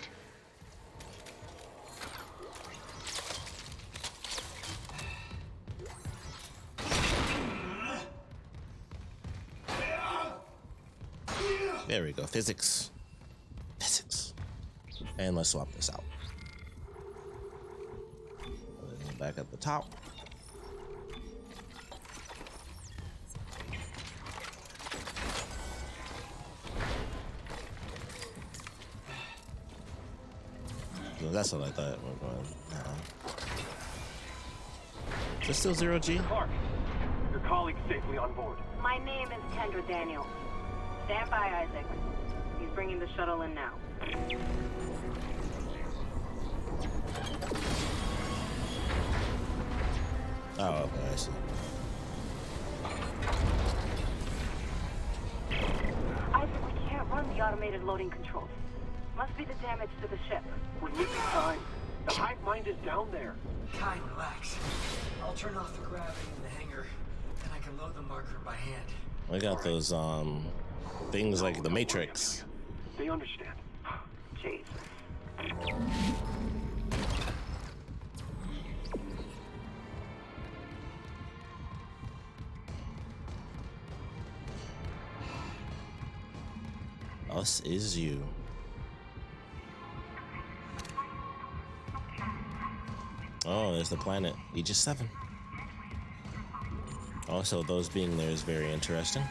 There we go. Physics. Physics. And let's swap this out. Back at the top. That's what I thought we're going. Is it still 0G? Clark, your colleague's safely on board. My name is Kendra Daniel. Stand by, Isaac. He's bringing the shuttle in now. Oh, okay, I see. Isaac, we can't run the automated loading controls. Must be the damage to the ship. We're losing time. The hive mind is down there. Kai, relax. I'll turn off the gravity in the hangar, and I can load the marker by hand. We got those things like the Matrix. They understand. Jeez. Us is you. Oh, there's the planet. Aegis 7. Also, those being there is very interesting.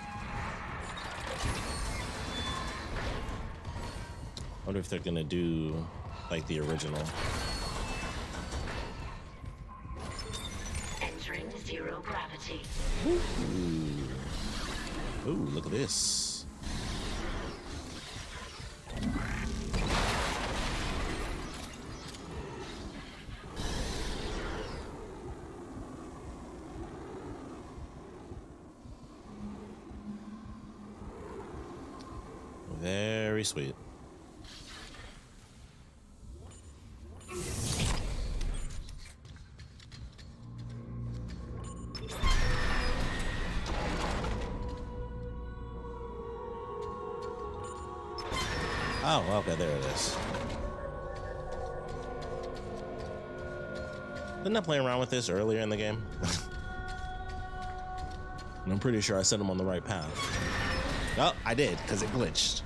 I wonder if they're gonna do like the original. Entering zero gravity. Ooh, look at this. Very sweet. Oh, okay, there it is. Didn't I play around with this earlier in the game? And I'm pretty sure I set him on the right path. Oh, I did, because it glitched.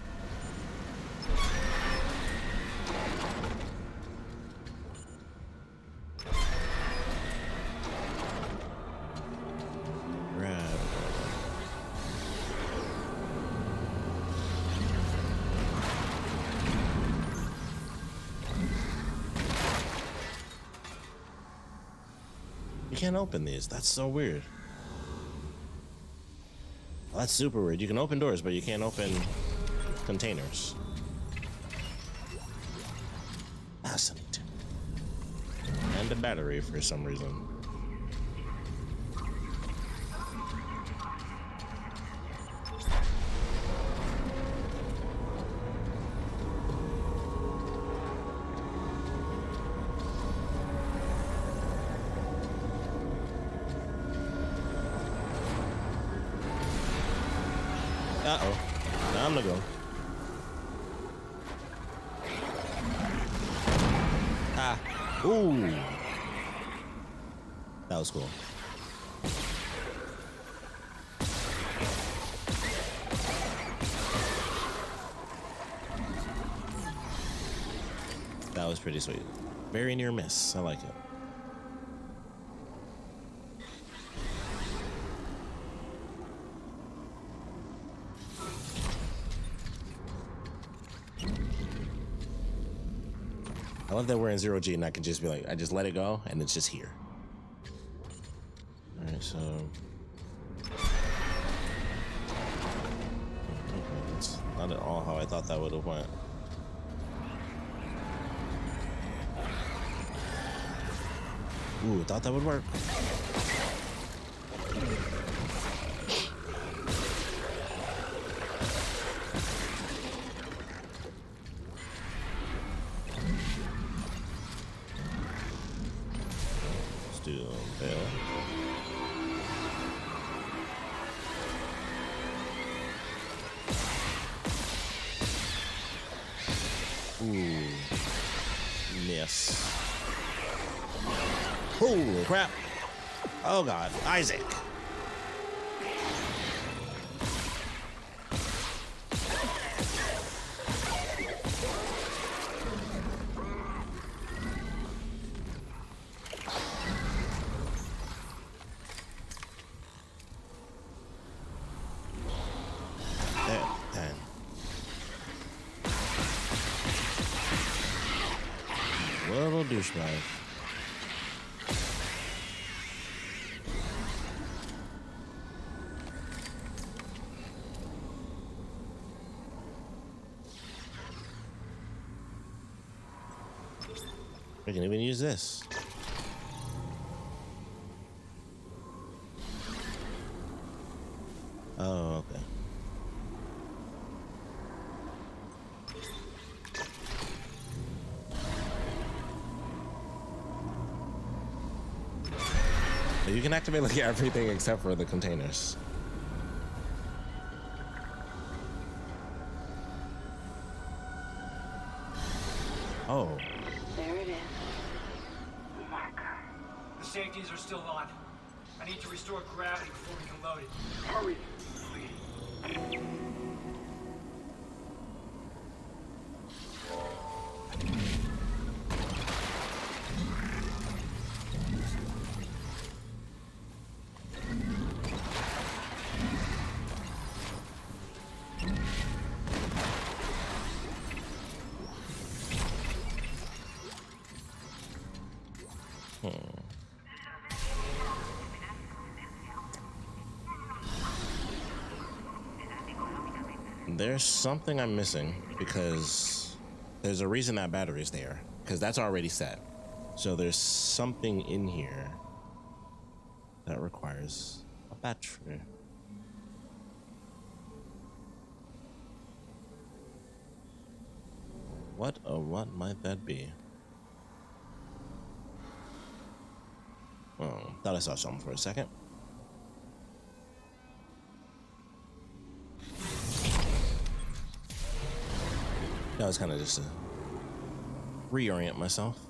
Grab. You can't open these. That's so weird. Well, that's super weird. You can open doors, but you can't open containers. Fascinating. And a battery for some reason. Uh-oh. Now I'm gonna go. Ah. Ooh. That was cool. That was pretty sweet. Very near miss. I like it. I love that we're in 0G and I can just be like, I just let it go and it's just here. All right, so. Okay, that's not at all how I thought that would have went. Ooh, thought that would work. Still fail. Ooh. Miss. Holy crap. Oh god. Isaac. Little douchebag. We can even use this. Oh, okay. You can activate like everything except for the containers. Oh. There it is. The marker. The safeties are still on. I need to restore gravity before we can load it. Hurry. There's something I'm missing because there's a reason that battery's there because that's already set. So there's something in here that requires a battery. What might that be? Oh, thought I saw something for a second. That was kind of just to reorient myself.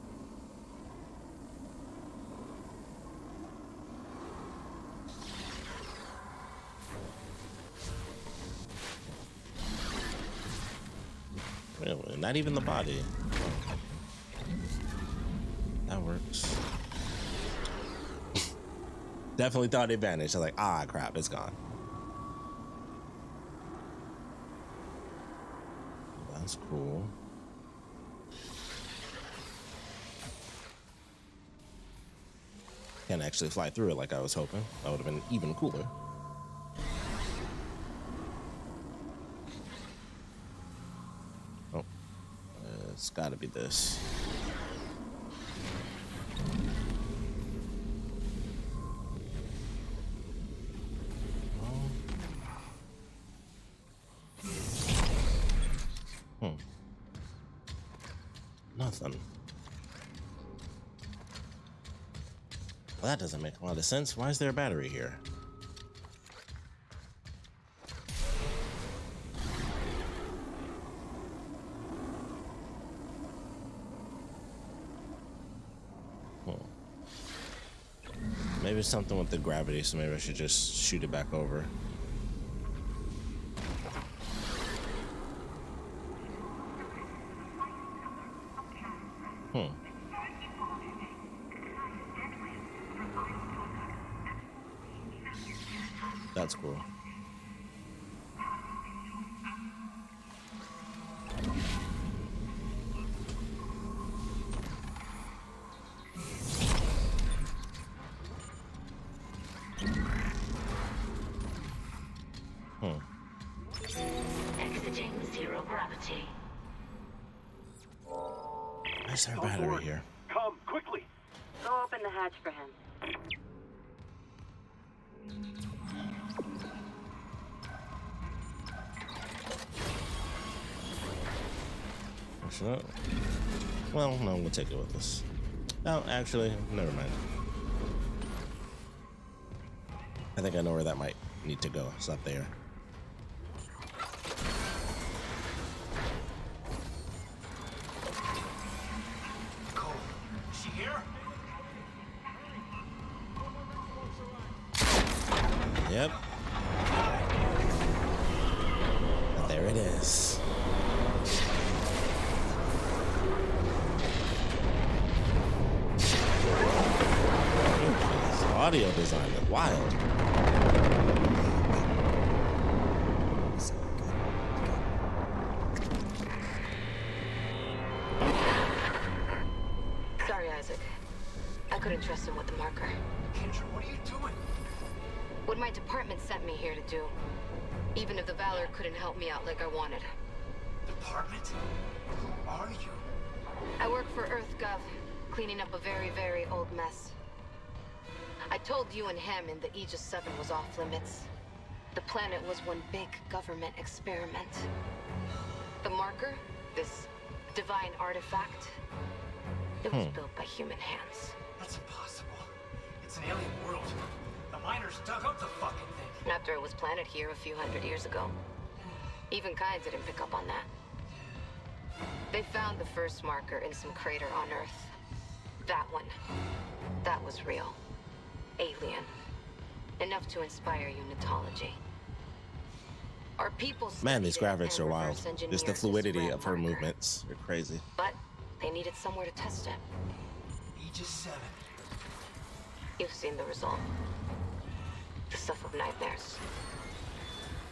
Really, not even the body. That works. Definitely thought it vanished. I was like, ah, crap, it's gone. That's cool. Can't actually fly through it like I was hoping. That would have been even cooler. Oh, it's gotta be this. Nothing. Well, that doesn't make a lot of sense. Why is there a battery here? Maybe it's something with the gravity, so maybe I should just shoot it back over. That's cool. Exiting zero gravity. Where's there a battery here? Come, quickly! Go open the hatch for him. Well, no, we'll take it with us. No, actually, never mind. I think I know where that might need to go. It's not there. Cole, is she here? Yep. And there it is. Audio design is wild. Sorry, Isaac. I couldn't trust him with the marker. Kendra, what are you doing? What my department sent me here to do. Even if the Valor couldn't help me out like I wanted. Department? Who are you? I work for EarthGov, cleaning up a very, very old mess. I told you and him in the Aegis 7 was off limits. The planet was one big government experiment. The marker, this divine artifact, it was built by human hands. That's impossible. It's an alien world. The miners dug up the fucking thing. After it was planted here a few hundred years ago. Even Kai didn't pick up on that. They found the first marker in some crater on Earth. That one. That was real. Alien. Enough to inspire unitology. Our people Man, these studied it graphics and are wild. reverse engineered Just the this fluidity red of her marker. movements are crazy. But they needed somewhere to test it. Aegis 7. You've seen the result. The stuff of nightmares.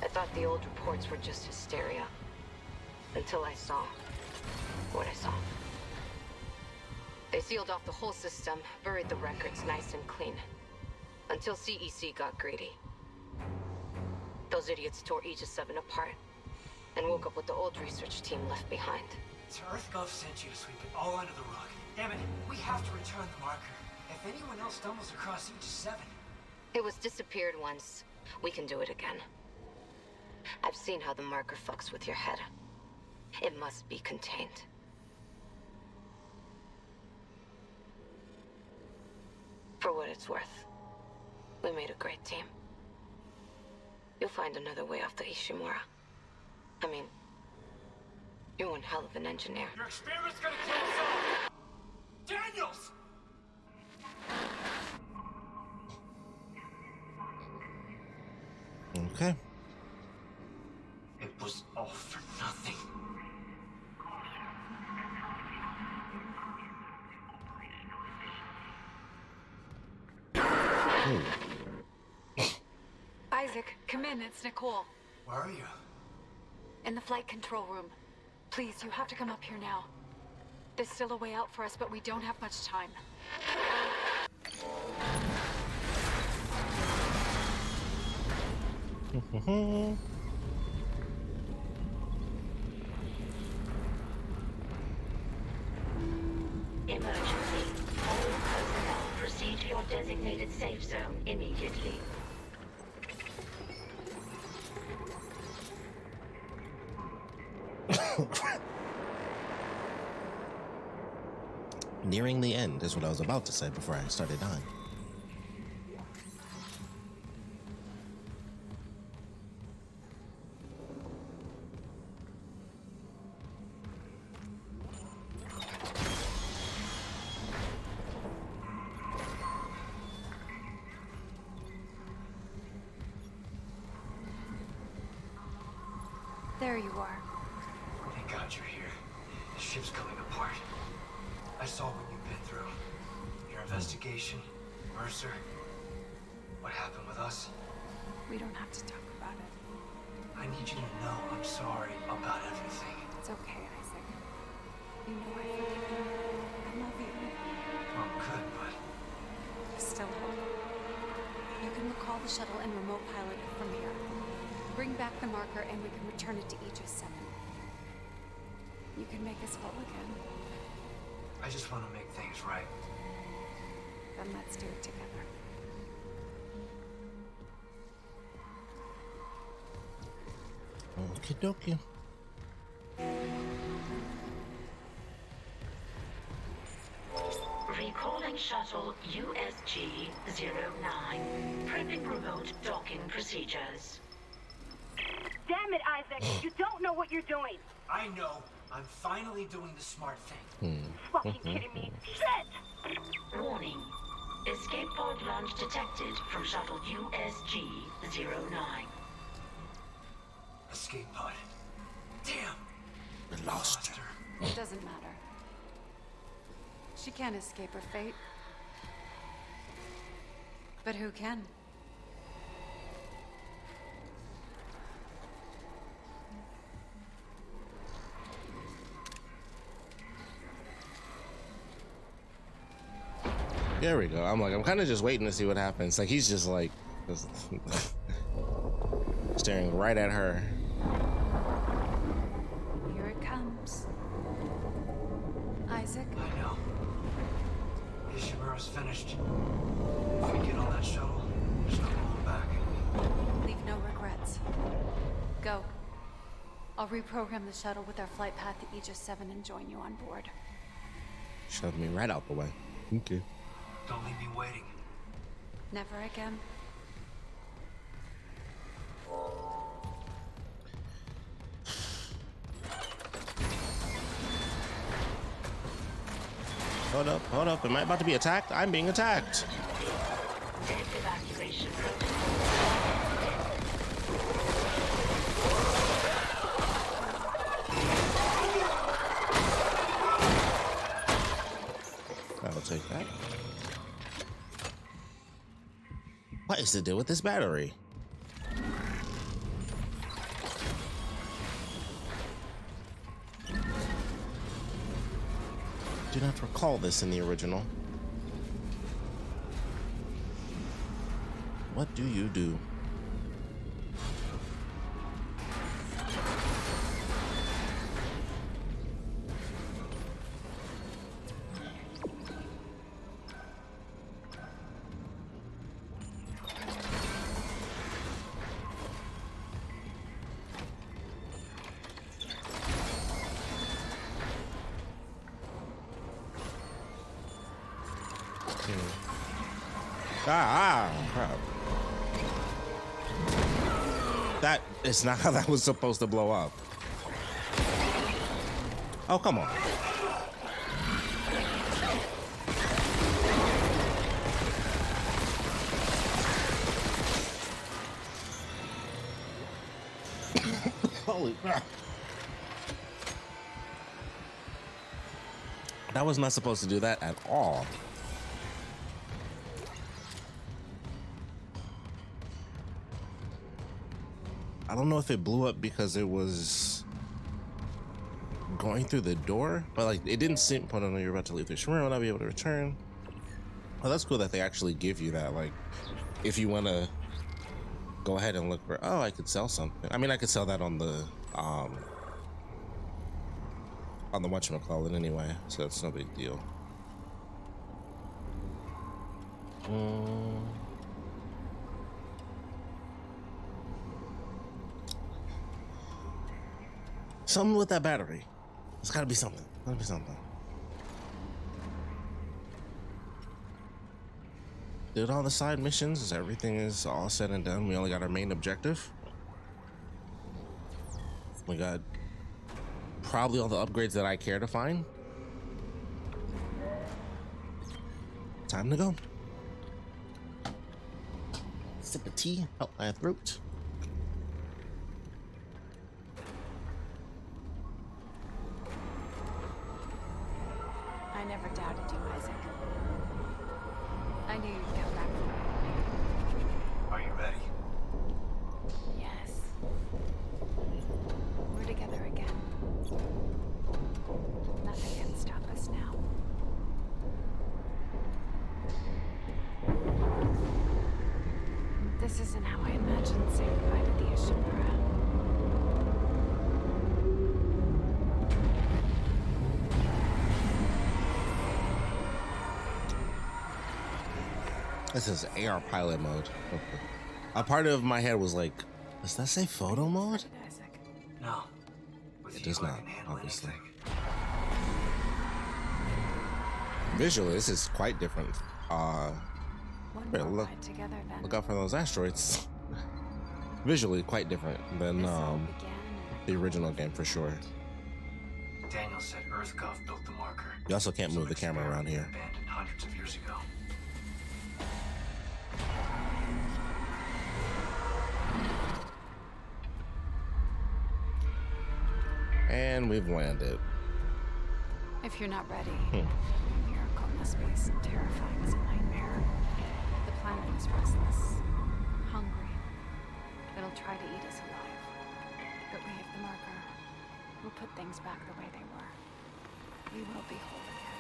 I thought the old reports were just hysteria. Until I saw what I saw. They sealed off the whole system, buried the records nice and clean. Until CEC got greedy. Those idiots tore Aegis 7 apart and woke up with the old research team left behind. So EarthGov sent you to sweep it all under the rug. Damn it, we have to return the marker. If anyone else stumbles across Aegis 7... It was disappeared once. We can do it again. I've seen how the marker fucks with your head. It must be contained. For what it's worth, we made a great team. You'll find another way off the Ishimura. I mean, you're one hell of an engineer. Your experiment's gonna kill us all! Daniels! Okay. It was all for nothing. Isaac, come in. It's Nicole. Where are you? In the flight control room. Please, you have to come up here now. There's still a way out for us, but we don't have much time. Emergency. All personnel proceed to your designated safe zone immediately. Nearing the end is what I was about to say before I started on. There you are. Thank God you're here. The ship's coming apart. I saw what you've been through. Your investigation, Mercer. What happened with us? We don't have to talk about it. I need you to know I'm sorry about everything. It's okay, Isaac. You know I forgive you. I love you. Well, good, but There's still hope. You can recall the shuttle and remote pilot it from here. Bring back the marker and we can return it to Aegis 7. You can make us whole again. I just want to make things right. Then let's do it together. Okie dokie. Recalling shuttle USG-09. Prepping remote docking procedures. Damn it, Isaac! You don't know what you're doing! I know. I'm finally doing the smart thing. Fucking kidding me. Shit! Warning. Escape pod launch detected from shuttle USG-09. Escape pod. Damn! We lost her. It doesn't matter. She can't escape her fate. But who can? There we go. I'm kind of just waiting to see what happens. Like, he's just like staring right at her. Here it comes. Isaac? I know. Ishimura's finished. If we get on that shuttle, there's no going back. Leave no regrets. Go. I'll reprogram the shuttle with our flight path to Aegis 7 and join you on board. Shoved me right out the way. Okay. Don't leave me waiting. Never again. Hold up. Am I about to be attacked? I'm being attacked. Evacuation protocol. I'll take that. What is the deal with this battery? Do not recall this in the original. What do you do? Crap. That is not how that was supposed to blow up. Oh, come on. Holy crap. That was not supposed to do that at all. I don't know if it blew up because it was going through the door, but like it didn't seem. Hold on, you're about to leave this room. Will not be able to return. Oh, that's cool that they actually give you that. Like, if you want to go ahead and look for, oh, I could sell something. I mean, I could sell that on the whatchamacallit anyway, so it's no big deal. Something with that battery. It's gotta be something. Gotta be something. Did all the side missions? Everything is all said and done. We only got our main objective. We got probably all the upgrades that I care to find. Time to go. Sip of tea, help my throat. I never doubted you, Isaac. I knew you'd come back for me. Are you ready? Yes. We're together again. Nothing can stop us now. This isn't how I imagined saying goodbye to the Ishimura. This is AR pilot mode. A part of my head was like, does that say photo mode? No. With It you, does I not, can handle obviously. anything. Visually, this is quite different. One Here, more look, ride together then. look out for those asteroids. Visually, quite different than This all began in the original game for sure. Daniel said EarthGov built the marker. You also can't move the camera around here. Abandoned hundreds of years ago. And we've landed. If you're not ready, your miracle must be as terrifying as a nightmare. The planet is restless, hungry. It'll try to eat us alive. But we have the marker. We'll put things back the way they were. We will be whole again.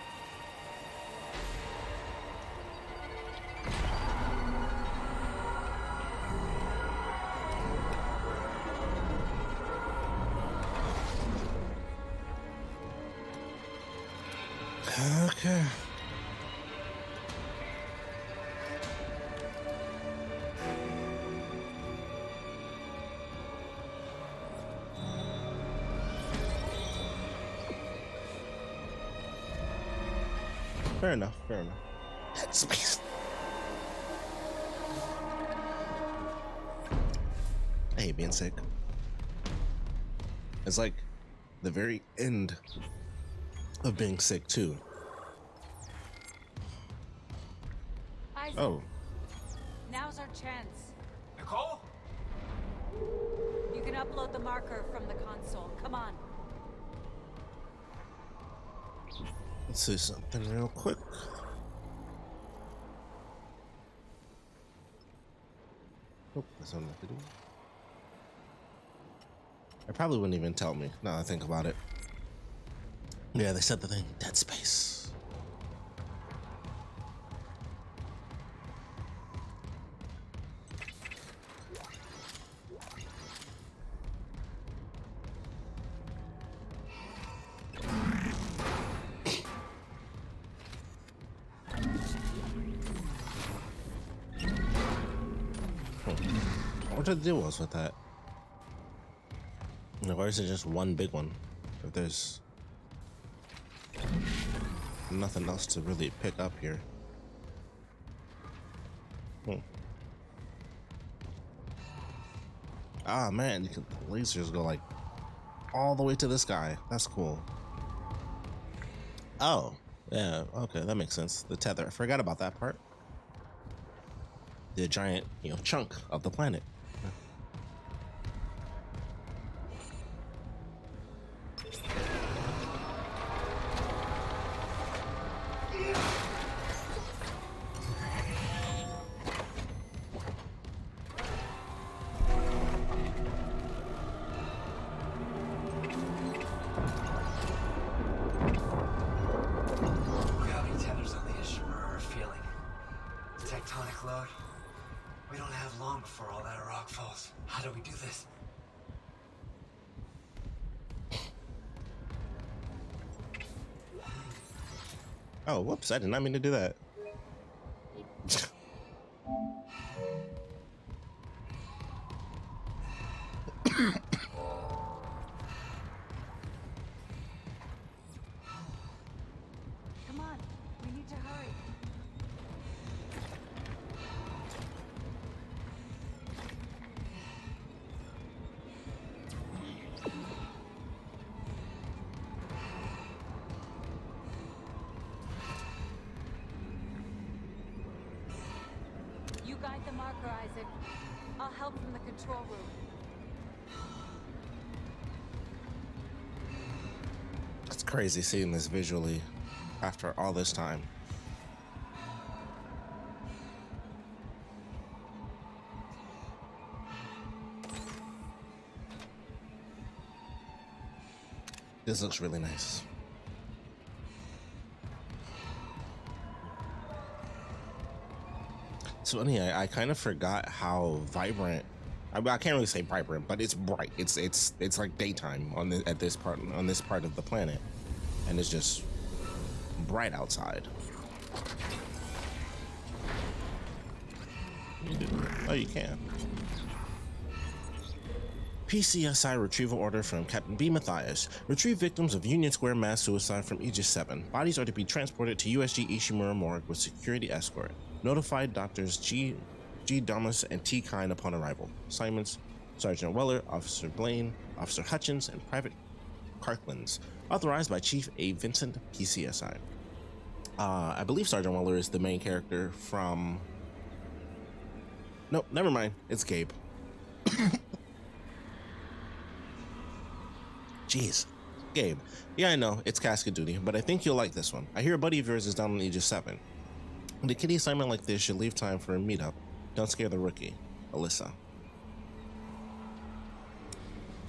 Okay. Fair enough, fair enough. Space. I hate being sick. It's like the very end of being sick too. Isaac, Oh, now's our chance. Nicole? You can upload the marker from the console. Come on. let's see something real quick. Oh, that's something I could do. I probably wouldn't even tell me now that I think about it. Yeah, they said the thing, dead space. What the deal was with that? Or is it just one big one? If there's nothing else to really pick up here. Ah man, you can lasers go like all the way to the sky. That's cool. Oh, yeah, okay, that makes sense. The tether. I forgot about that part. The giant, chunk of the planet. Look how many tethers on the Ishimura are feeling. The tectonic load. We don't have long before all that arrives. do we do this? Oh, whoops, I did not mean to do that. Come on, we need to hurry. You guide the marker, Isaac. I'll help from the control room. It's crazy seeing this visually after all this time. This looks really nice. It's funny, I kind of forgot how vibrant. I can't really say vibrant, but it's bright. It's like daytime on this part of the planet, and it's just bright outside. Oh, you can. PCSI retrieval order from Captain B. Mathias. Retrieve victims of Union Square mass suicide from Aegis 7. Bodies are to be transported to USG Ishimura Morgue with security escort. Notified Doctors G. Damas and T. Kine upon arrival. Assignments: Sergeant Weller, Officer Blaine, Officer Hutchins, and Private Carklands. Authorized by Chief A. Vincent, PCSI. I believe Sergeant Weller is the main character from... Nope, never mind. It's Gabe. Jeez. Gabe. Yeah, I know, it's casket duty, but I think you'll like this one. I hear a buddy of yours is down on Aegis 7. The kitty assignment like this should leave time for a meetup. Don't scare the rookie. Alyssa.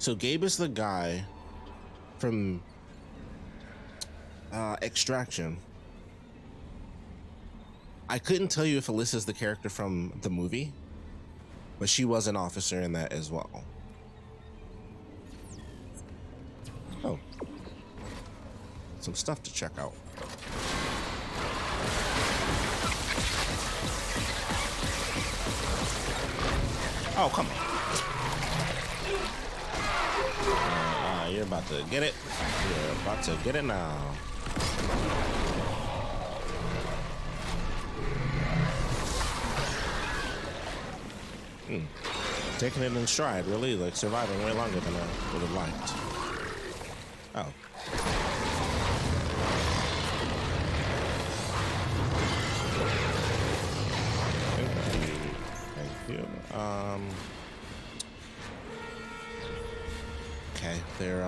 So Gabe is the guy from Extraction. I couldn't tell you if Alyssa's the character from the movie, but she was an officer in that as well. Oh. Some stuff to check out. Oh, come on. You're about to get it. You're about to get it now. Taking it in stride, really, like surviving way longer than I would have liked. Oh. Thank you. Okay, they're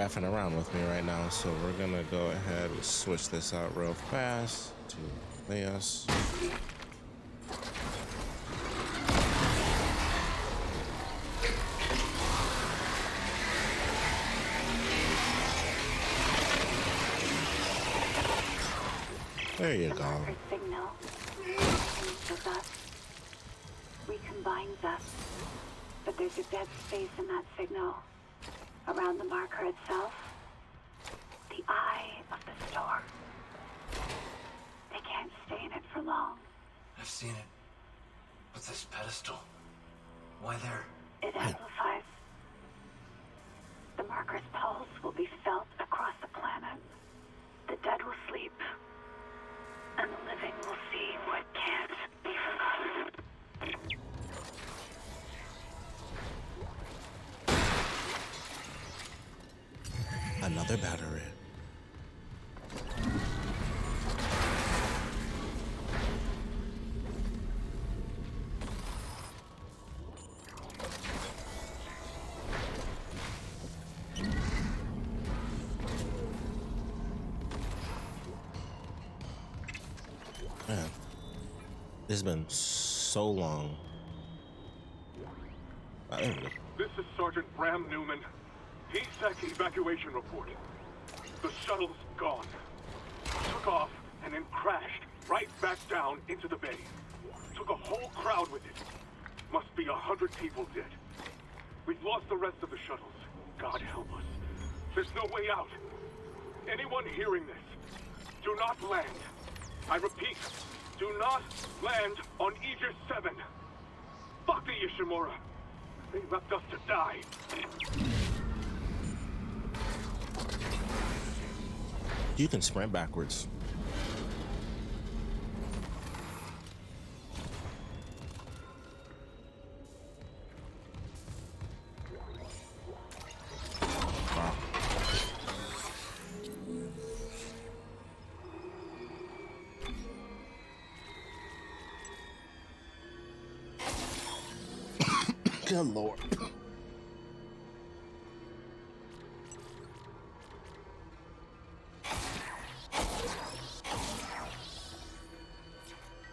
effing around with me right now, so we're gonna go ahead and switch this out real fast to Leos. There you go. Marker signal. With us. Recombines us. But there's a dead space in that signal. Around the marker itself. The eye of the storm. They can't stay in it for long. I've seen it. But this pedestal, why there? It amplifies. The marker's pulse will be felt across the planet. The dead will sleep. And the living will see what can't be forgotten. Another battery. Man, it's been so long. There we go. This is Sergeant Bram Newman. PSEC evacuation report. The shuttle's gone. Took off and then crashed right back down into the bay. Took a whole crowd with it. Must be 100 people dead. the rest of the shuttles. God help us. There's no way out. Anyone hearing this, do not land. I repeat, do not land on Aegis 7. Fuck the Ishimura. They left us to die. You can sprint backwards. Wow. Good Lord.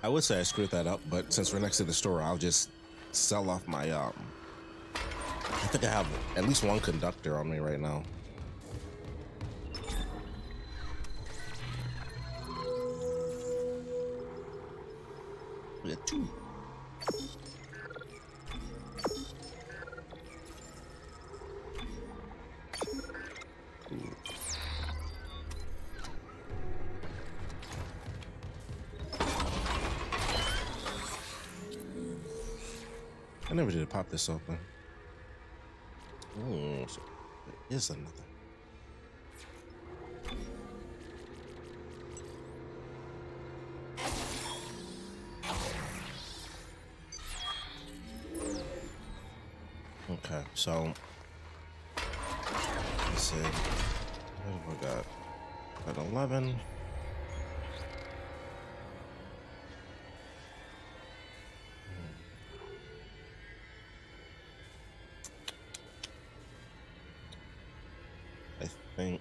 I would say I screwed that up, but since we're next to the store, I'll just sell off my I think I have at least one conductor on me right now. We got 2. I never did pop this open. Oh, so there is another. Okay, so let's see. What do we got? Got 11. I think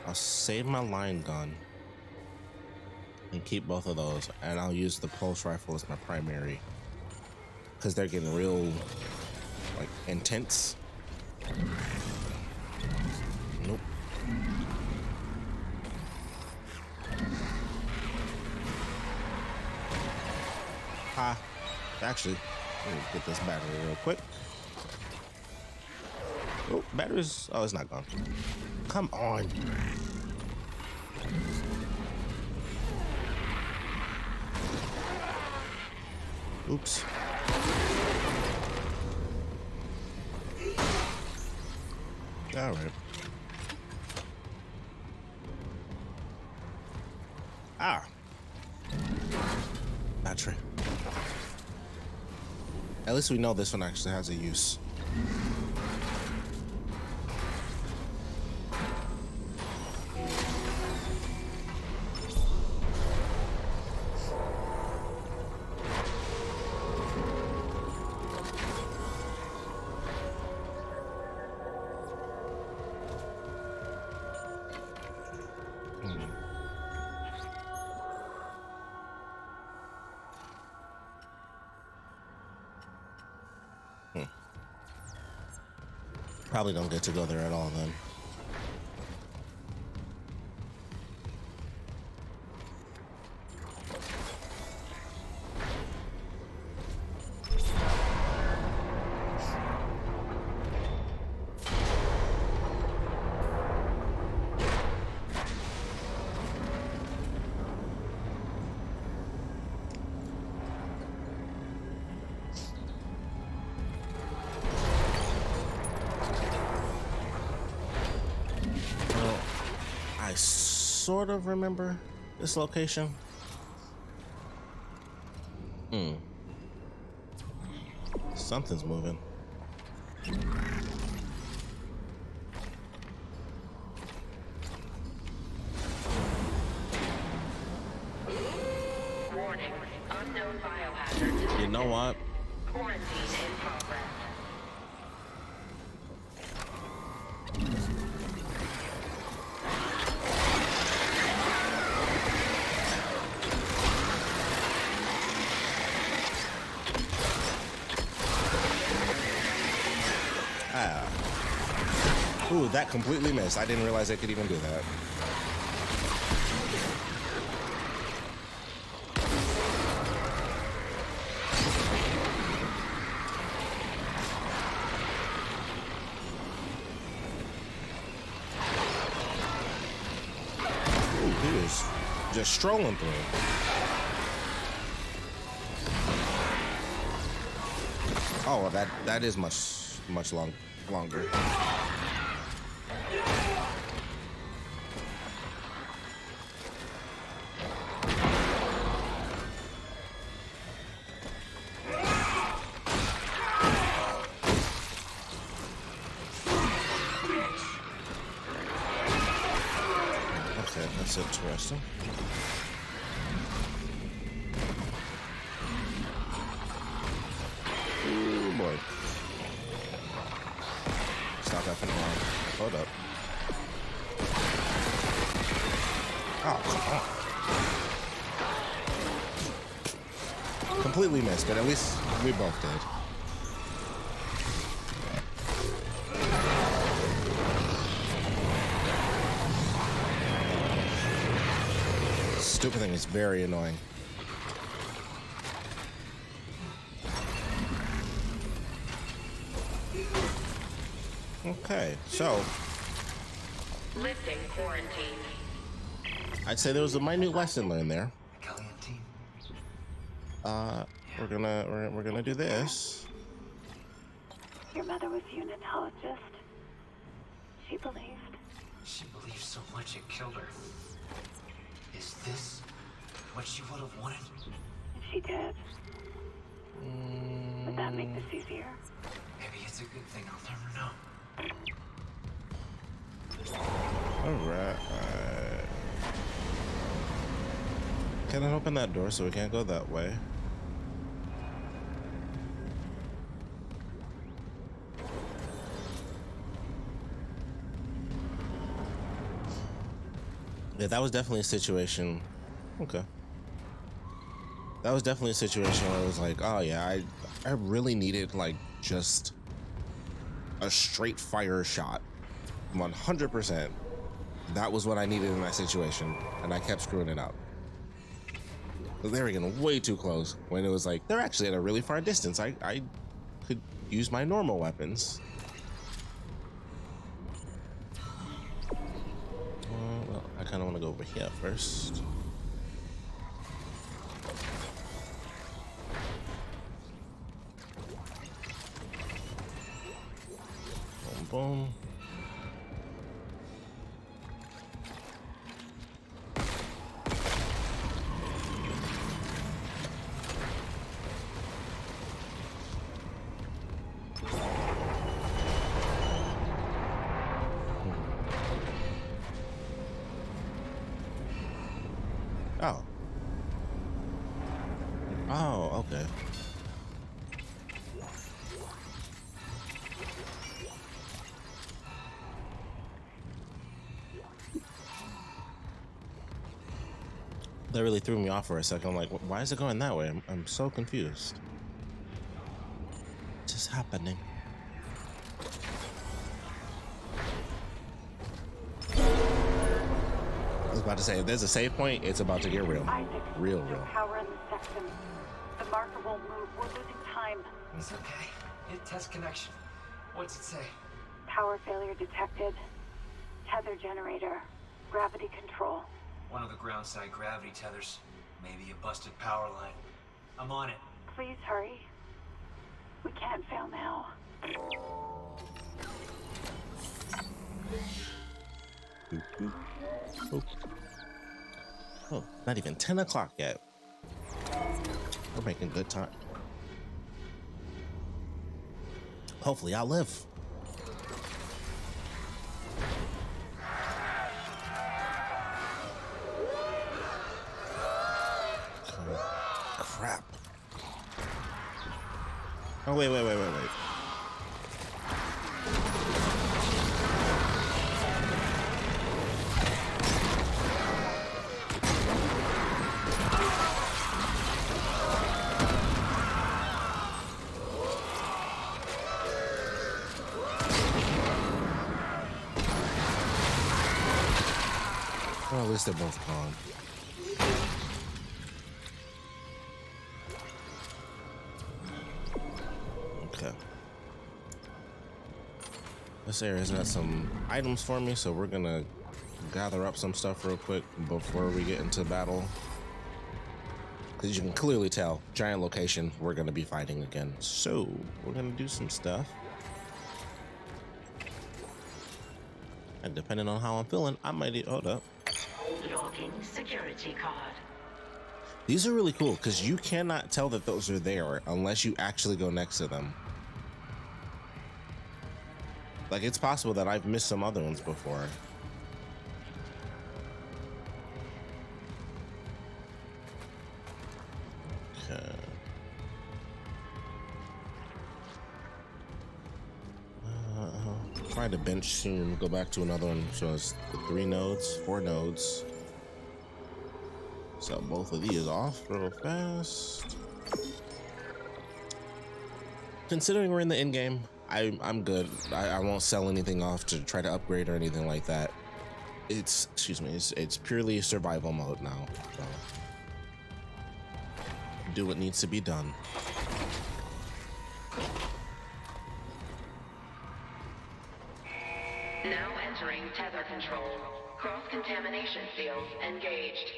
I'll save my line gun and keep both of those, and I'll use the pulse rifle as my primary because they're getting real like intense. Nope. Actually, let me get this battery real quick. Oh, batteries. Oh, it's not gone. Come on. Oops. All right. Ah. Battery. At least we know this one actually has a use. Probably don't get to go there at all then. I sort of remember this location. Something's moving. Warning, unknown biohazard. You know what? Quarantine in progress. Ooh, that completely missed. I didn't realize I could even do that. just strolling through. Oh, well, that is much longer. Okay, that's interesting. Ooh, boy. Stop that from the line. Hold up. Oh, come on. Completely missed, but at least we both did. Stupid thing is very annoying. Okay, so Lifting quarantine. I'd say there was a minute lesson learned there. We're gonna do this. Your mother was a unitologist. She believed. She believed so much it killed her. Is this what she would have wanted? She did. Would that make this easier? Maybe it's a good thing. I'll never know. Alright. Can I open that door so we can't go that way? Yeah, that was definitely a situation. Okay. That was definitely a situation where I was like, oh yeah, I really needed like just a straight fire shot. 100%. That was what I needed in that situation, and I kept screwing it up. They were getting way too close when it was like, they're actually at a really far distance. I could use my normal weapons. Well, I kind of want to go over here first. Boom, boom. Oh. Oh, okay. That really threw me off for a second. I'm like, why is it going that way? I'm so confused. What is happening? I was about to say, if there's a save point, it's about to get real. Real. Power in the section. The marker won't move. We're losing time. It's okay. Hit test connection. What's it say? Power failure detected. Tether generator. Gravity control. One of the ground side gravity tethers. Maybe a busted power line. I'm on it. Please hurry. We can't fail now. Oh, not even 10 o'clock yet. We're making good time. Hopefully I'll live. Crap. Oh, wait. Well, at least they're both gone. Okay. This area's got some items for me, so we're gonna gather up some stuff real quick before we get into battle. Because you can clearly tell, giant location, we're going to be fighting again. So, we're going to do some stuff. And depending on how I'm feeling, I might... Hold up. Logging security card. These are really cool because you cannot tell that those are there unless you actually go next to them. Like, it's possible that I've missed some other ones before. Okay. Try to bench soon. Go back to another one. So it's the 4 nodes. Sell both of these off real fast. Considering we're in the end game, I'm good. I won't sell anything off to try to upgrade or anything like that. It's purely survival mode now. So do what needs to be done. Now entering tether control. Cross-contamination fields engaged.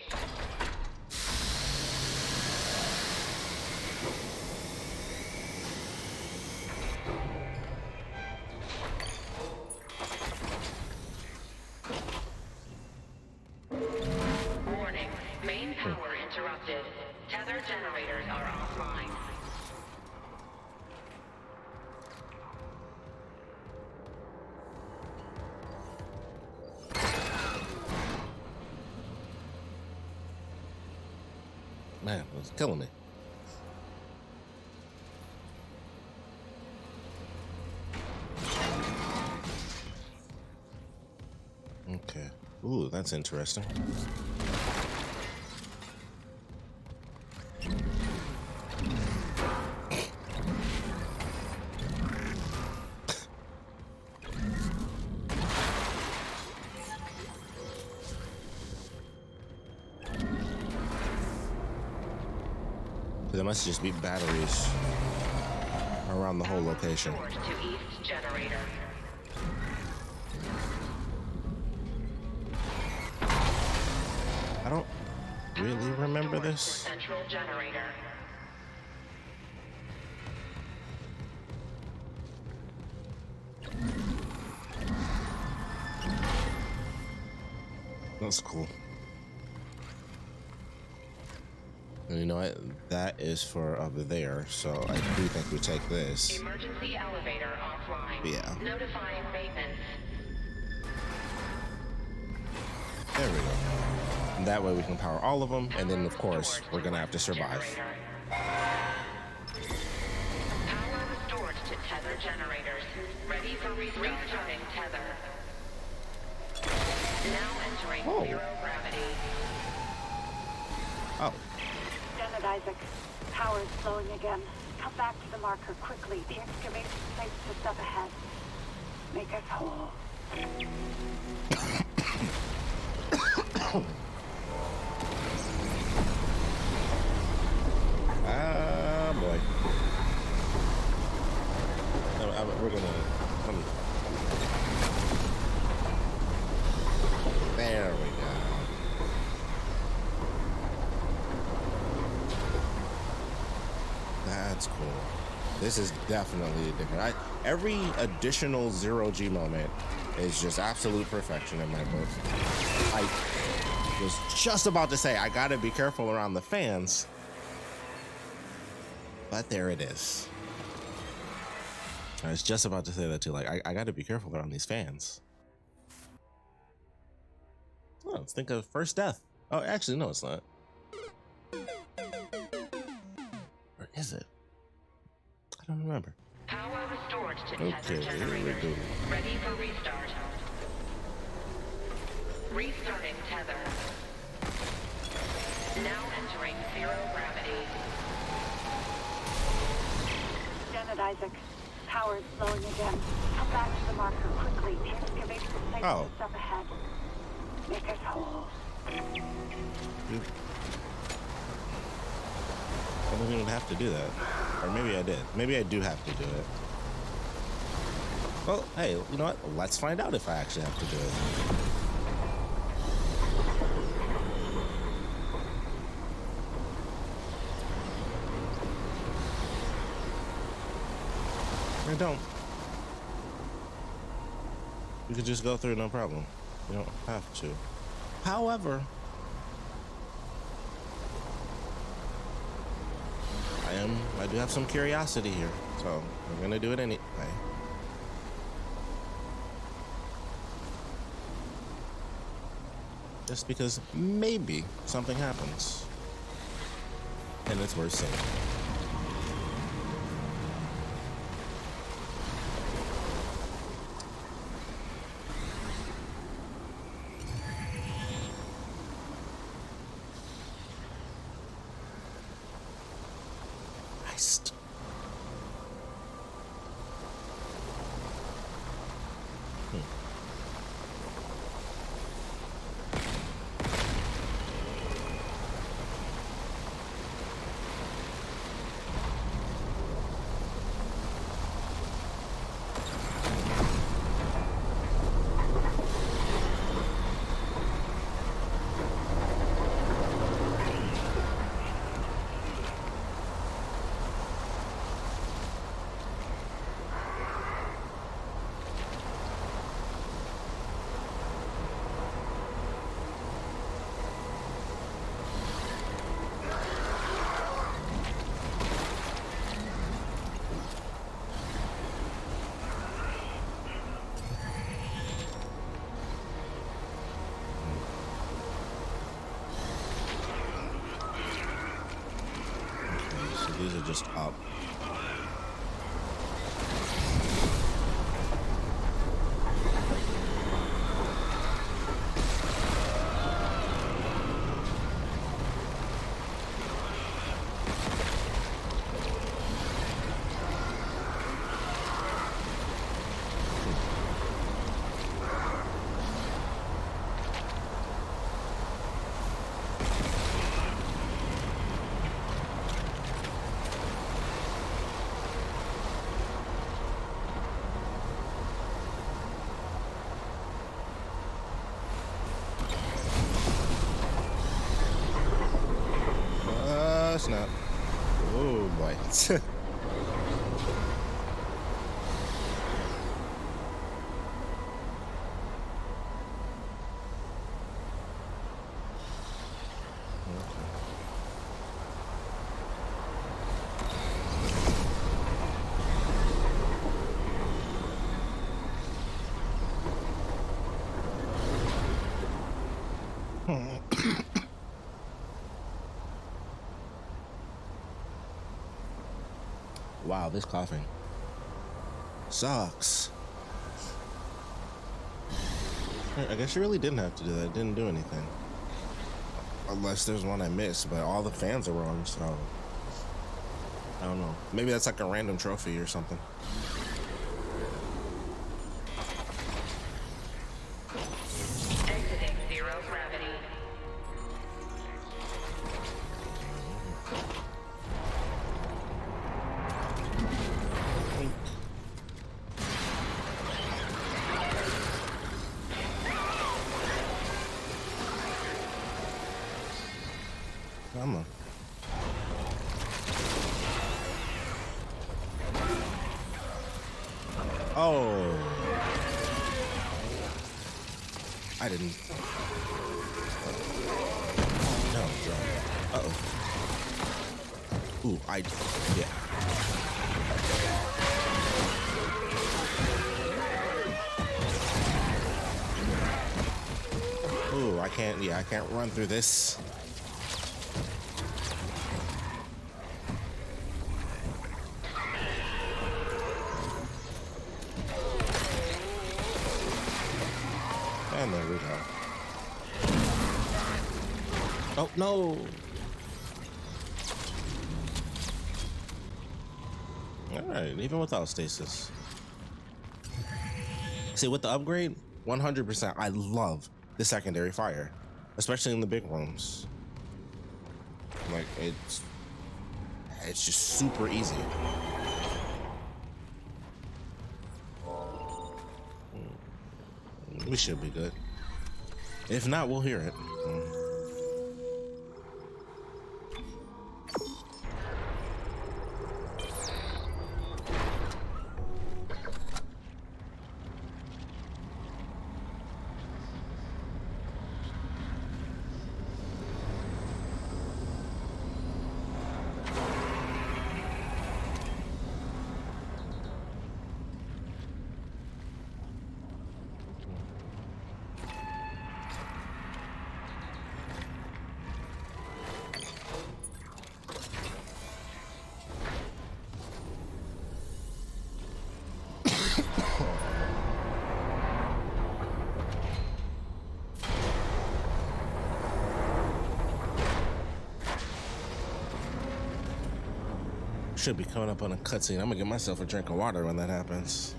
Warning, main power interrupted. Tether generators are offline. Man, it was killing me. Okay. Ooh, that's interesting. There must just be batteries around the whole location. To east generator. I don't really remember this. Central generator. That's cool. And you know what? That is for over there, so I do think we take this. Emergency elevator offline. Yeah. Notifying maintenance. There we go. And that way we can power all of them, and then of course we're gonna have to survive. Power restored to tether generators. Ready for restarting tether. Now entering zero gravity. Oh. Janet Isaac, power is slowing again. Come back to the marker quickly. The excavation site's just up ahead. Make us whole. Ah, boy. We're gonna... There we go. That's cool. This is definitely different. Every additional 0G moment is just absolute perfection in my book. I was just about to say I gotta be careful around the fans, but there it is. I was just about to say that too. Like I gotta be careful around these fans. Oh, let's think of first death. Oh, actually, no, it's not. Or is it? I don't remember. Power restored to Okay, tether here we generator. go. Ready for restart. Restarting tether. Now entering zero gravity. Janet Isaac, power is slowing again. Come back to the marker quickly. The excavation site is just up ahead. Make us whole. I don't even have to do that. Or maybe I did. Maybe I do have to do it. Well, hey, you know what? Let's find out if I actually have to do it. I don't. You could just go through, no problem. You don't have to. However, I do have some curiosity here, so we're gonna do it anyway. Just because maybe something happens, and it's worth seeing. These are just up. Snap. Oh boy. Wow, this coughing sucks. I guess you really didn't have to do that. It didn't do anything. Unless there's one I missed, but all the fans are wrong, so I don't know. Maybe that's like a random trophy or something. Exiting zero gravity. Come on. Oh. I didn't. No. Uh-oh. Ooh, yeah. Ooh, I can't run through this. And there we go. Oh, no. All right, even without stasis. See, with the upgrade, 100%, I love the secondary fire, especially in the big rooms. Like, it's just super easy. We should be good. If not, we'll hear it. Should be coming up on a cutscene. I'm gonna get myself a drink of water when that happens.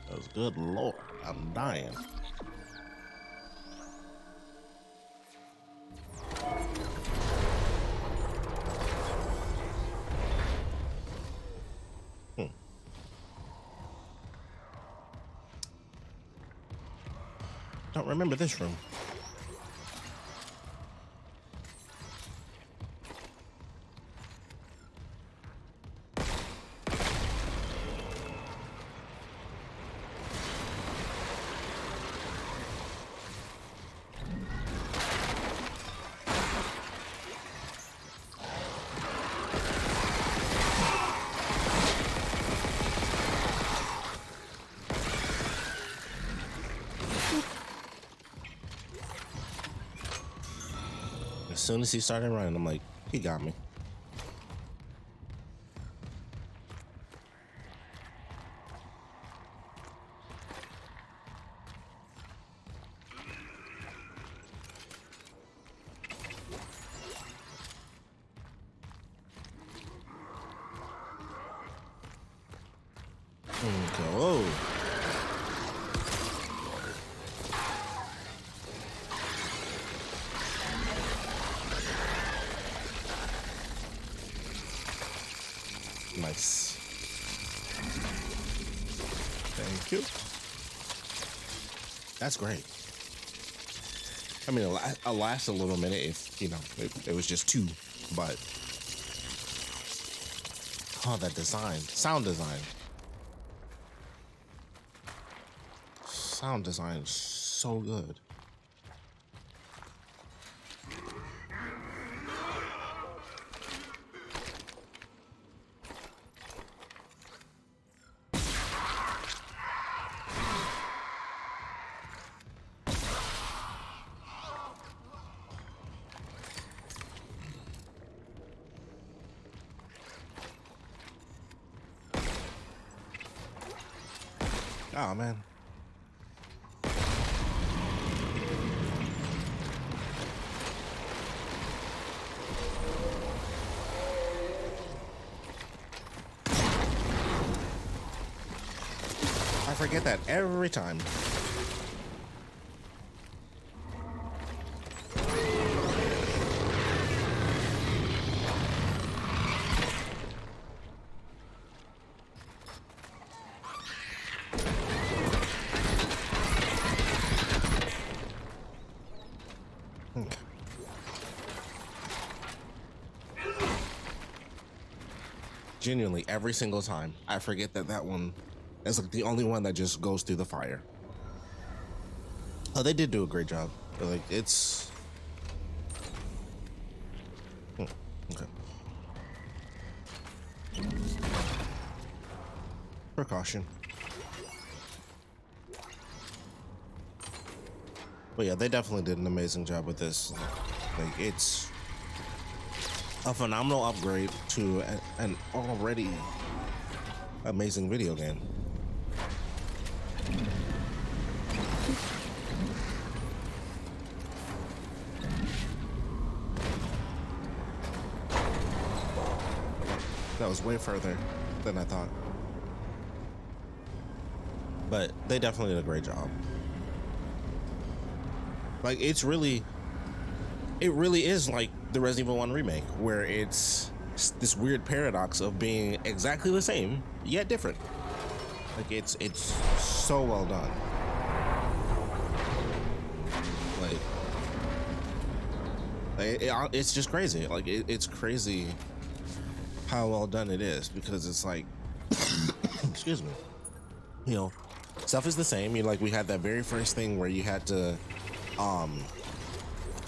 Because good lord, I'm dying. Don't remember this room. As soon as he started running, I'm like, he got me. Okay, whoa. Nice. Thank you. That's great. I mean, it'll last a little minute if, you know, it was just two, but... Oh, that design. Sound design. Sound design is so good. Oh, man. I forget that every time. Genuinely, every single time, I forget that one is like the only one that just goes through the fire. Oh, they did do a great job. But like, it's... Okay. Precaution. But yeah, they definitely did an amazing job with this. Like, it's a phenomenal upgrade to an already amazing video game. That was way further than I thought. But they definitely did a great job. Like, it really is like the Resident Evil 1 remake, where it's this weird paradox of being exactly the same yet different. Like, it's so well done. Like it's just crazy. Like, it's crazy how well done it is, because it's like excuse me, you know, stuff is the same. You know, like, we had that very first thing where you had to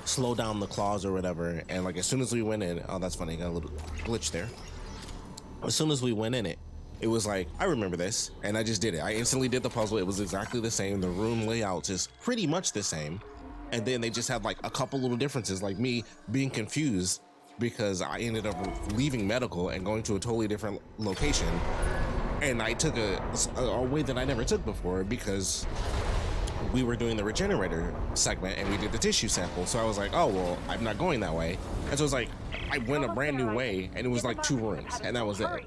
slow down the claws or whatever, and like, as soon as we went in, oh, that's funny, got a little glitch there. As soon as we went in it was like, I remember this, and I just did it. I instantly did the puzzle. It was exactly the same. The room layouts is pretty much the same, and then they just had like a couple little differences, like me being confused because I ended up leaving medical and going to a totally different location, and I took a way that I never took before, because we were doing the regenerator segment and we did the tissue sample. So I was like, oh, well, I'm not going that way. And so it was like, I went a brand new way and it was like 2 rooms and that was it. I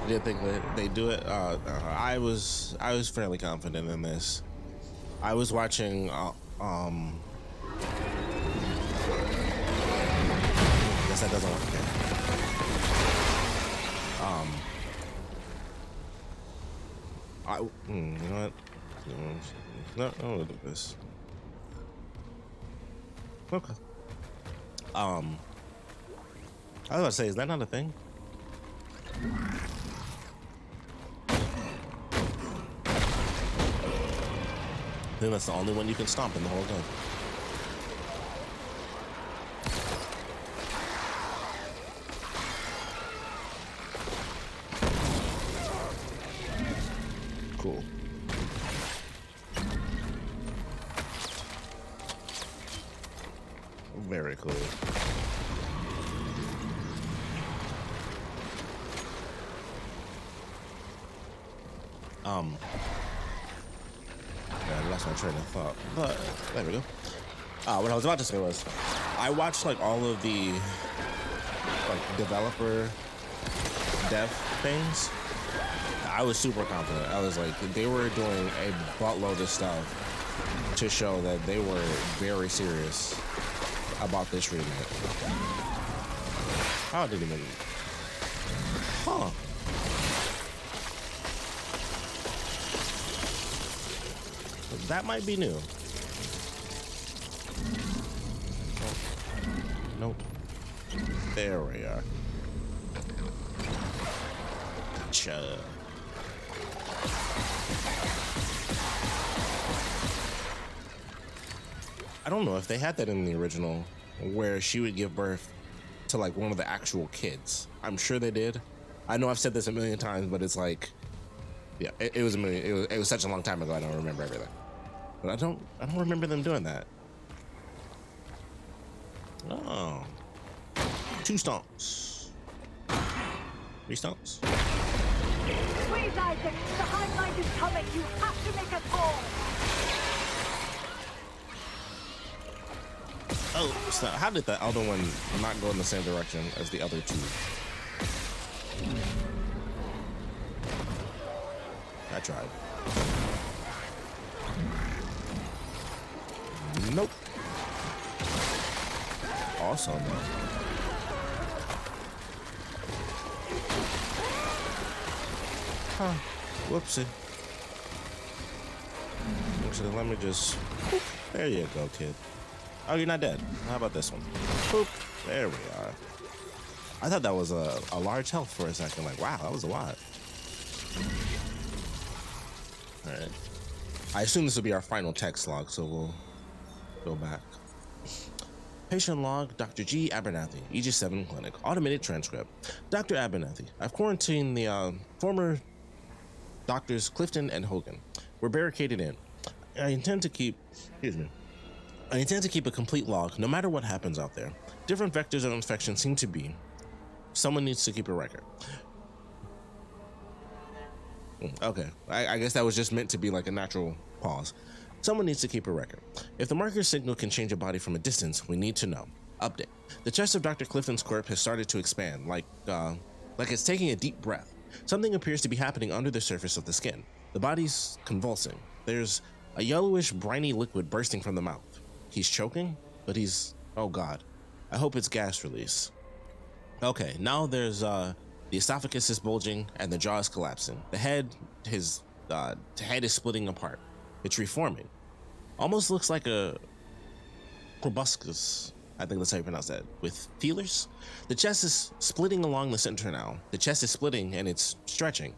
didn't think that they do it. I was fairly confident in this. I was watching, guess that doesn't work again. You know what? No, I don't do this. Okay. I was about to say, is that not a thing? I think that's the only one you can stomp in the whole game. Cool. Very cool. I lost my train of thought, but there we go. What I was about to say was, I watched like all of the like developer dev things. I was super confident. I was like, they were doing a buttload of stuff to show that they were very serious about this remake. I didn't even. Huh. That might be new. Oh. Nope. There we are. Gotcha. I don't know if they had that in the original, where she would give birth to like one of the actual kids. I'm sure they did. I know I've said this a million times, but it's like, yeah, it was a million. It was such a long time ago. I don't remember everything. But I don't remember them doing that. Oh. 2 stomps. 3 stomps. Please, Isaac, the highlight is coming. You have to make us whole. Oh, so how did the other one not go in the same direction as the other 2? I tried. Nope. Also no. Huh. Whoopsie. Actually, let me just... There you go, kid. Oh, you're not dead. How about this one? Boop. There we are. I thought that was a large health for a second. Like, wow, that was a lot. Alright. I assume this will be our final text log, so we'll go back. Patient log, Dr. G. Abernathy, Aegis 7 Clinic. Automated transcript. Dr. Abernathy, I've quarantined the former doctors Clifton and Hogan. We're barricaded in. I intend to keep a complete log, no matter what happens out there. Different vectors of infection seem to be. Someone needs to keep a record. Okay, I guess that was just meant to be like a natural pause. Someone needs to keep a record. If the marker signal can change a body from a distance, we need to know. Update. The chest of Dr. Clifton's corpse has started to expand, like it's taking a deep breath. Something appears to be happening under the surface of the skin. The body's convulsing. There's a yellowish, briny liquid bursting from the mouth. He's choking, but he's... Oh God. I hope it's gas release. Okay, now there's, the esophagus is bulging and the jaw is collapsing. The head, his head is splitting apart. It's reforming. Almost looks like a proboscis. I think that's how you pronounce that. With feelers? The chest is splitting along the center now. The chest is splitting and it's stretching,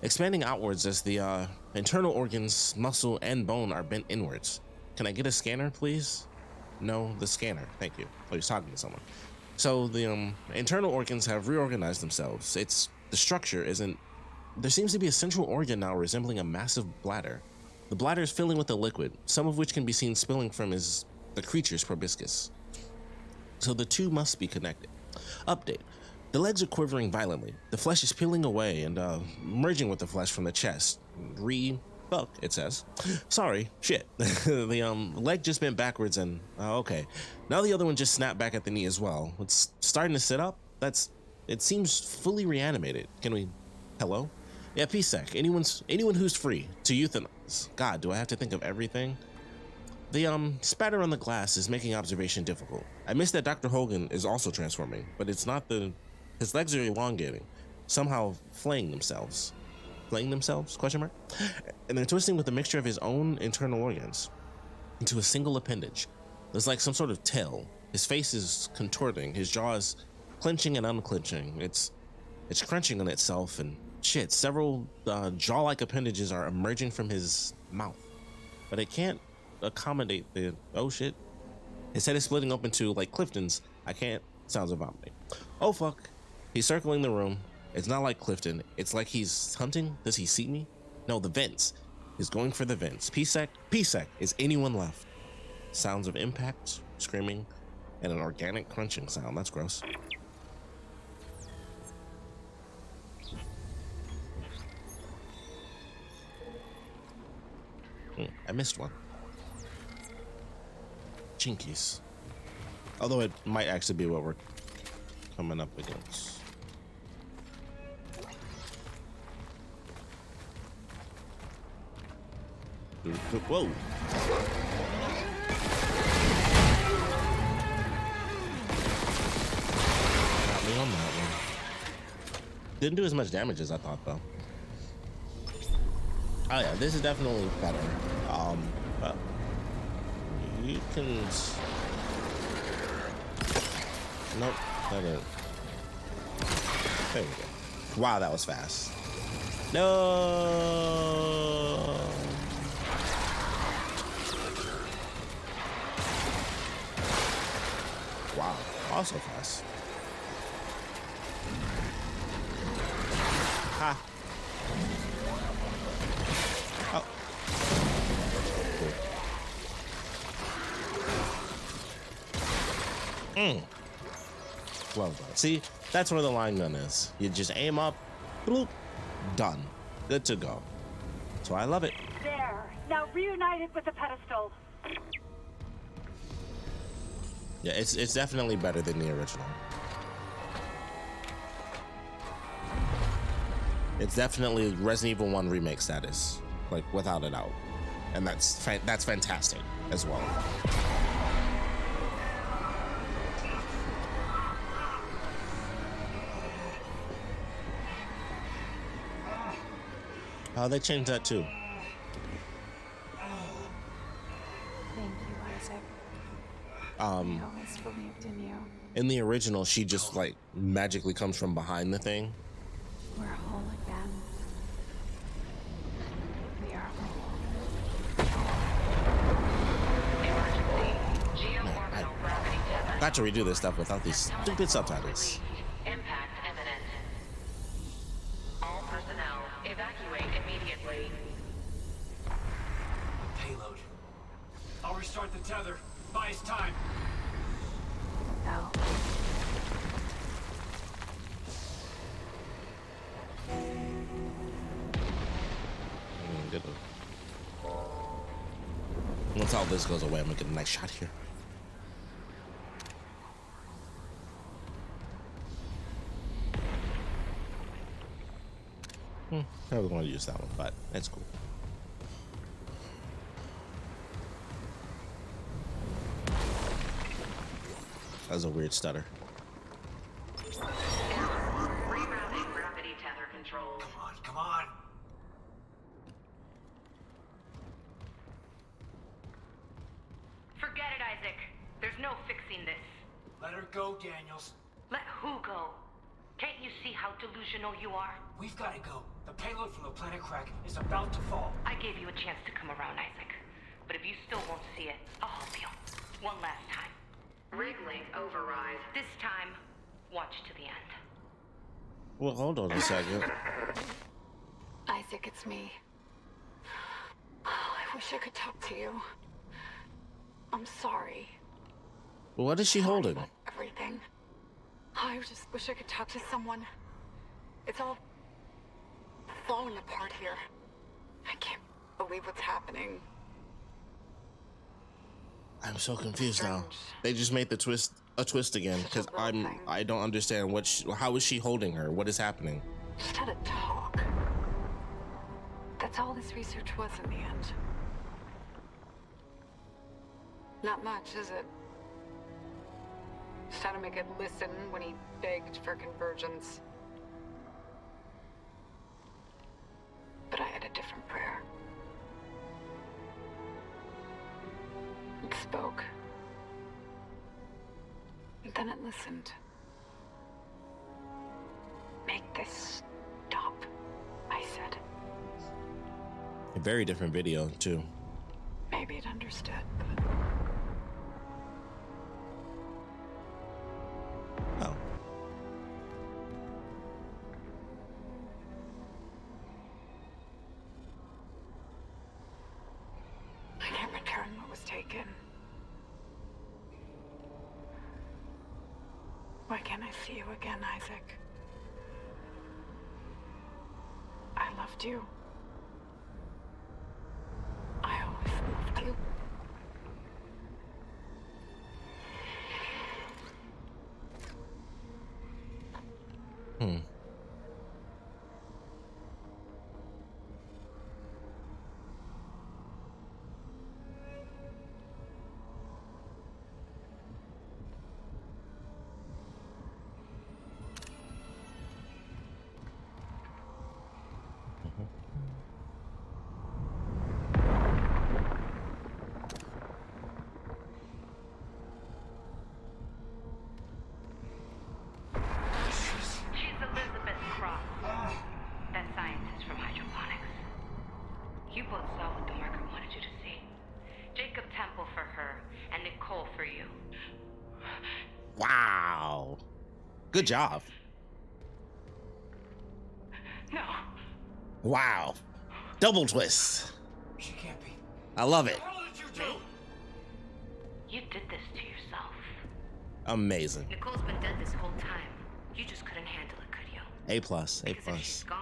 expanding outwards as the internal organs, muscle, and bone are bent inwards. Can I get a scanner, please? No, the scanner. Thank you. Oh, he's talking to someone. So the internal organs have reorganized themselves. The structure isn't... There seems to be a central organ now resembling a massive bladder. The bladder is filling with a liquid, some of which can be seen spilling from the creature's proboscis. So the two must be connected. Update. The legs are quivering violently. The flesh is peeling away and merging with the flesh from the chest. Fuck, it says. Sorry, shit. The leg just bent backwards and okay. Now the other one just snapped back at the knee as well. It's starting to sit up. It seems fully reanimated. Can we? Hello? Yeah, PSEC. Anyone who's free to euthanize. God, do I have to think of everything? The spatter on the glass is making observation difficult. I missed that Dr. Hogan is also transforming, but it's not his legs are elongating, somehow flaying themselves. Flaying themselves? Question mark? And they're twisting with a mixture of his own internal organs into a single appendage. There's like some sort of tail. His face is contorting, his jaw is clenching and unclenching. It's crunching on itself and shit. Several jaw-like appendages are emerging from his mouth, but it can't accommodate the oh shit. His head is splitting open to like Clifton's. I can't. Sounds about me. Oh fuck. He's circling the room. It's not like Clifton. It's like he's hunting. Does he see me? No, the vents. He's going for the vents. PSEC. Is anyone left? Sounds of impact, screaming, and an organic crunching sound. That's gross. I missed one. Chinkies. Although it might actually be what we're coming up against. Whoa. Got me on that one. Didn't do as much damage as I thought though. Oh yeah, this is definitely better. But you can. Nope, that didn't. There we go. Wow, that was fast. No. Wow, also fast. Ha. Oh. Cool. Well done. See, that's where the line gun is. You just aim up, bloop, done. Good to go. So I love it. There. Now reunited with the pedestal. Yeah, it's definitely better than the original. It's definitely Resident Evil 1 remake status, like without a doubt, and that's fantastic as well. Oh, they changed that too. Thank you, Isaac. I always believed in you. In the original, she just like magically comes from behind the thing. We're whole again. We are I got to redo this stuff without these stupid subtitles. Impact imminent. All personnel, evacuate immediately. Payload. I'll restart the tether. Buy us time. No. Once all this goes away, I'm gonna get a nice shot here. I was going to use that one, but that's cool. That was a weird stutter. Rerouting gravity tether control. Come on. Forget it, Isaac. There's no fixing this. Let her go, Daniels. Let who go? Can't you see how delusional you are? We've got to go. The payload from the planet Crack is about to fall. I gave you a chance to come around, Isaac. But if you still won't see it, I'll help you. One last time. Rig link override. This time, watch to the end. Well, hold on a second. Isaac, it's me. Oh, I wish I could talk to you. I'm sorry. Well, what is she holding? Everything. I just wish I could talk to someone. It's all falling apart here. I can't believe what's happening. I'm so confused now. They just made the twist a twist again because I don't understand how is she holding her? What is happening? Just had a talk. That's all this research was in the end. Not much, is it? Just had to make it listen when he begged for convergence. But I had a different prayer. It spoke. And then it listened. Make this stop, I said. A very different video, too. Maybe it understood, but... Oh. I can't return what was taken. Why can't I see you again, Isaac? I loved you. I always loved you. Wow. Good job. No. Wow. Double twist. She can't be. I love it. What did you do? You did this to yourself. Amazing. Nicole's been dead this whole time. You just couldn't handle it, could you? A plus. A Because plus. if she's gone.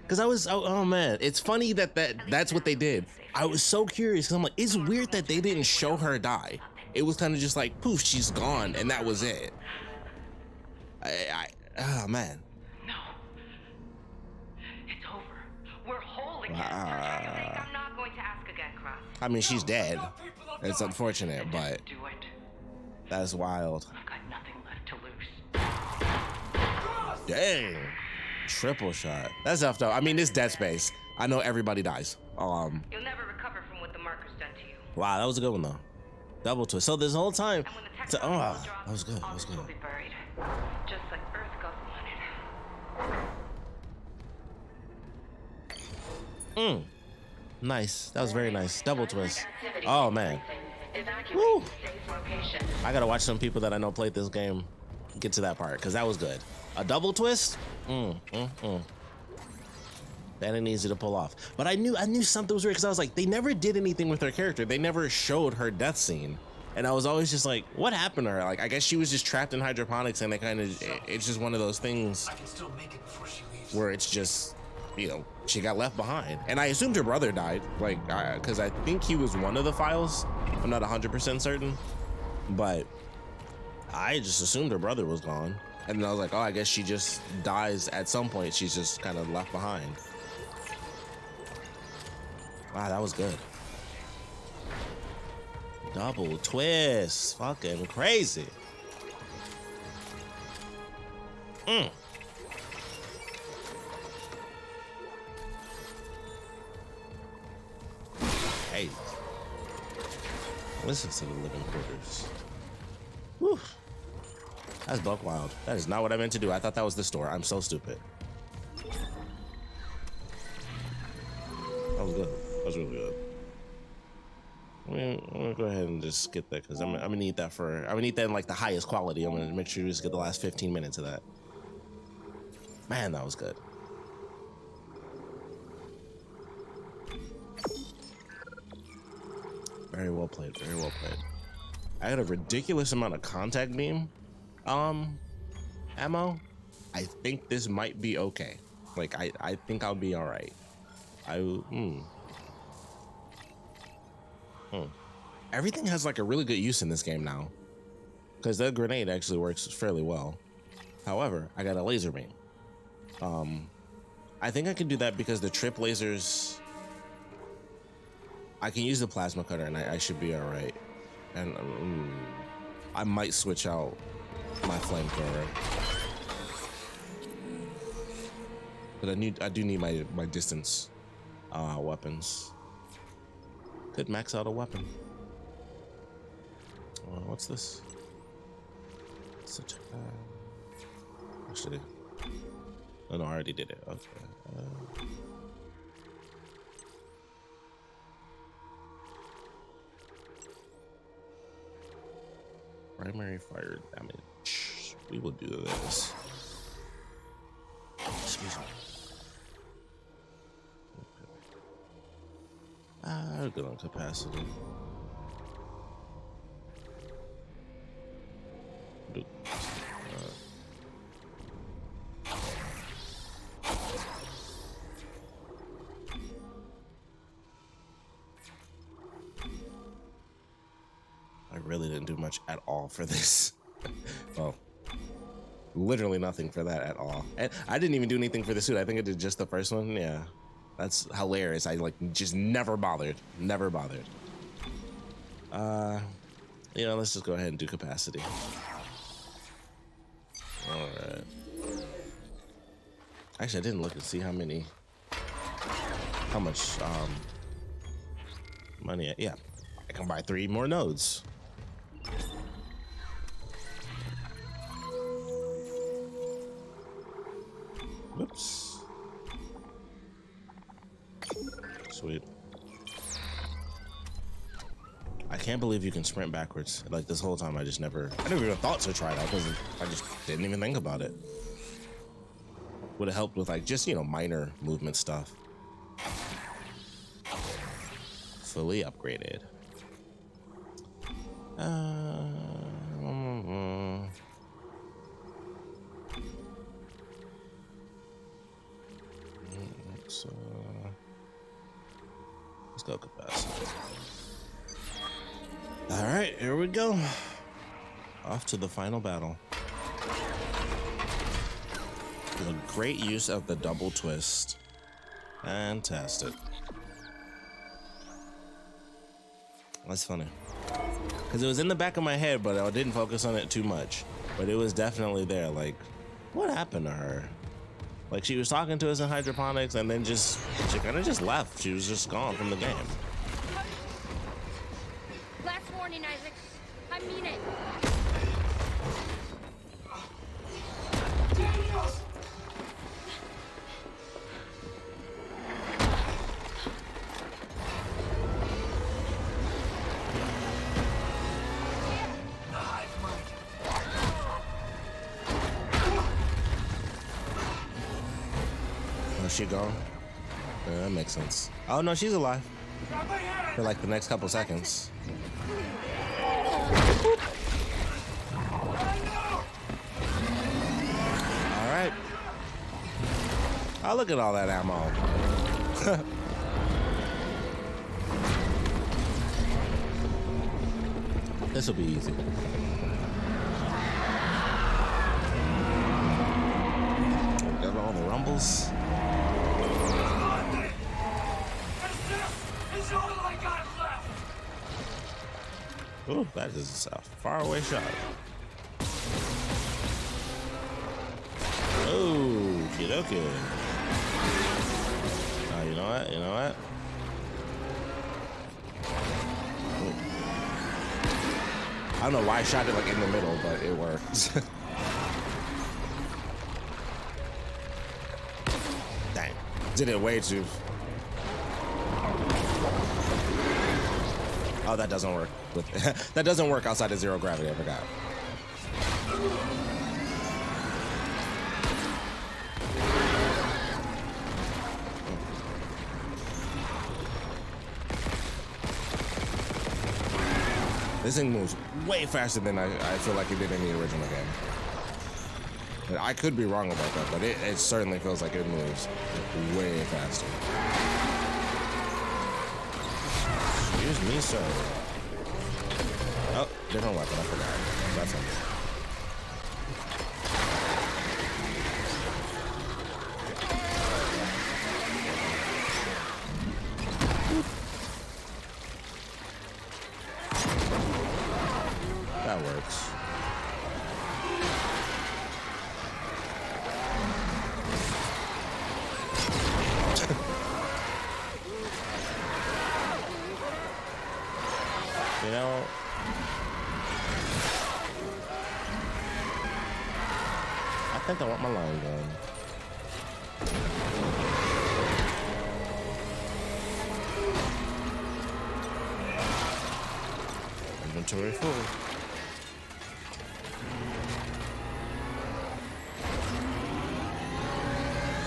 Because I was, oh man, it's funny that's what they did. I was so curious. 'Cause I'm like, it's weird that they didn't show her die. It was kind of just like, poof, she's gone, and that was it. Oh man. No. It's over. We're whole again. I'm not going to ask again, Cross. I mean, she's dead. It's unfortunate, but Do it. that's wild. I've got nothing left to lose. Dang. Triple shot. That's tough though. I mean, it's Dead Space. I know everybody dies. You'll never recover from what the marker's done to you. Wow, that was a good one though. Double twist. So this whole time, that was good. That was good. Will be buried, just like Earth God wanted. Nice. That was very nice. Double twist. Oh man. Woo. I gotta watch some people that I know played this game get to that part because that was good. A double twist. That ain't easy to pull off. But I knew something was weird because I was like, they never did anything with her character. They never showed her death scene. And I was always just like, what happened to her? Like, I guess she was just trapped in hydroponics and they kind of, it's just one of those things I can still make it before she leaves. where it's just, you know, she got left behind. And I assumed her brother died, like, because I think he was one of the files. I'm not 100% certain, but I just assumed her brother was gone. And then I was like, oh, I guess she just dies at some point. She's just kind of left behind. Wow, that was good. Double twist. Fucking crazy. Hey. Listen to the living quarters. Whew. That's buck wild. That is not what I meant to do. I thought that was the store. I'm so stupid. That was good. That was really good. I'm gonna go ahead and just skip that because I'm gonna need that in like the highest quality. I'm gonna make sure you just get the last 15 minutes of that. Man, that was good. Very well played. Very well played. I had a ridiculous amount of contact beam ammo, I think this might be okay. Like, I think I'll be all right. Everything has like a really good use in this game now, because the grenade actually works fairly well. However, I got a laser beam. I think I can do that because the trip lasers, I can use the plasma cutter and I should be all right. And I might switch out my flamethrower, but I do need my distance weapons. Could max out a weapon. What's this? Such actually, oh no, I already did it. Okay. Primary fire damage. We will do this. Excuse me. Okay. Good on capacity. I really didn't do much at all for this. Well, literally nothing for that at all. And I didn't even do anything for the suit. I think I did just the first one. Yeah, that's hilarious. I like just never bothered. Never bothered. You know, let's just go ahead and do capacity. All right. Actually, I didn't look and see how much money. Yeah, I can buy 3 more nodes. Whoops. Sweet. I can't believe you can sprint backwards. Like this whole time, I never even thought to try that because I just didn't even think about it. Would have helped with like just, you know, minor movement stuff. Fully upgraded. Let's go capacity. All right, here we go. Off to the final battle. With a great use of the double twist. Fantastic. That's funny. Because it was in the back of my head, but I didn't focus on it too much. But it was definitely there. Like, what happened to her? Like, she was talking to us in hydroponics, and then she kind of just left. She was just gone from the game. Last warning, Isaac. I mean it. She gone? Yeah, that makes sense. Oh no, she's alive for like the next couple seconds. All right. Oh, look at all that ammo. This will be easy. Got all the rumbles. Ooh, that is a faraway shot. Oh, okay. You know what? You know what? Ooh. I don't know why I shot it like in the middle, but it worked. Dang, did it way too. Oh, that doesn't work. That doesn't work outside of zero gravity. I forgot. This thing moves way faster than I feel like it did in the original game. I could be wrong about that, but it certainly feels like it moves way faster. Excuse me, sir. Oh, different weapon. I forgot. That's something. That works. You know, I think I want my line gun. Inventory full.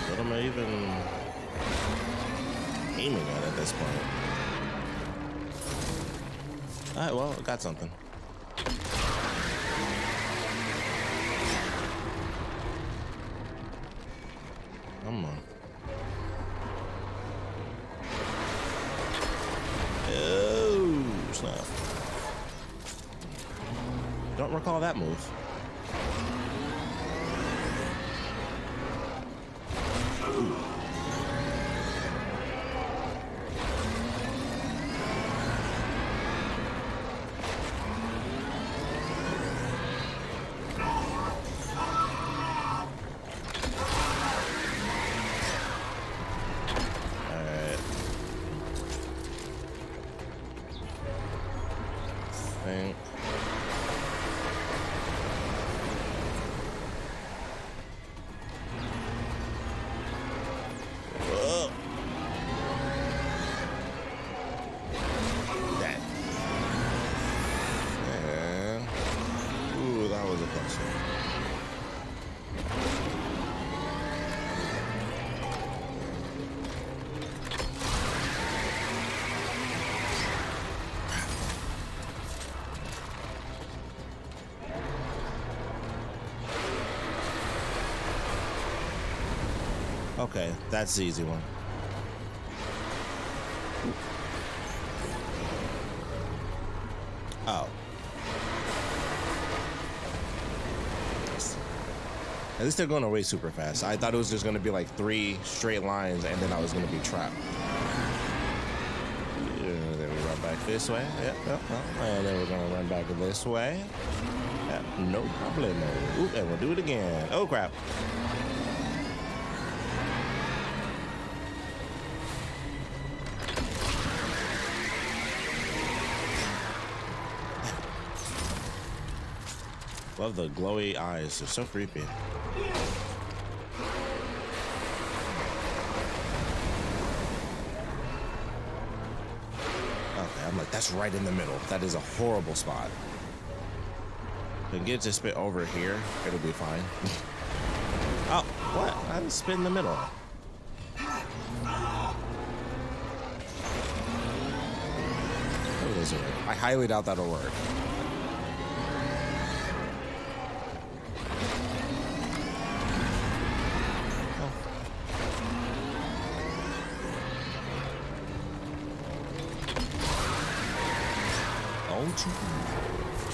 What am I even aiming at this point? Alright, well, I got something. Come on. Oh, snap. Don't recall that move. Think. Whoa. That. And ooh, that was a close one. Okay, that's the easy one. Oh. At least they're going away super fast. I thought it was just going to be like 3 straight lines and then I was going to be trapped. Yeah, then we run back this way. Yep. And then we're going to run back this way. Yep, no problem. Oop, and we'll do it again. Oh, crap. Love the glowy eyes. They're so creepy. Okay, I'm like, that's right in the middle. That is a horrible spot. If I can get this bit over here, it'll be fine. Oh, what? I just spit in the middle. I highly doubt that'll work.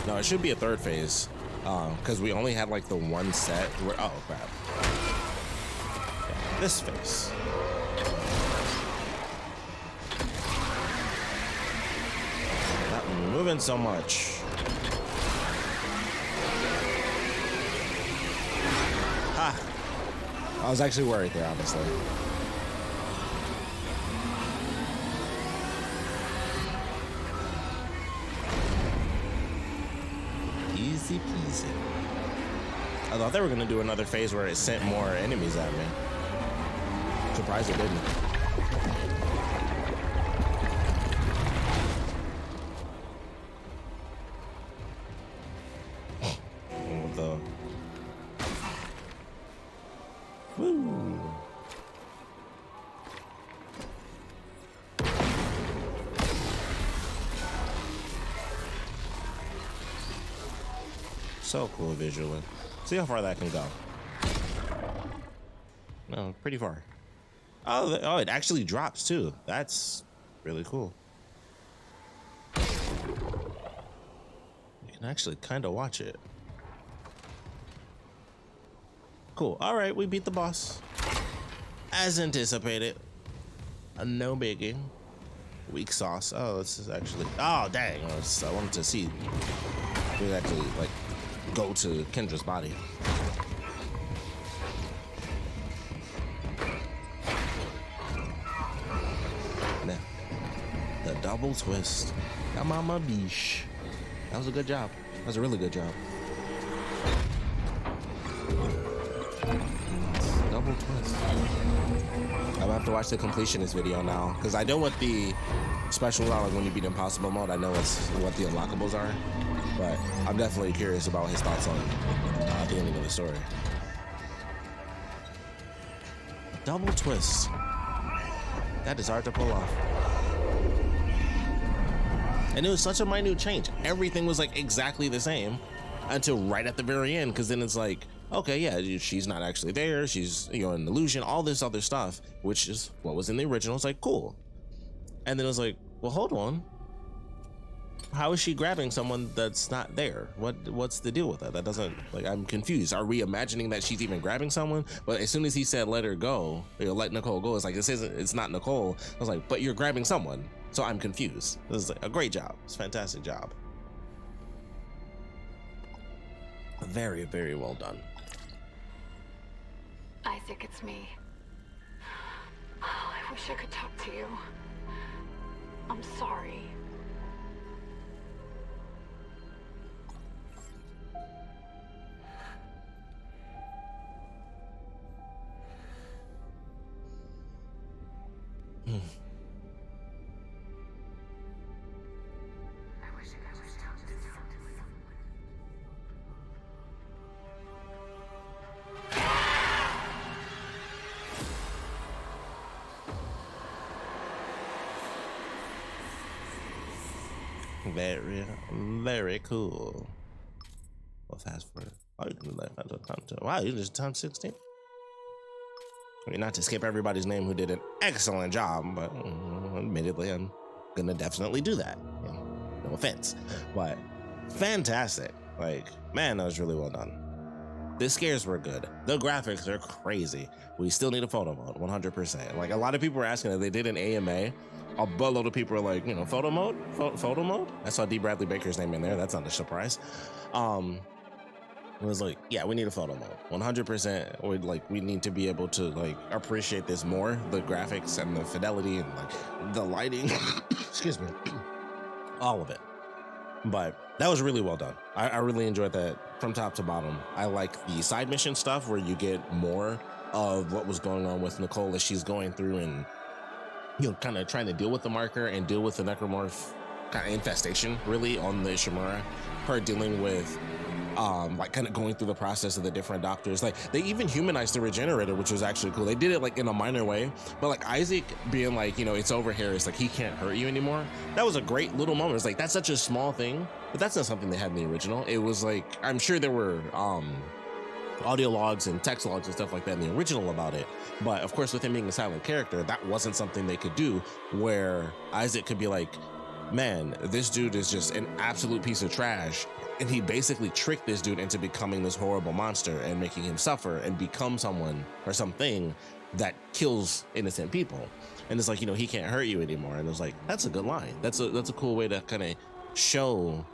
No, it should be a third phase, because we only had like the one set where, oh crap. Yeah, this phase. Not moving so much. Ha! I was actually worried there, honestly. Easy peasy. I thought they were gonna do another phase where it sent more enemies at me. Surprised it didn't. What the? Woo! So cool visually. See how far that can go. No, pretty far. Oh, it actually drops too. That's really cool. You can actually kind of watch it. Cool. All right, we beat the boss. As anticipated. No biggie. Weak sauce. Oh, this is actually... Oh, dang. I wanted to see. We actually, like, go to Kendra's body. Now, the double twist. Come on, my biche. That was a good job. That was a really good job. Double twist. I'm gonna have to watch the completionist video now, because I know what the special round, like when you beat impossible mode, I know what the unlockables are, but I'm definitely curious about his thoughts on the ending of the story. Double twist. That is hard to pull off. And it was such a minute change. Everything was like exactly the same until right at the very end, because then it's like, okay, yeah, she's not actually there. She's, you know, an illusion, all this other stuff, which is what was in the original. It's like, cool. And then it was like, well, hold on. How is she grabbing someone that's not there? What's the deal with that? That doesn't, like, I'm confused. Are we imagining that she's even grabbing someone? But as soon as he said, let her go, you know, let Nicole go, it's like, it's not Nicole. I was like, but you're grabbing someone. So I'm confused. This is like a great job. It's a fantastic job. Very, very well done. Isaac, it's me. Oh, I wish I could talk to you. I'm sorry. Very, very cool. Well, fast forward. Oh, you can let content. Wow, you just time 16. I mean, not to skip everybody's name who did an excellent job, but admittedly, I'm gonna definitely do that. You know, no offense, but fantastic. Like, man, that was really well done. The scares were good. The graphics are crazy. We still need a photo mode, 100%. Like, a lot of people were asking if they did an AMA. A buttload of people are like, you know, photo mode? Photo mode? I saw D. Bradley Baker's name in there. That's not a surprise. It was like, yeah, we need a photo mode. 100%. We need to be able to, like, appreciate this more. The graphics and the fidelity and, like, the lighting. Excuse me. All of it. But that was really well done. I really enjoyed that from top to bottom. I like the side mission stuff where you get more of what was going on with Nicole as she's going through and, you know, kind of trying to deal with the marker and deal with the necromorph kind of infestation, really, on the Ishimura. Her dealing with, like, kind of going through the process of the different doctors. Like, they even humanized the regenerator, which was actually cool. They did it, like, in a minor way, but, like, Isaac being like, you know, it's over here. It's like, he can't hurt you anymore. That was a great little moment. It's like, that's such a small thing, but that's not something they had in the original. It was like, I'm sure there were, audio logs and text logs and stuff like that in the original about it, but of course with him being a silent character, that wasn't something they could do, where Isaac could be like, man, this dude is just an absolute piece of trash, and he basically tricked this dude into becoming this horrible monster and making him suffer and become someone or something that kills innocent people. And it's like, you know, he can't hurt you anymore. And it was like, that's a good line. That's a cool way to kind of show.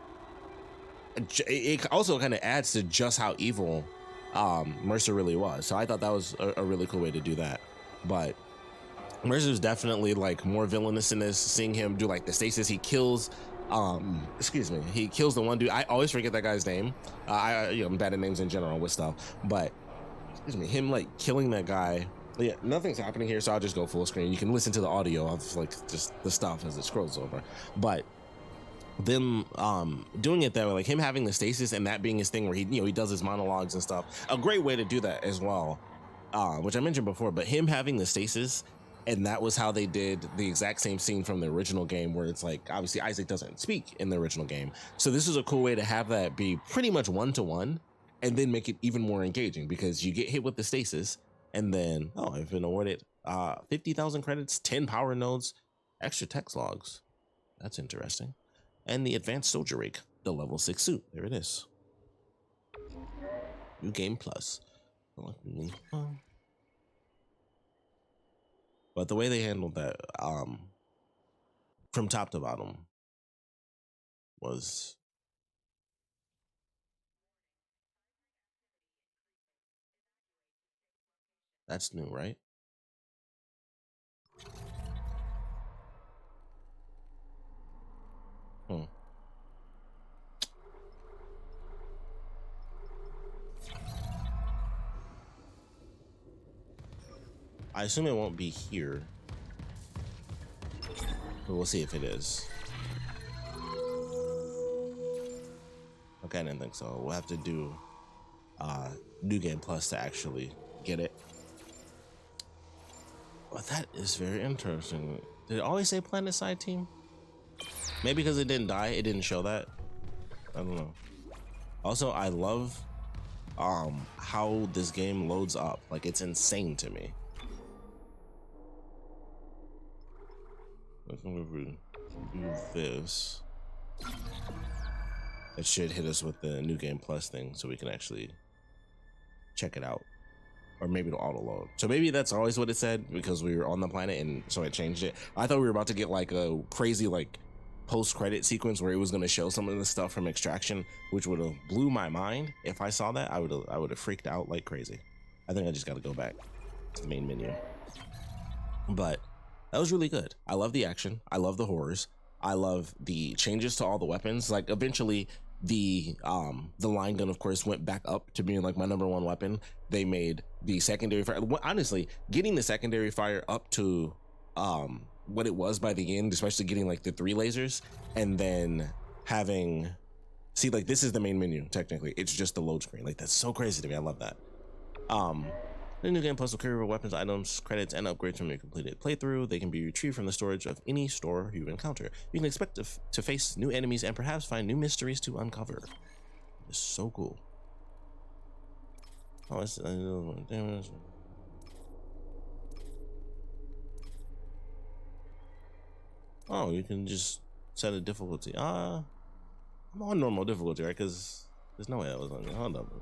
It also kind of adds to just how evil Mercer really was. So I thought that was a really cool way to do that. But Mercer's definitely, like, more villainous in this. Seeing him do, like, the stasis, he kills he kills the one dude. I always forget that guy's name. You know, I'm bad at names in general with stuff, but him, like, killing that guy. Yeah, nothing's happening here, so I'll just go full screen. You can listen to the audio of, like, just the stuff as it scrolls over. But them doing it that way, like him having the stasis and that being his thing where he, you know, he does his monologues and stuff, a great way to do that as well, which I mentioned before. But him having the stasis, and that was how they did the exact same scene from the original game, where it's like, obviously Isaac doesn't speak in the original game, so this is a cool way to have that be pretty much one-to-one and then make it even more engaging, because you get hit with the stasis And then, oh, I've been awarded 50,000 credits, 10 power nodes, extra text logs. That's interesting. And the advanced soldier rig, the level 6 suit. There it is. New game plus. But the way they handled that, from top to bottom, was that's new, right? I assume it won't be here, but we'll see if it is. Okay, I didn't think so. We'll have to do New Game Plus to actually get it. But that is very interesting. Did it always say Planet Side Team? Maybe because it didn't die, it didn't show that. I don't know. Also, I love how this game loads up. Like, it's insane to me. If we do this, it should hit us with the New Game Plus thing so we can actually check it out. Or maybe it'll auto load. So maybe that's always what it said because we were on the planet and so it changed it. I thought we were about to get like a crazy like post-credit sequence where it was going to show some of the stuff from Extraction, which would have blew my mind. If I saw that, I would have freaked out like crazy. I think I just got to go back to the main menu. But that was really good. I love the action. I love the horrors. I love the changes to all the weapons. Like eventually the line gun, of course, went back up to being like my #1 weapon. They made the secondary fire. Honestly, getting the secondary fire up to what it was by the end, especially getting like the 3 lasers, and then having like this is the main menu. Technically, it's just the load screen. Like that's so crazy to me. I love that. The New Game Plus will carry over weapons, items, credits, and upgrades from your completed playthrough. They can be retrieved from the storage of any store you encounter. You can expect to face new enemies and perhaps find new mysteries to uncover. It's so cool. Oh, it's damage. Oh, you can just set a difficulty. I'm on normal difficulty, right? Because there's no way I was on. Hold up.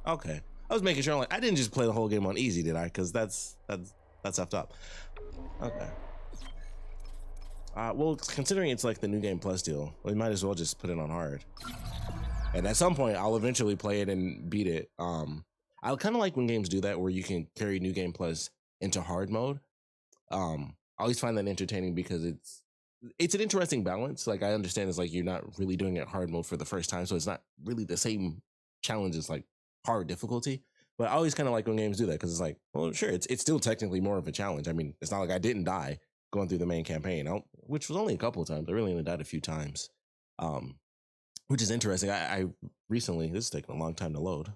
Okay. I was making sure. I didn't just play the whole game on easy, did I? Because that's effed up. Okay. Well, considering it's like the New Game Plus deal, we might as well just put it on hard. And at some point, I'll eventually play it and beat it. I kind of like when games do that, where you can carry New Game Plus into hard mode. I always find that entertaining because it's an interesting balance. Like I understand it's like you're not really doing it hard mode for the first time, so it's not really the same challenge as like hard difficulty. But I always kind of like when games do that because it's like, well, sure, it's still technically more of a challenge. I mean, it's not like I didn't die going through the main campaign, which was only a couple of times. I really only died a few times, which is interesting. I recently, this is taking a long time to load.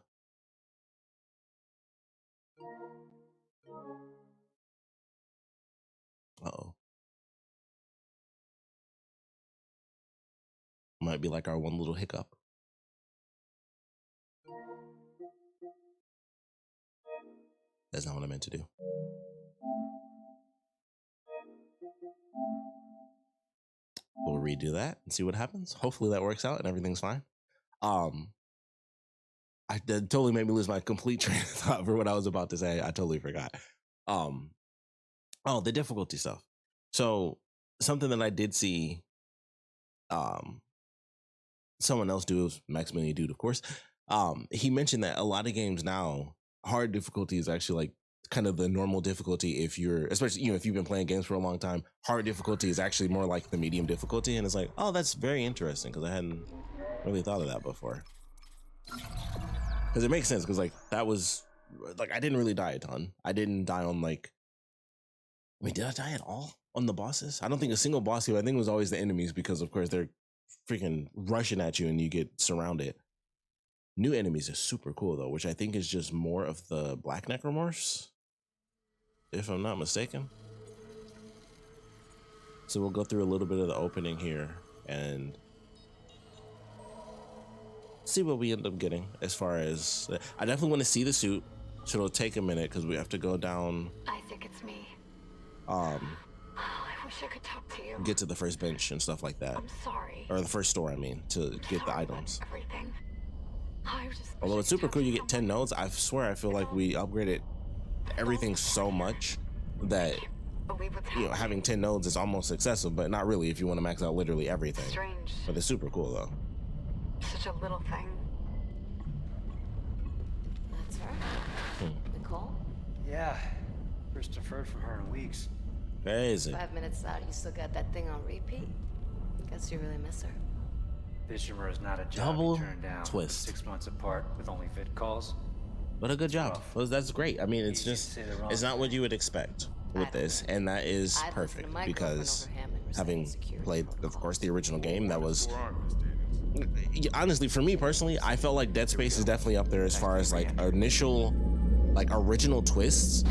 Uh-oh. Might be like our one little hiccup. That's not what I meant to do. We'll redo that and see what happens. Hopefully that works out and everything's fine. That totally made me lose my complete train of thought for what I was about to say. I totally forgot. Oh, the difficulty stuff. So something that I did see someone else do, Maximilian Dude, of course. He mentioned that a lot of games now, hard difficulty is actually like kind of the normal difficulty. If you're, especially, if you've been playing games for a long time, hard difficulty is actually more like the medium difficulty. And it's like, oh, that's very interesting because I hadn't really thought of that before. Because it makes sense because like that was like, I didn't really die a ton. I didn't die on like, wait, did I die at all on the bosses? I don't think a single boss here. I think it was always the enemies because of course they're freaking rushing at you and you get surrounded. New enemies is super cool though, which I think is just more of the Black Necromorphs, if I'm not mistaken. So we'll go through a little bit of the opening here and see what we end up getting. As far as I definitely want to see the suit. So it'll take a minute because we have to go down. Isaac, it's me. I wish I could talk to you. Get to the first bench and stuff like that. I'm sorry. Or the first store, I mean, to get the items. Everything. Although it's super cool, you get 10 nodes. I swear, I feel like we upgraded everything so much that, you know, having 10 nodes is almost excessive, but not really if you want to max out literally everything. Strange. But it's super cool though. Such a little thing. That's her. Nicole? Yeah. First I've heard from her in weeks. Crazy. 5 minutes out, you still got that thing on repeat. Guess you really miss her. Fishermer is not a job Double you turn down. twist. 6 months apart with only vid calls. But a good job. That's great. I mean, it's just, it's not what you would expect with this, and that is perfect because having played, of course, the original game, that was honestly, for me personally, I felt like Dead Space is definitely up there as far as like initial, like original twists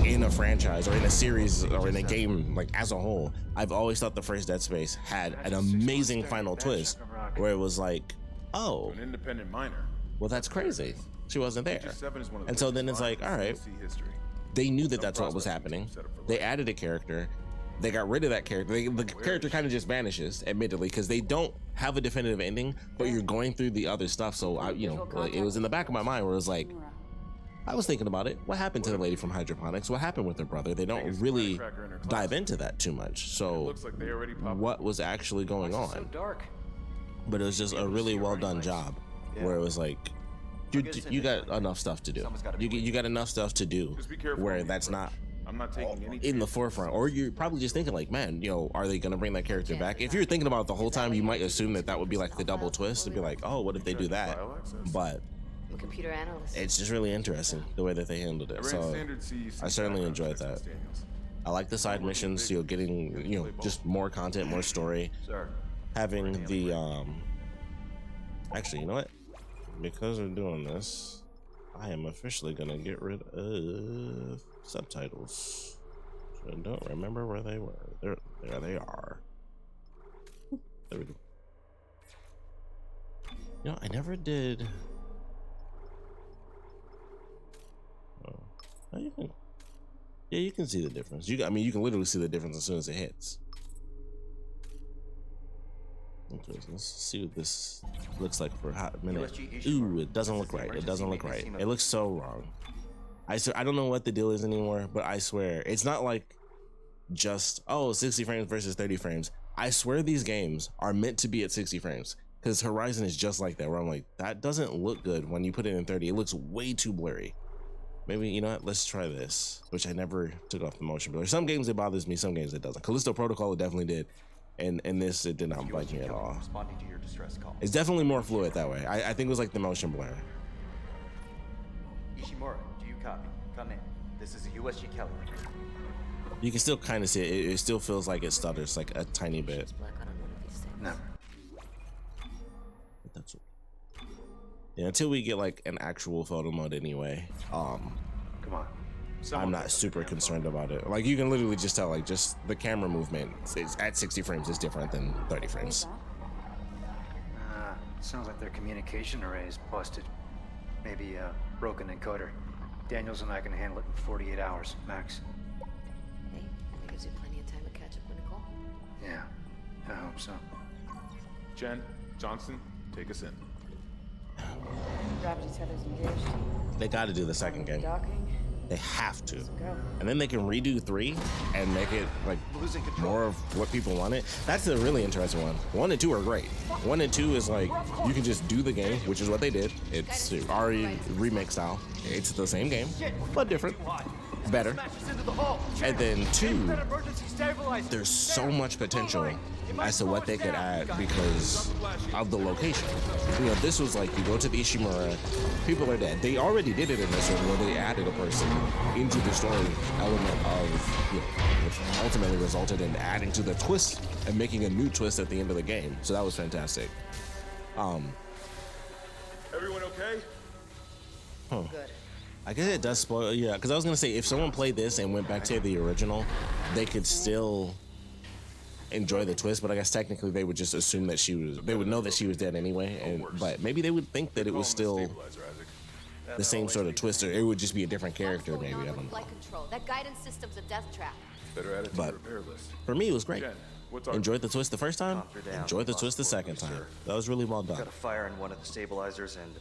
in a franchise or in a series or in a game, like as a whole. I've always thought the first Dead Space had an amazing final twist where it was like, oh, an independent miner. Well, that's crazy. She wasn't there. And so then it's like, all right, they knew that that's what was happening. They added a character. They got rid of that character. The character kind of just vanishes, admittedly, because they don't have a definitive ending, but you're going through the other stuff. So, you know, like, it was in the back of my mind where it was like, I was thinking about it. What happened to the lady from Hydroponics? What happened with her brother? They don't really dive into that too much. So what was actually going on? But it was just a really well done job where it was like, you got enough stuff to do. You got enough stuff to do where that's not in the forefront. Or you're probably just thinking like, man, you know, are they going to bring that character back? If you're thinking about it the whole time, you might assume that that would be like the double twist and be like, oh, what if they do that? But I'm a computer analyst. it's just really interesting the way that they handled it. So I certainly enjoyed that. I like the side missions, you know, getting, you know, just more content, more story. Having the, actually, you know what? Because we're doing this, I am officially gonna get rid of subtitles. So I don't remember where they were. There they are. There we go. You know, I never did. Oh, you can. Yeah, you can see the difference. I mean, you can literally see the difference as soon as it hits. Okay, let's see what this looks like for a hot minute. Ooh, it doesn't look right. It doesn't look right. It looks so wrong. I don't know what the deal is anymore, but I swear it's not like just, oh, 60 frames versus 30 frames. I swear these games are meant to be at 60 frames because Horizon is just like that, where I'm like, that doesn't look good when you put it in 30. It looks way too blurry. Maybe, you know what, let's try this, which I never took off the motion blur. Some games it bothers me, some games it doesn't. Callisto Protocol, it definitely did. And this, it did not bite me at all. It's definitely more fluid that way. I think it was like the motion blur. Ishimura, do you copy? Come in. This is a USG Kelly. You can still kind of see it. It still feels like it stutters like a tiny bit. No. But that's yeah, until we get like an actual photo mode anyway. Come on. I'm not super concerned about it. Like, you can literally just tell, like, just the camera movement is at 60 frames is different than 30 frames. Sounds like their communication array is busted. Maybe a broken encoder. Daniels and I can handle it in 48 hours, max. Hey, that gives you plenty of time to catch up with Nicole. Yeah, I hope so. Jen, Johnson, take us in. Gravity tether's engaged. They got to do the second game. Docking. They have to. And then they can redo 3 and make it like more of what people wanted. That's a really interesting one. 1 and 2 are great. 1 and 2 is like, you can just do the game, which is what they did. It's already remake style. It's the same game, but different. Better. And then 2, there's so much potential as to what they could add because of the location. You know, this was like, you go to the Ishimura, people are dead. They already did it in this one where they added a person into the story element of, you know, which ultimately resulted in adding to the twist and making a new twist at the end of the game. So that was fantastic. Everyone okay? Huh. Good. I guess it does spoil, yeah, because I was gonna say if someone played this and went back to the original, they could still enjoy the twist, but I guess technically they would just assume that they would know that she was dead anyway, but maybe they would think that it was still the same sort of twist, or it would just be a different character, maybe. I don't know. Flight control. That guidance system's a death trap. Better add it to But the repair list. for me, it was great. Jen, what's our Enjoyed the twist the first time. Comps are down. Enjoyed the Lost twist the four second loose, time. sir. That was really well done. Got a fire in one of the stabilizers and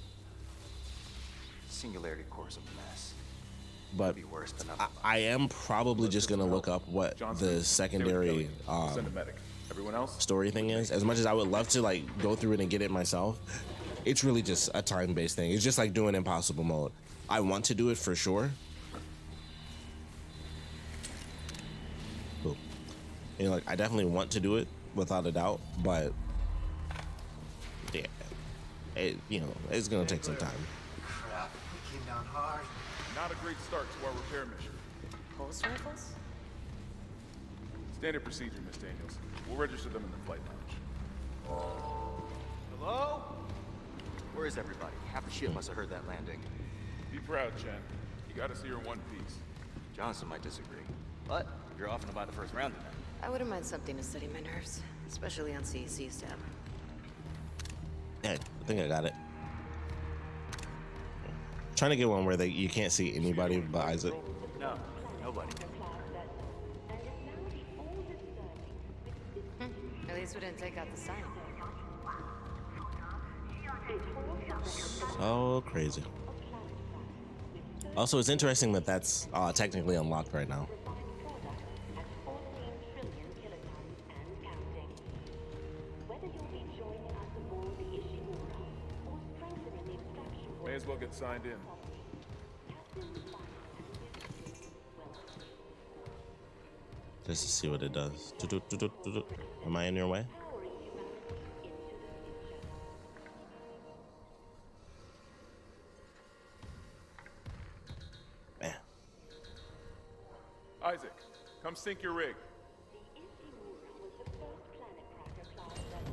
singularity core's a mess. But Could be worse, but not I am probably just gonna look up what the secondary Send a medic. Everyone else? story thing is. As much as I would love to like go through it and get it myself, it's really just a time-based thing. It's just like doing impossible mode. I want to do it for sure. Cool. You know, like I definitely want to do it without a doubt, but yeah, it's gonna take some time. Crap, we came down hard. Not a great start to our repair mission. Pulse rifles? Standard procedure, Miss Daniels. We'll register them in the flight lounge. Hello? Where is everybody? Half the ship must have heard that landing. Be proud, Chen. You gotta see her in one piece. Johnson might disagree. But you're off and by the first round tonight. I wouldn't mind something to steady my nerves, especially on CEC's tab. Yeah, I think I got it. Trying to get one where you can't see anybody but Isaac. No, nobody. At least we didn't take out the sign. So crazy. Also, it's interesting that that's technically unlocked right now. May as well get signed in. Just to see what it does. Am I in your way? Man. Isaac, come sink your rig.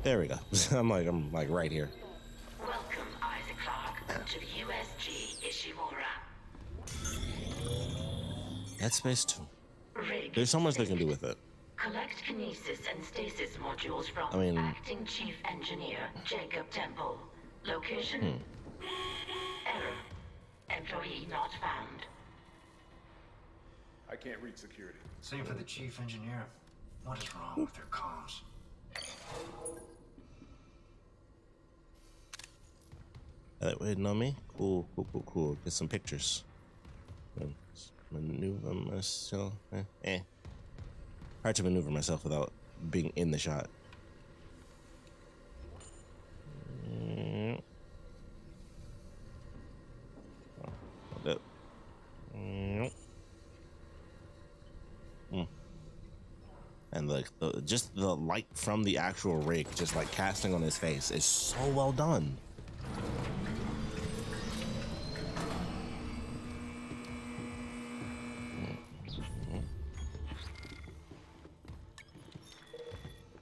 There we go. I'm like right here. Welcome, Isaac Clarke, to the USG Ishimura. That's space too. Rig. There's so much they can do with it. Collect kinesis and stasis modules from I mean- Acting Chief Engineer Jacob Temple. Location? Error. Employee not found. I can't reach security. Same for the chief engineer. What is wrong with their comms? Waiting on me? Cool. Get some pictures. Maneuver myself. Hard to maneuver myself without being in the shot. And like just the light from the actual rig just like casting on his face is so well done.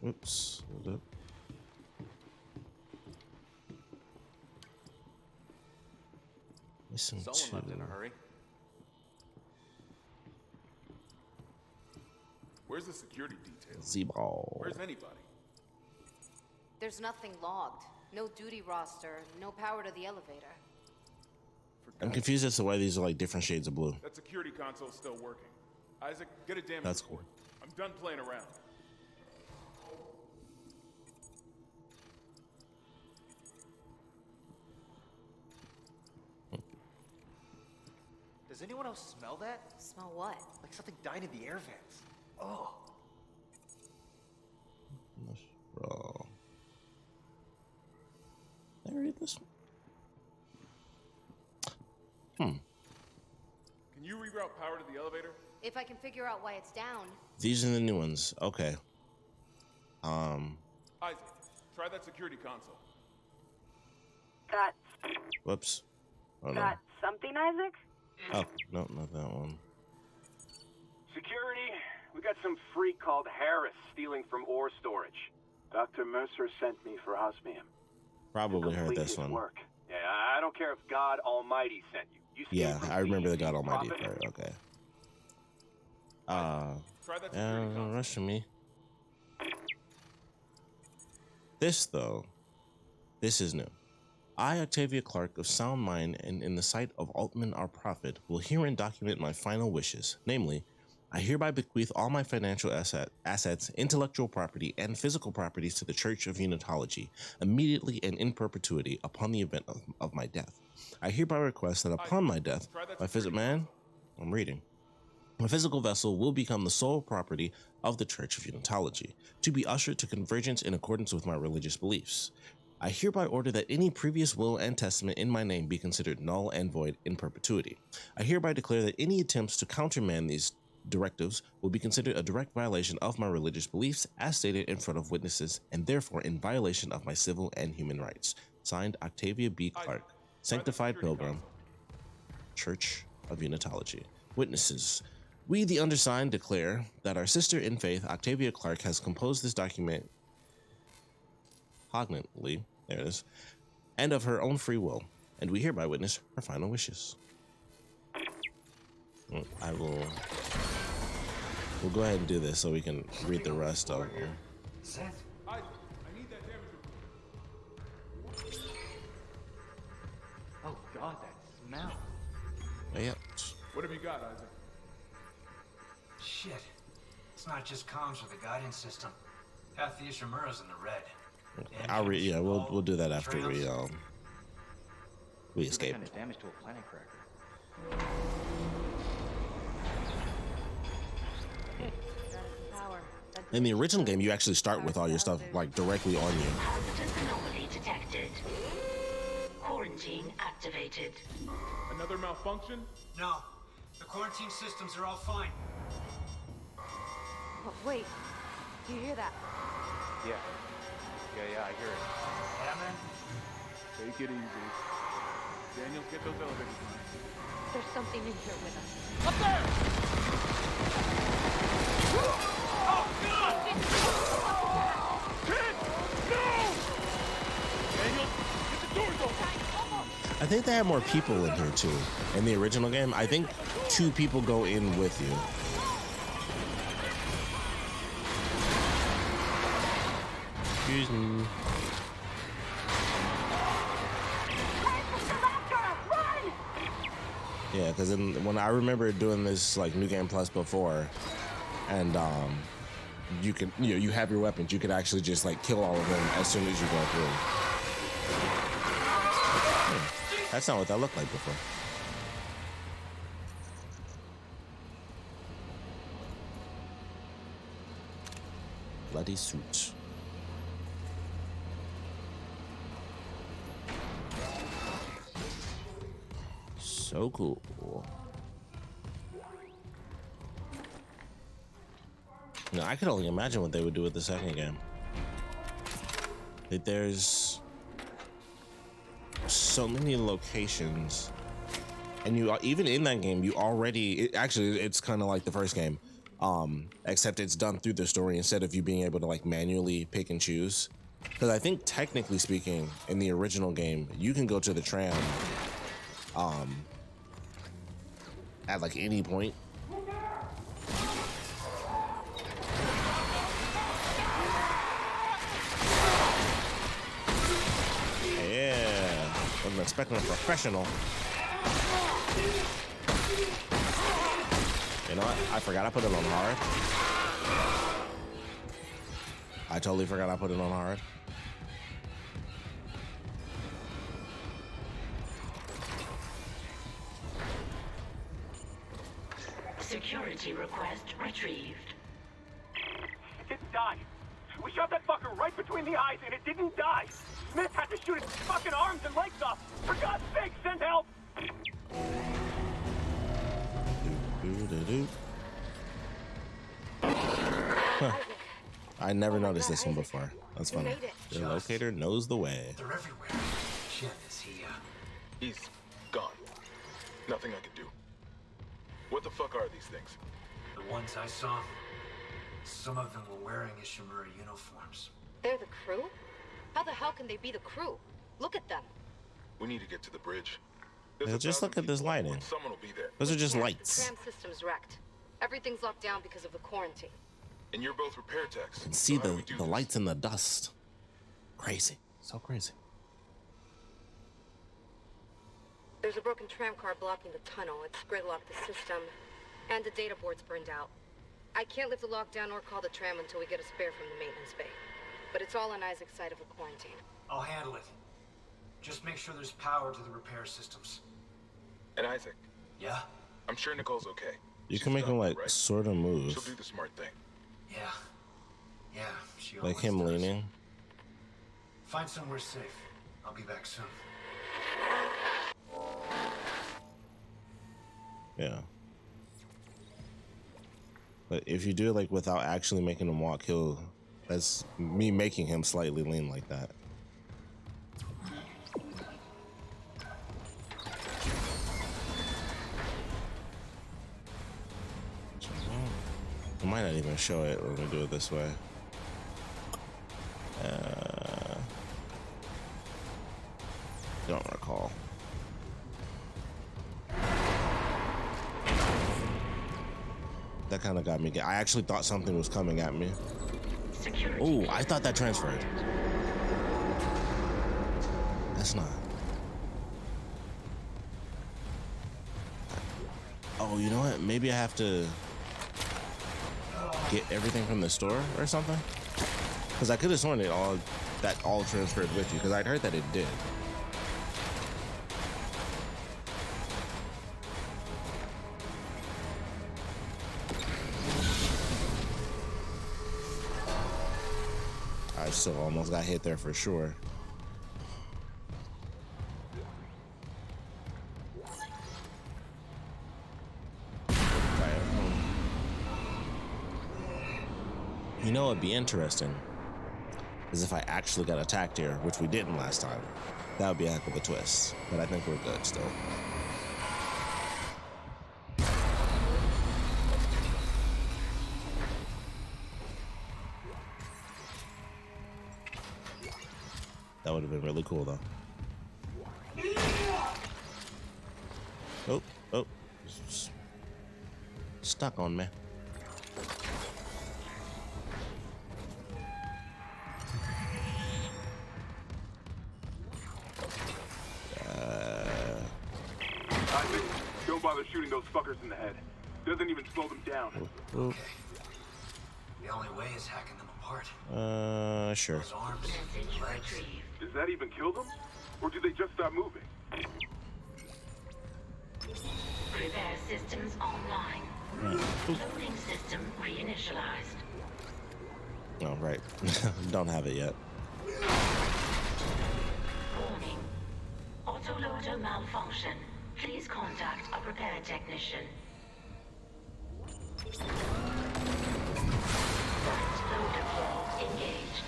Oops. Hold up. Listen Someone to left in a hurry. Where's the security detail? Z-ball. Where's anybody? There's nothing logged. No duty roster, no power to the elevator. I'm confused as to why these are like different shades of blue. That security console's still working. Isaac, get a damage That's report. cool. I'm done playing around. Does anyone else smell that? Smell what? Like something died in the air vents. Oh. Bro. Did I read this one? Can you reroute power to the elevator? If I can figure out why it's down. These are the new ones. Okay. Isaac, try that security console. Got Whoops. Oh no. got something, Isaac? Oh, no, not that one. Security, we got some freak called Harris stealing from ore storage. Dr. Mercer sent me for osmium. Probably heard Complete this his one. work. Yeah, I don't care if God Almighty sent you. You Yeah, scheme I remember the completion, God Almighty profit. part. Okay. Try that security console. Rushing me. This though, this is new. I, Octavia Clark, of sound mind and in the sight of Altman our prophet, will herein document my final wishes, namely, I hereby bequeath all my financial assets, intellectual property, and physical properties to the Church of Unitology, immediately and in perpetuity upon the event of my death. I hereby request that upon my death, my physical vessel will become the sole property of the Church of Unitology, to be ushered to convergence in accordance with my religious beliefs. I hereby order that any previous will and testament in my name be considered null and void in perpetuity. I hereby declare that any attempts to countermand these directives will be considered a direct violation of my religious beliefs as stated in front of witnesses and therefore in violation of my civil and human rights. Signed, Octavia B. Clark, Sanctified Pilgrim, Church of Unitology. Witnesses. We, the undersigned, declare that our sister in faith, Octavia Clark, has composed this document cognizantly, there it is, and of her own free will, and we hereby witness her final wishes. We'll go ahead and do this so we can read the rest of them. Seth? I need that damage report. Oh God, that smell. Yep. What have you got, Isaac? Shit. It's not just comms with the guidance system. Half the Ishimura's in the red. Okay, I'll read. Yeah, we'll do that after we escape. Kind of damage to a planet cracker. In the original game, you actually start with all your stuff like directly on you. Hazardous anomaly detected. Quarantine activated. Another malfunction? No. The quarantine systems are all fine. Oh, wait. Do you hear that? Yeah, I hear it. Yeah, man? Take it easy. Daniels, get those elevators running. There's something in here with us. Up there! Oh, God! Kid! No! Daniels, get the doors open! I think they have more people in here too. In the original game, I think 2 people go in with you. Excuse me. Yeah, because when I remember doing this like New Game Plus before, and you can you have your weapons, you could actually just like kill all of them as soon as you go through. That's not what that looked like before. Bloody suit. So cool. Now, I could only imagine what they would do with the second game. Like, there's so many locations, and you even in that game, you already it's kind of like the first game, except it's done through the story instead of you being able to like manually pick and choose. Because I think technically speaking, in the original game, you can go to the tram at like any point. Yeah, wasn't expecting a professional. You know what? I forgot I put it on hard. I totally forgot I put it on hard. Security request retrieved. It didn't die. We shot that fucker right between the eyes and it didn't die. Smith had to shoot its fucking arms and legs off. For God's sake, send help! Huh. I never noticed this one before. That's funny. The locator knows the way. They're everywhere. Shit, is he, He's gone. Nothing I can do. What the fuck are these things? The ones I saw, some of them were wearing Ishimura uniforms. They're the crew? How the hell can they be the crew? Look at them. We need to get to the bridge. Yeah, just look at this lighting. Someone will be there. Those are just The lights. tram system's wrecked. Everything's locked down because of the quarantine. And you're both repair techs. And see the lights in the dust. Crazy. So crazy. There's a broken tram car blocking the tunnel. It's gridlocked the system, and the data board's burned out. I can't lift the lockdown or call the tram until we get a spare from the maintenance bay. But it's all on Isaac's side of the quarantine. I'll handle it. Just make sure there's power to the repair systems. And Isaac. Yeah? I'm sure Nicole's okay. You can make him like right? sort of move. She'll do the smart thing. Yeah. Yeah, she Like always him does. leaning. Find somewhere safe. I'll be back soon. Yeah. But if you do it like without actually making him walk, that's me making him slightly lean like that. I might not even show it when we do it this way. Don't recall. That kind of got me. I actually thought something was coming at me. Oh, I thought that transferred. That's not. Oh, you know what? Maybe I have to get everything from the store or something. Because I could have sworn that all transferred with you. Because I'd heard that it did. I still almost got hit there for sure. You know what'd be interesting is if I actually got attacked here, which we didn't last time. That would be a heck of a twist, but I think we're good still. That would have been really cool though. Oh, stuck on me. Isaac, don't bother shooting those fuckers in the head. Doesn't even slow them down. Oh. The only way is hacking them apart. Sure. Those arms, legs. Does that even kill them? Or do they just stop moving? Repair systems online. Loading system reinitialized. Oh, right. Don't have it yet. Warning. Autoloader malfunction. Please contact a repair technician. Right loader floor engaged.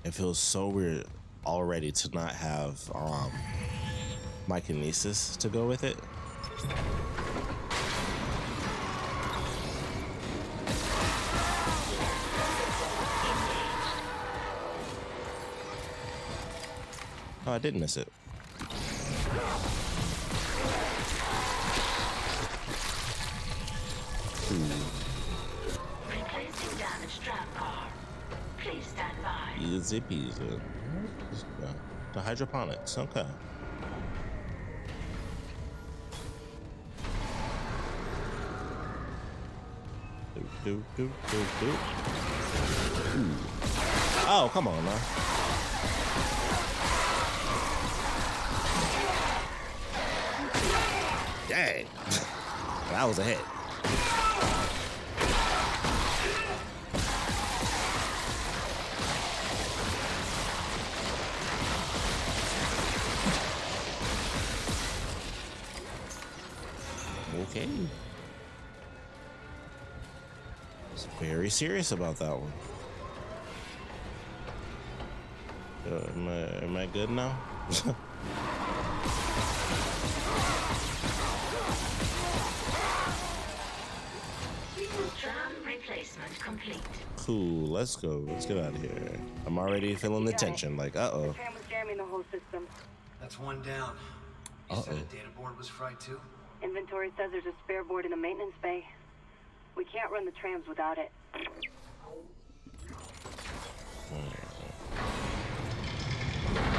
It feels so weird already to not have my kinesis to go with it. Oh, I did miss it. Replacing damaged tram car. Please stand by. Easy peasy. The hydroponics, okay. Do. Ooh. Oh, come on now. Dang. That was a hit. Okay. It's very serious about that one. Am I good now? Tram replacement complete. Cool, let's go. Let's get out of here. I'm already feeling the tension, like, uh-oh. The tram was jamming the whole system. That's one down. You said the data board was fried too? Inventory says there's a spare board in the maintenance bay. We can't run the trams without it.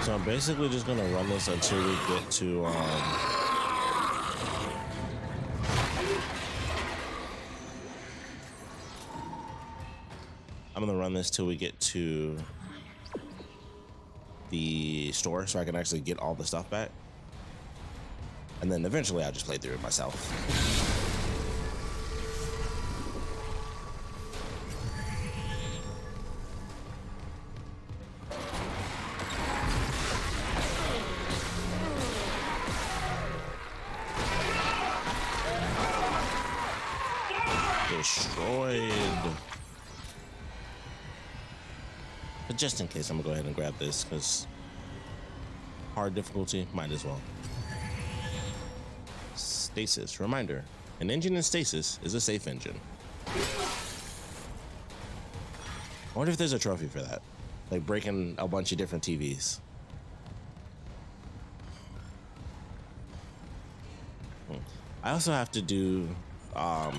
So I'm basically just gonna run this until we get to I'm gonna run this till we get to the store so I can actually get all the stuff back. And then eventually I'll just play through it myself. Destroyed. But just in case, I'm gonna go ahead and grab this because hard difficulty, might as well. Stasis. Reminder, an engine in stasis is a safe engine. I wonder if there's a trophy for that. Like breaking a bunch of different TVs. I also have to do, I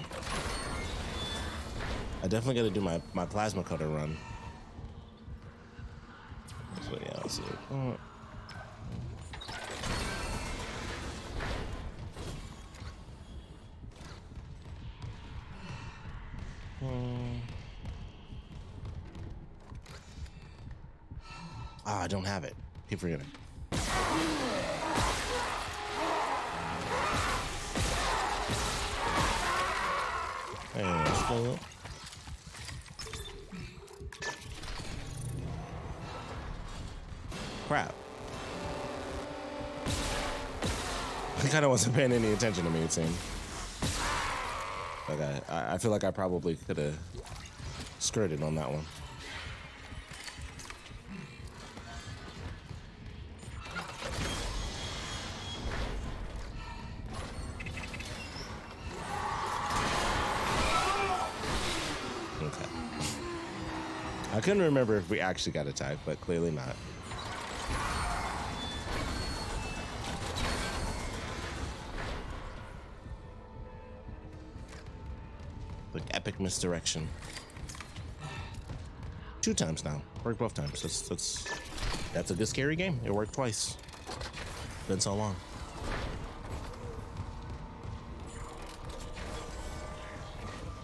definitely got to do my plasma cutter run. So yeah, let's see. Ah, I don't have it. Keep forgetting. Hey, still. Crap. He kind of wasn't paying any attention to me, it seemed. Like I feel like I probably could have skirted on that one. Okay. I couldn't remember if we actually got attacked, but clearly not. Like epic misdirection. 2 times now. Worked both times. That's a good scary game. It worked twice. Been so long.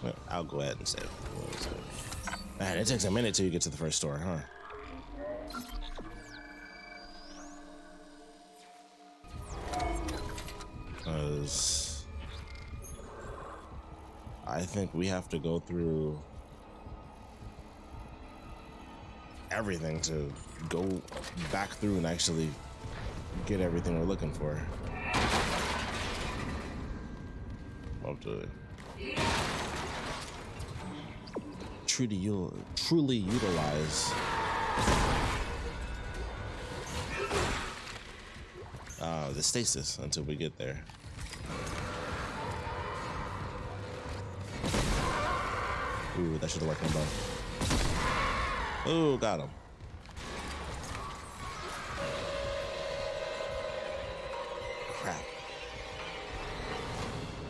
Well, I'll go ahead and save. Man, it takes a minute till you get to the first store, huh? Because I think we have to go through everything to go back through and actually get everything we're looking for. Hopefully. Truly utilize the stasis until we get there. Ooh, that should have worked on both. Ooh, got him. Crap.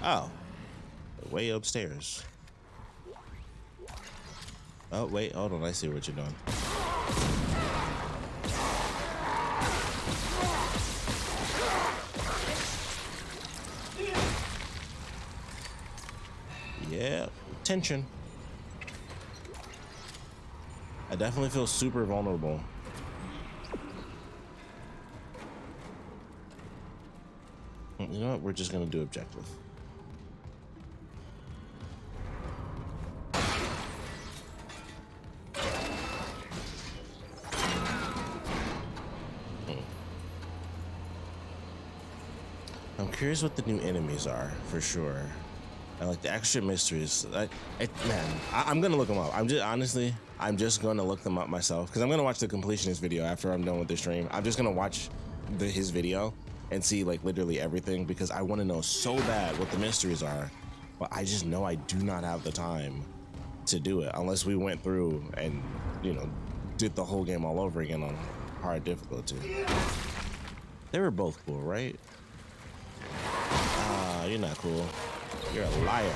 Oh, way upstairs. Oh, wait, hold on, I see what you're doing. Yeah, tension. I definitely feel super vulnerable. You know what, we're just gonna do objective. I'm curious what the new enemies are, for sure. And like the extra mysteries. I'm gonna look them up. I'm just gonna look them up myself because I'm gonna watch the completionist video after I'm done with the stream. I'm just gonna watch his video and see like literally everything because I want to know so bad what the mysteries are, but I just know I do not have the time to do it unless we went through and did the whole game all over again on hard difficulty. They were both cool, right? You're not cool. You're a liar.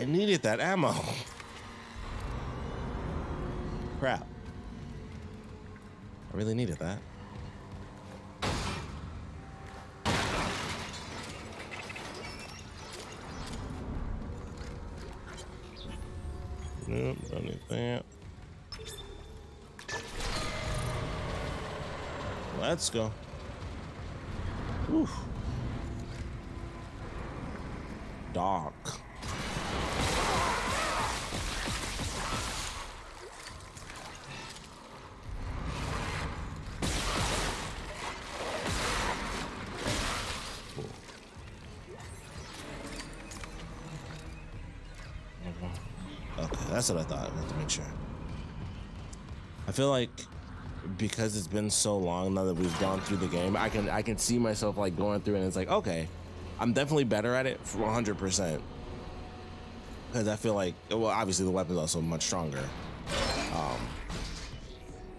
I needed that ammo. Crap. I really needed that. Nope, don't need that. Let's go. Whew. Dark. Okay, that's what I thought. I have to make sure. I feel like because it's been so long now that we've gone through the game, I can see myself like going through it and it's like, okay, I'm definitely better at it for 100%. Because I feel like, well, obviously the weapon's also much stronger.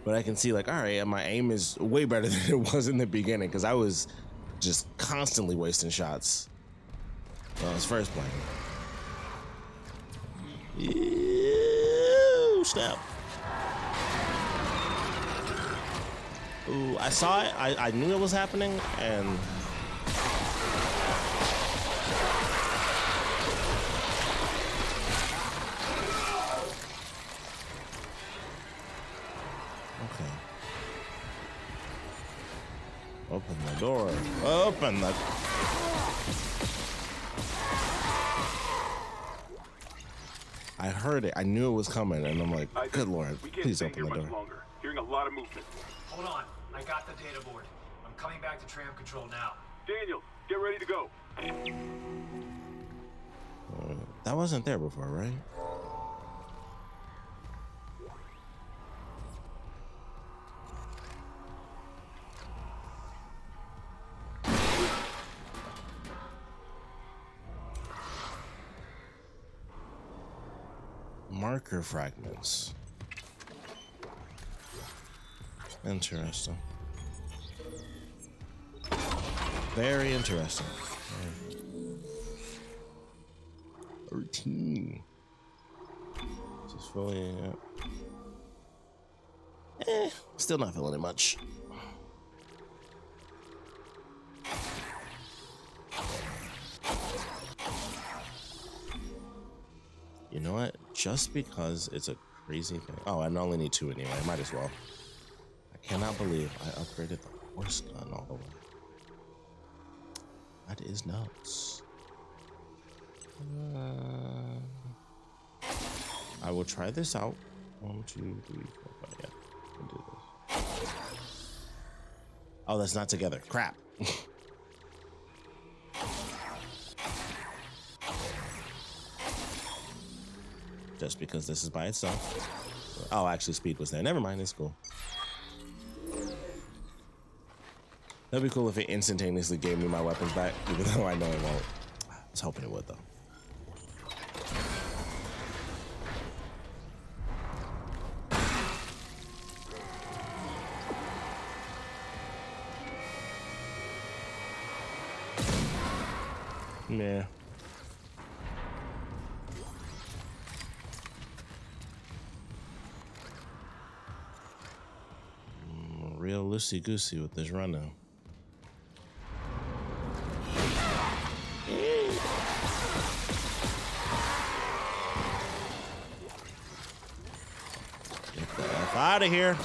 But I can see like, all right, my aim is way better than it was in the beginning because I was just constantly wasting shots when I was first playing. Ew, snap. Ooh, I saw it. I knew it was happening, and okay. Open the door. Open the. I heard it. I knew it was coming, and I'm like, good Lord, please open the door. Longer. Hearing a lot of movement. Hold on. I got the data board. I'm coming back to tram control now. Daniel, get ready to go. That wasn't there before, right? Marker fragments. Interesting. Very interesting. 13. Just filling it up. Still not feeling it much. You know what? Just because it's a crazy thing. Oh, I only need 2 anyway. Might as well. I cannot believe I upgraded the horse gun all the way. That is nuts. I will try this out. 1, 2, 3, 4, 5. Yeah, I'll do this. Oh, that's not together. Crap. Just because this is by itself. Oh, actually, speed was there. Never mind. It's cool. That'd be cool if it instantaneously gave me my weapons back, even though I know it won't. I was hoping it would, though. Yeah. Real loosey-goosey with this run now. Get the F out of here.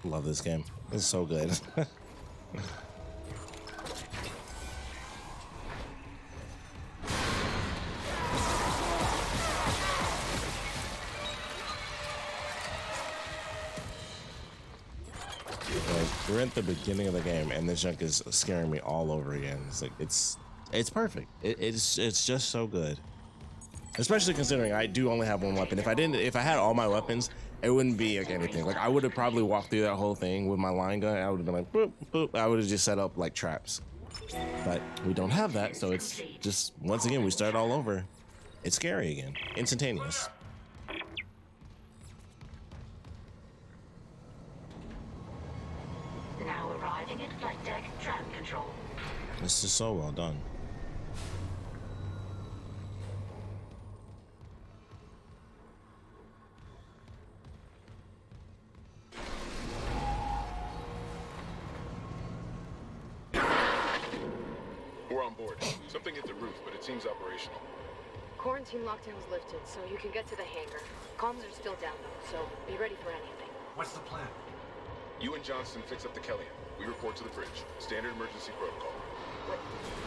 Love this game. It's so good. We're at the beginning of the game, and this junk is scaring me all over again. It's like it's perfect. It's just so good. Especially considering I do only have one weapon. If I had all my weapons, it wouldn't be like anything. Like I would have probably walked through that whole thing with my line gun. I would have been like, boop, boop. I would have just set up like traps. But we don't have that, so it's just once again we start all over. It's scary again, instantaneous. Now arriving at flight deck tram control. This is so well done. We're on board. Something hit the roof, but it seems operational. Quarantine lockdown was lifted, so you can get to the hangar. Comms are still down, though, so be ready for anything. What's the plan? You and Johnston fix up the Kellyan. We report to the bridge. Standard emergency protocol. What?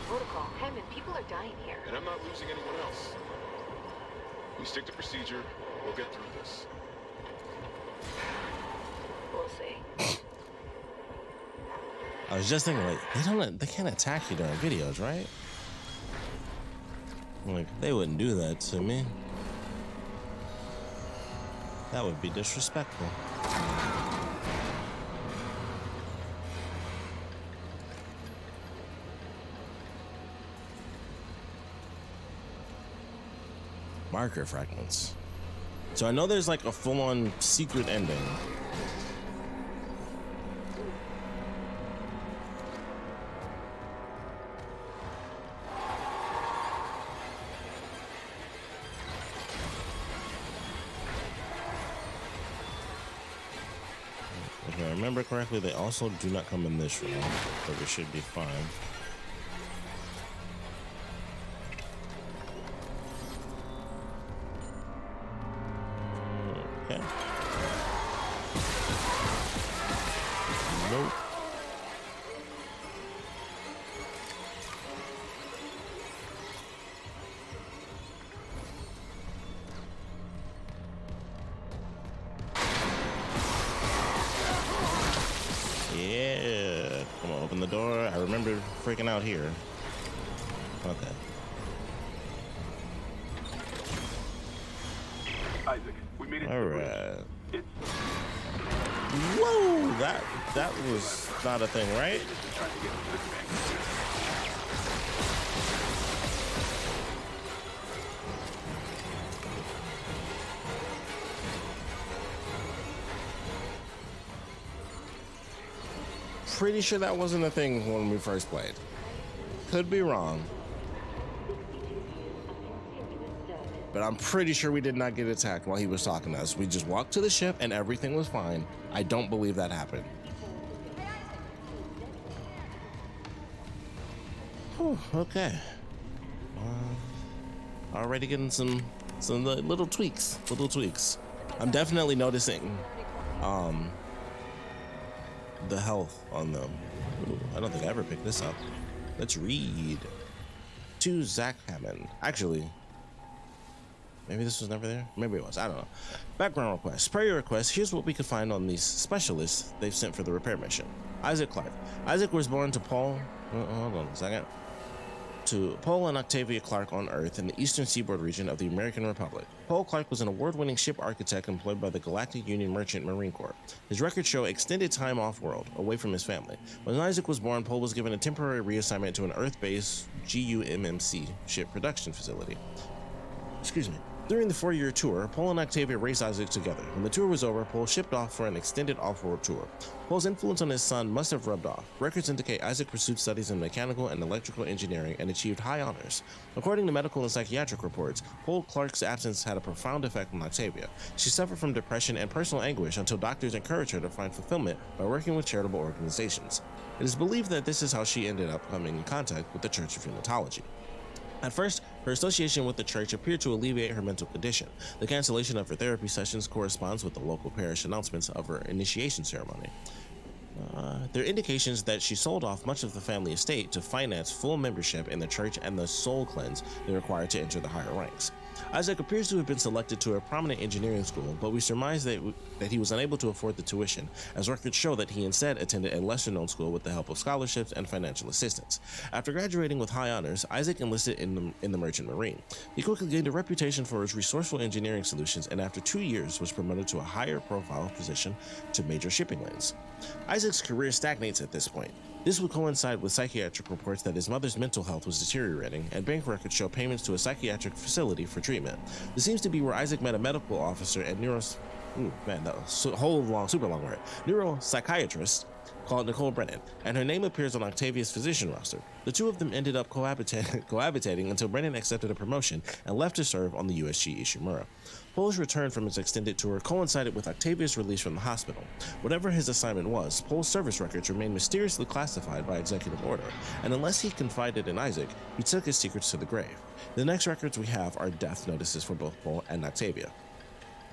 Protocol? Hammond, people are dying here. And I'm not losing anyone else. We stick to procedure. We'll get through this. We'll see. I was just thinking, like, they can't attack you during videos, right? Like, they wouldn't do that to me. That would be disrespectful. Marker fragments. So I know there's like a full-on secret ending. If I remember correctly, they also do not come in this room, but we should be fine. Okay. Nope. Yeah. Come on, open the door. I remember freaking out here. Okay. Isaac, we made it. All right. Whoa! That was not a thing, right? Pretty sure that wasn't a thing when we first played. Could be wrong. But I'm pretty sure we did not get attacked while he was talking to us. We just walked to the ship and everything was fine. I don't believe that happened. Whew, okay. Already getting some little tweaks. I'm definitely noticing the health on them. Ooh, I don't think I ever picked this up. Let's read. To Zach Hammond. Actually, maybe this was never there. Maybe it was. I don't know. Background request. Per your request, here's what we could find on these specialists they've sent for the repair mission. Isaac Clarke. Isaac was born to Paul. Hold on a second. To Paul and Octavia Clarke on Earth in the eastern seaboard region of the American Republic. Paul Clarke was an award-winning ship architect employed by the Galactic Union Merchant Marine Corps. His records show extended time off-world, away from his family. When Isaac was born, Paul was given a temporary reassignment to an Earth-based GUMMC ship production facility. Excuse me. During the 4-year tour, Paul and Octavia raised Isaac together. When the tour was over, Paul shipped off for an extended off-world tour. Paul's influence on his son must have rubbed off. Records indicate Isaac pursued studies in mechanical and electrical engineering and achieved high honors. According to medical and psychiatric reports, Paul Clarke's absence had a profound effect on Octavia. She suffered from depression and personal anguish until doctors encouraged her to find fulfillment by working with charitable organizations. It is believed that this is how she ended up coming in contact with the Church of Unitology. At first, her association with the church appeared to alleviate her mental condition. The cancellation of her therapy sessions corresponds with the local parish announcements of her initiation ceremony. There are indications that she sold off much of the family estate to finance full membership in the church and the soul cleanse they required to enter the higher ranks. Isaac appears to have been selected to a prominent engineering school, but we surmise that he was unable to afford the tuition, as records show that he instead attended a lesser-known school with the help of scholarships and financial assistance. After graduating with high honors, Isaac enlisted in the Merchant Marine. He quickly gained a reputation for his resourceful engineering solutions, and after 2 years was promoted to a higher-profile position to major shipping lanes. Isaac's career stagnates at this point. This would coincide with psychiatric reports that his mother's mental health was deteriorating, and bank records show payments to a psychiatric facility for treatment. This seems to be where Isaac met a medical officer and neuropsychiatrist called Nicole Brennan, and her name appears on Octavia's physician roster. The two of them ended up cohabitating until Brennan accepted a promotion and left to serve on the USG Ishimura. Pole's return from his extended tour coincided with Octavia's release from the hospital. Whatever his assignment was, Pole's service records remained mysteriously classified by executive order, and unless he confided in Isaac, he took his secrets to the grave. The next records we have are death notices for both Pole and Octavia.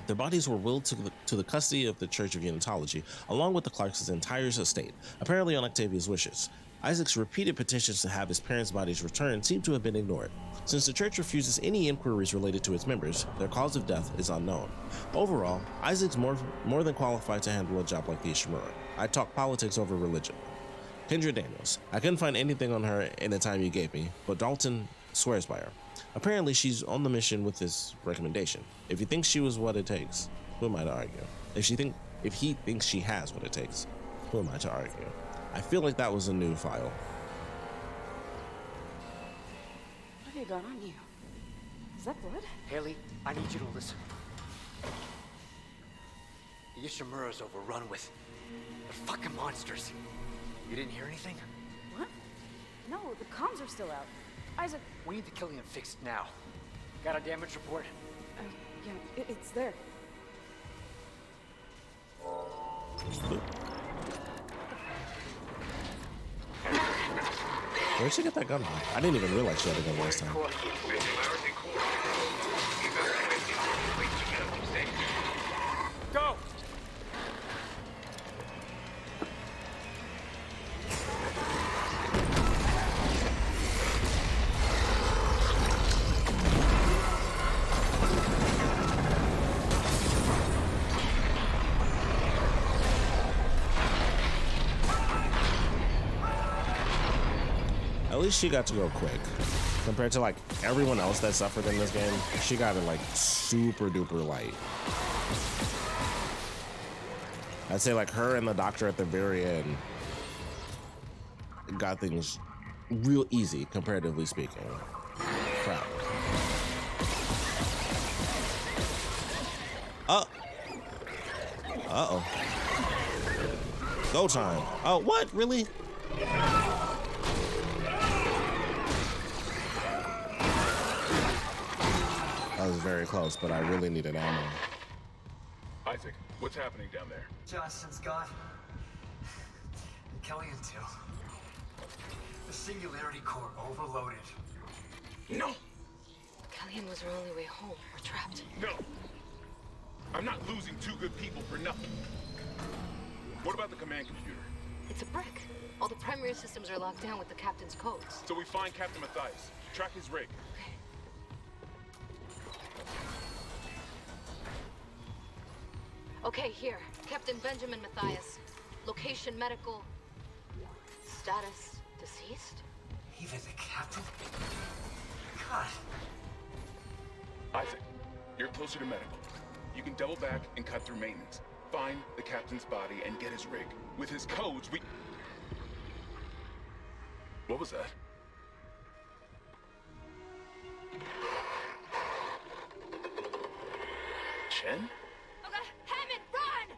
Their bodies were willed to the custody of the Church of Unitology, along with the Clarks' entire estate, apparently on Octavia's wishes. Isaac's repeated petitions to have his parents' bodies returned seem to have been ignored. Since the church refuses any inquiries related to its members, their cause of death is unknown. Overall, Isaac's more than qualified to handle a job like the Ishimura. I talk politics over religion. Kendra Daniels. I couldn't find anything on her in the time you gave me, but Dalton swears by her. Apparently, she's on the mission with this recommendation. If he thinks she was what it takes, who am I to argue? If he thinks she has what it takes, who am I to argue? I feel like that was a new file. What have you got on you? Is that blood? Haley, I need you to listen. The Ishimura's overrun with fucking monsters. You didn't hear anything? What? No, the comms are still out. Isaac... We need the Killian fixed now. Got a damage report? Yeah, it's there. Where'd she get that gun from? I didn't even realize she had a gun last time. Go! At least she got to go quick. Compared to like everyone else that suffered in this game, she got it like super duper light. I'd say like her and the doctor at the very end got things real easy, comparatively speaking. Crap. Uh-oh. Go time. Oh, what? Really? That was very close, but I really needed ammo. Isaac, what's happening down there? Johnson's got Killian too. The singularity core overloaded. No! Killian was our only way home. We're trapped. No! I'm not losing two good people for nothing. What about the command computer? It's a brick. All the primary systems are locked down with the captain's codes. So we find Captain Matthias, track his rig. Okay, here. Captain Benjamin Matthias. Location medical. Status deceased? Even the captain? God. Isaac, you're closer to medical. You can double back and cut through maintenance. Find the captain's body and get his rig. With his codes, we... What was that? Chen? Hammond, run!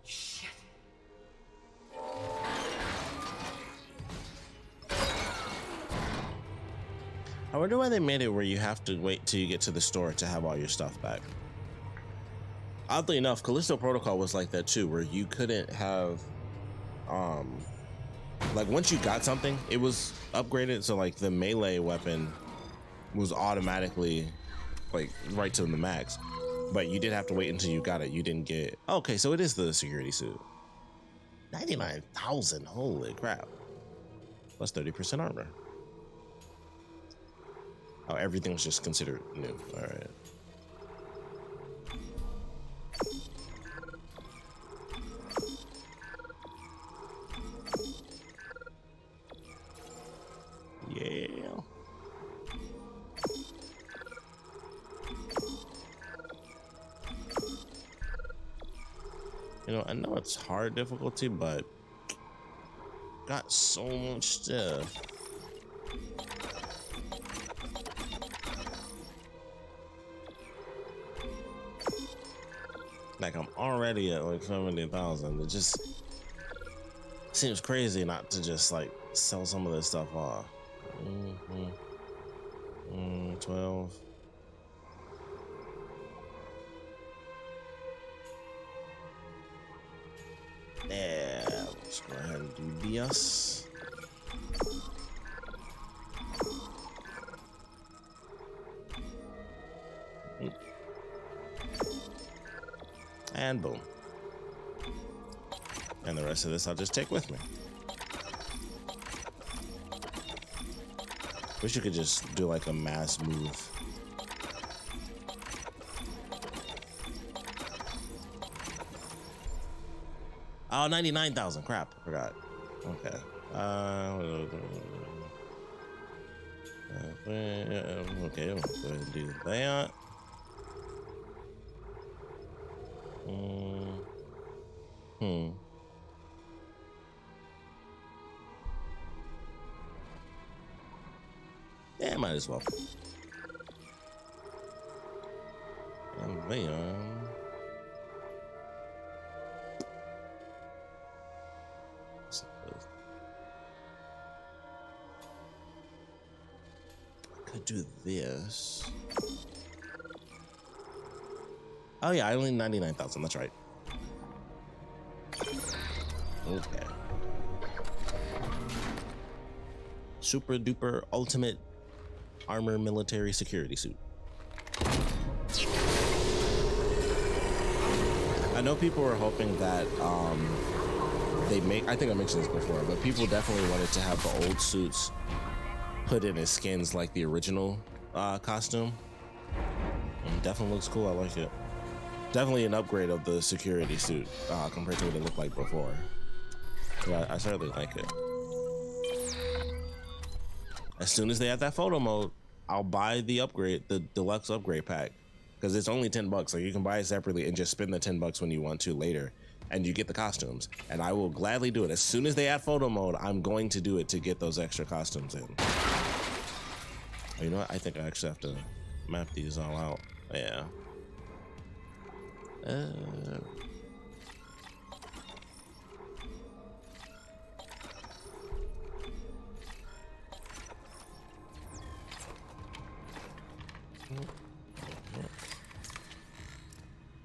Shit. I wonder why they made it where you have to wait till you get to the store to have all your stuff back. Oddly enough, Callisto Protocol was like that too, where you couldn't have, like once you got something, it was upgraded. So like the melee weapon was automatically like right to the max, but you did have to wait until you got it. You didn't get, okay, so it is the security suit. 99,000, holy crap. Plus 30% armor. Oh, everything's just considered new. All right. Yeah. You know, I know it's hard difficulty, but got so much stuff. Like I'm already at like 70,000. It just seems crazy not to just like sell some of this stuff off. 12. Yeah, let's go ahead and do this. And boom. And the rest of this I'll just take with me. Wish you could just do like a mass move. Oh, 99,000. Crap, I forgot. Okay. Okay, we'll go ahead and do that. Yeah, might as well. And then I could do this. Oh yeah, I only 99,000. That's right. Okay. Super duper ultimate armor military security suit. I know people were hoping that they make, I think I mentioned this before, but people definitely wanted to have the old suits put in as skins like the original costume. And definitely looks cool. I like it. Definitely an upgrade of the security suit compared to what it looked like before. Yeah, I certainly like it. As soon as they have that photo mode, I'll buy the upgrade, the deluxe upgrade pack, because it's only $10. So you can buy it separately and just spend the $10 when you want to later, and you get the costumes. And I will gladly do it. As soon as they add photo mode, I'm going to do it to get those extra costumes in. Oh, you know what? I think I actually have to map these all out. Yeah.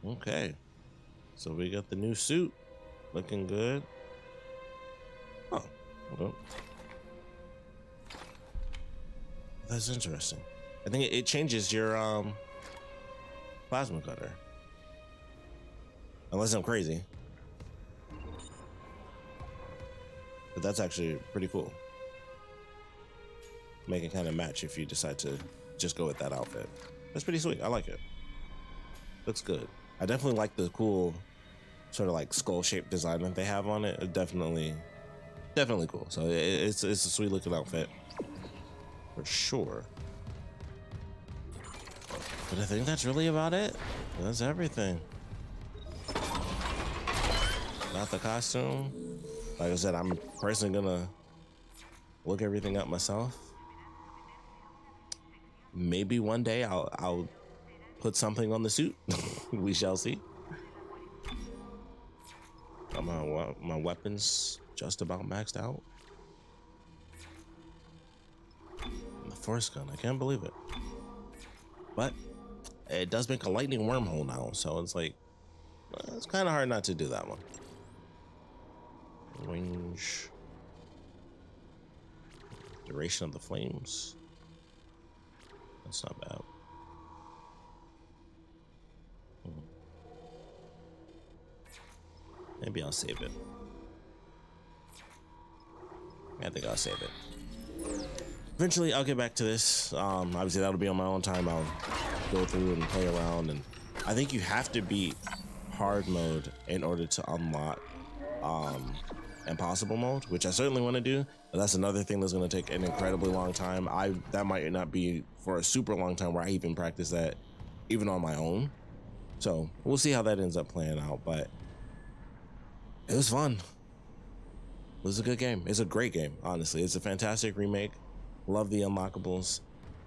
Okay, so we got the new suit looking good. Oh, hold on. That's interesting. I think it changes your plasma cutter, unless I'm crazy, but that's actually pretty cool. Make it kind of match if you decide to just go with that outfit. That's pretty sweet. I like it. Looks good. I definitely like the cool sort of like skull-shaped design that they have on it. Definitely cool. So it's a sweet looking outfit for sure. But I think that's really about it. That's everything. Not the costume. Like I said, I'm personally gonna look everything up myself. Maybe one day I'll put something on the suit. We shall see. My weapons just about maxed out. And the force gun, I can't believe it. But it does make a lightning wormhole now, so it's like it's kind of hard not to do that one. Range, duration of the flames. That's not bad. Maybe I'll save it. I think I'll save it. Eventually, I'll get back to this. Obviously, that'll be on my own time. I'll go through and play around, and I think you have to beat hard mode in order to unlock impossible mode, which I certainly want to do. But that's another thing that's going to take an incredibly long time. That might not be for a super long time where I even practice that even on my own. So we'll see how that ends up playing out. But it was fun. It was a good game. It's a great game, honestly. It's a fantastic remake. Love the unlockables.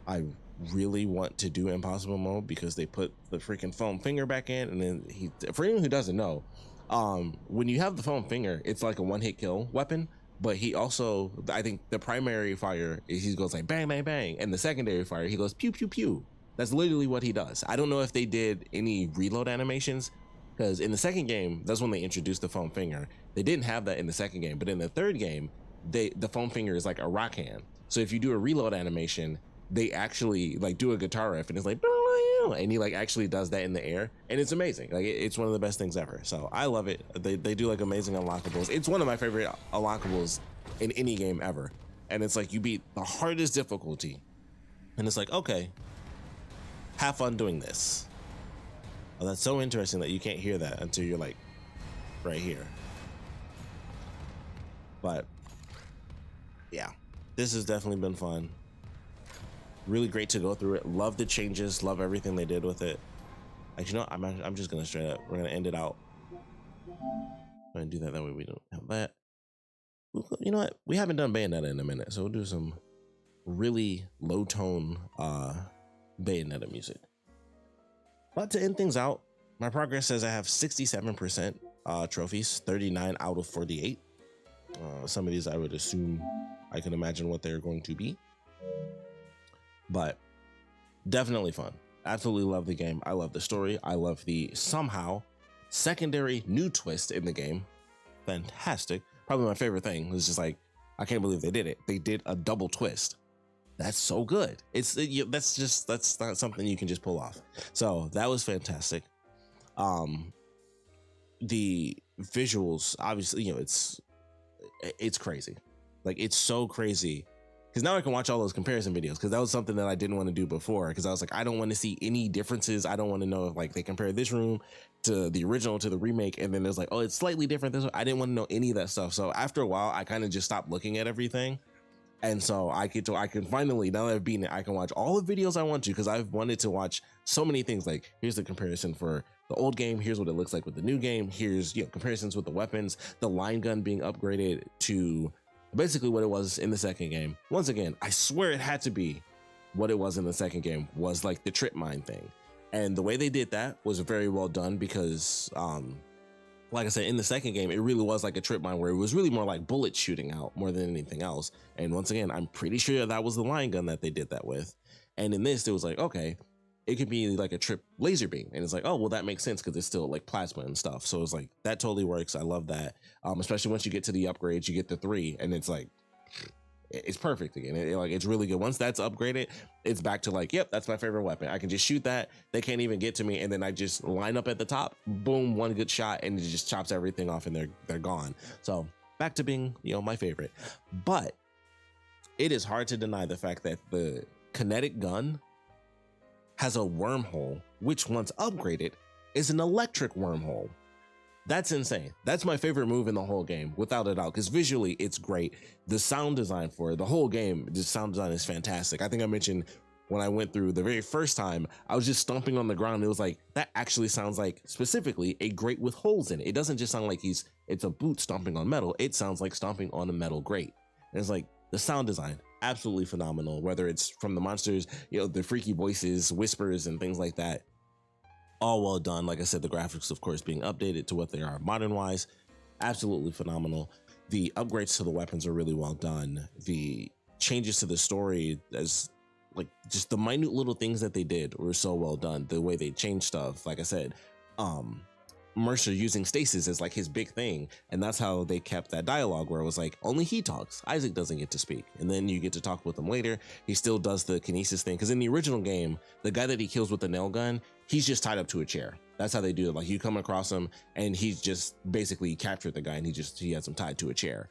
I really want to do impossible mode because they put the freaking foam finger back in, and then for anyone who doesn't know, when you have the foam finger, it's like a one-hit kill weapon, but he also, I think the primary fire is he goes like bang bang bang, and the secondary fire he goes pew pew pew. That's literally what he does. I don't know if they did any reload animations, because in the second game, that's when they introduced the foam finger. They didn't have that in the second game, but in the third game, the foam finger is like a rock hand. So if you do a reload animation, they actually like do a guitar riff, and it's like, and he like actually does that in the air, and it's amazing. Like it's one of the best things ever. So I love it. They do like amazing unlockables. It's one of my favorite unlockables in any game ever. And it's like you beat the hardest difficulty, and it's like, okay, have fun doing this. Oh, that's so interesting that you can't hear that until you're like right here. But yeah, this has definitely been fun. Really great to go through it. Love the changes. Love everything they did with it. Like, you know, I'm just gonna straight up. We're gonna end it out. I'm gonna do that way we don't have that. You know what? We haven't done Bayonetta in a minute, so we'll do some really low tone Bayonetta music. But to end things out, my progress says I have 67% trophies, 39 out of 48. Some of these I would assume I can imagine what they're going to be, but definitely fun. Absolutely love the game. I love the story. I love the somehow secondary new twist in the game. Fantastic. Probably my favorite thing was just like, I can't believe they did it. They did a double twist. That's so good. That's not something you can just pull off. So that was fantastic. The visuals, obviously, you know, it's crazy. Like, it's so crazy. Because now I can watch all those comparison videos, because that was something that I didn't want to do before, because I was like, I don't want to see any differences. I don't want to know if like they compare this room to the original to the remake, and then there's like, oh, it's slightly different this way. I didn't want to know any of that stuff. So after a while, I kind of just stopped looking at everything. And so I can finally, now that I've beaten it, I can watch all the videos I want to, because I've wanted to watch so many things. Like, here's the comparison for the old game, here's what it looks like with the new game, here's, you know, comparisons with the weapons, the line gun being upgraded to basically what it was in the second game. Once again, I swear it had to be what it was in the second game, was like the trip mine thing. And the way they did that was very well done, because like I said, in the second game, it really was like a trip mine where it was really more like bullets shooting out more than anything else. And once again, I'm pretty sure that was the line gun that they did that with. And in this, it was like, okay, it could be like a trip laser beam. And it's like, oh, well, that makes sense because it's still like plasma and stuff. So it's like, that totally works. I love that. Especially once you get to the upgrades, you get the 3, and it's like, it's perfect again. It's really good. Once that's upgraded, it's back to like, yep, that's my favorite weapon. I can just shoot that. They can't even get to me. And then I just line up at the top, boom, one good shot, and it just chops everything off, and they're gone. So back to being, you know, my favorite. But it is hard to deny the fact that the kinetic gun has a wormhole, which once upgraded is an electric wormhole. That's insane. That's my favorite move in the whole game, without a doubt, because visually it's great. The sound design for it, the whole game, the sound design is fantastic. I think I mentioned when I went through the very first time, I was just stomping on the ground. It was like, that actually sounds like specifically a grate with holes in it. It doesn't just sound like it's a boot stomping on metal. It sounds like stomping on a metal grate. And it's like, the sound design, absolutely phenomenal, whether it's from the monsters, you know, the freaky voices, whispers, and things like that. All well done. Like I said, the graphics, of course, being updated to what they are modern wise, absolutely phenomenal. The upgrades to the weapons are really well done. The changes to the story, as like just the minute little things that they did were so well done. The way they changed stuff, like I said, Mercer using stasis is like his big thing, and that's how they kept that dialogue where it was like, only he talks, Isaac doesn't get to speak, and then you get to talk with him later. He still does the kinesis thing, because in the original game, the guy that he kills with the nail gun, he's just tied up to a chair. That's how they do it. Like, you come across him and he's just basically captured the guy, and he has him tied to a chair.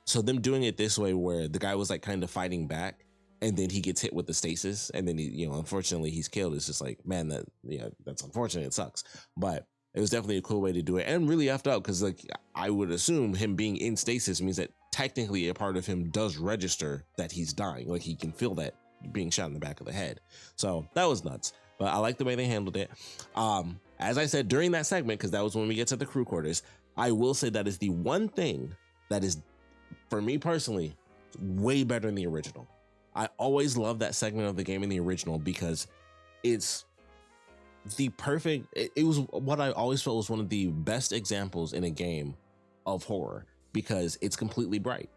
So them doing it this way where the guy was like kind of fighting back, and then he gets hit with the stasis, and then he, you know, unfortunately he's killed. It's just like, man, that, yeah, that's unfortunate. It sucks, but it was definitely a cool way to do it, and really effed up, because like I would assume him being in stasis means that technically a part of him does register that he's dying. Like, he can feel that being shot in the back of the head. So that was nuts, but I like the way they handled it. As I said during that segment, because that was when we get to the crew quarters, I will say that is the one thing that is, for me personally, way better than the original. I always loved that segment of the game in the original because it's the perfect, it was what I always felt was one of the best examples in a game of horror because it's completely bright.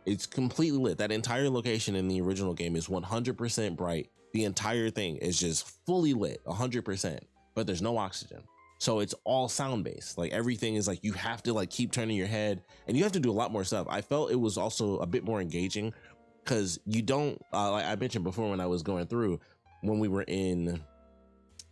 It's completely lit. That entire location in the original game is 100% bright. The entire thing is just fully lit, 100%, but there's no oxygen. So it's all sound based. Like everything is like, you have to like keep turning your head and you have to do a lot more stuff. I felt it was also a bit more engaging because you don't, like I mentioned before when I was going through, when we were in,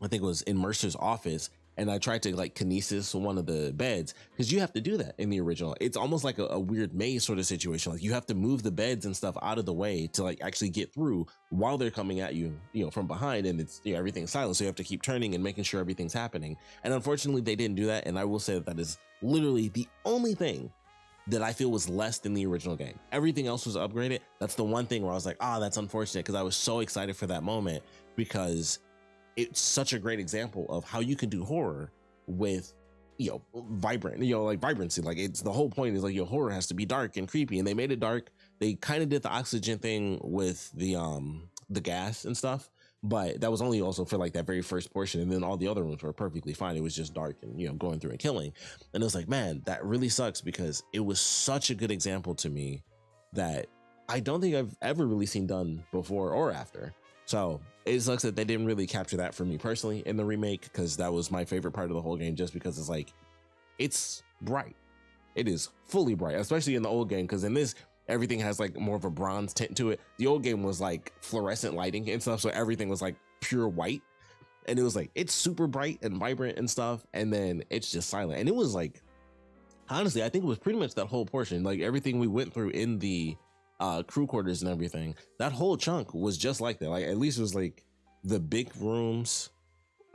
I think it was in Mercer's office, and I tried to like kinesis one of the beds because you have to do that in the original. It's almost like a weird maze sort of situation. Like you have to move the beds and stuff out of the way to like actually get through while they're coming at you, you know, from behind, and it's, you know, everything's silent. So you have to keep turning and making sure everything's happening. And unfortunately they didn't do that. And I will say that is literally the only thing that I feel was less than the original game. Everything else was upgraded. That's the one thing where I was like, that's unfortunate, because I was so excited for that moment because it's such a great example of how you can do horror with, you know, vibrant, you know, like vibrancy. Like it's the whole point is like your horror has to be dark and creepy, and they made it dark. They kind of did the oxygen thing with the gas and stuff, but that was only also for like that very first portion, and then all the other rooms were perfectly fine. It was just dark and, you know, going through and killing. And it was like, man, that really sucks because it was such a good example to me that I don't think I've ever really seen done before or after. So it sucks that they didn't really capture that for me personally in the remake, because that was my favorite part of the whole game, just because it's like, it's bright. It is fully bright, especially in the old game, because in this, everything has like more of a bronze tint to it. The old game was like fluorescent lighting and stuff, so everything was like pure white. And it was like, it's super bright and vibrant and stuff, and then it's just silent. And it was like, honestly, I think it was pretty much that whole portion, like everything we went through in the crew quarters and everything, that whole chunk was just like that. Like at least it was like the big rooms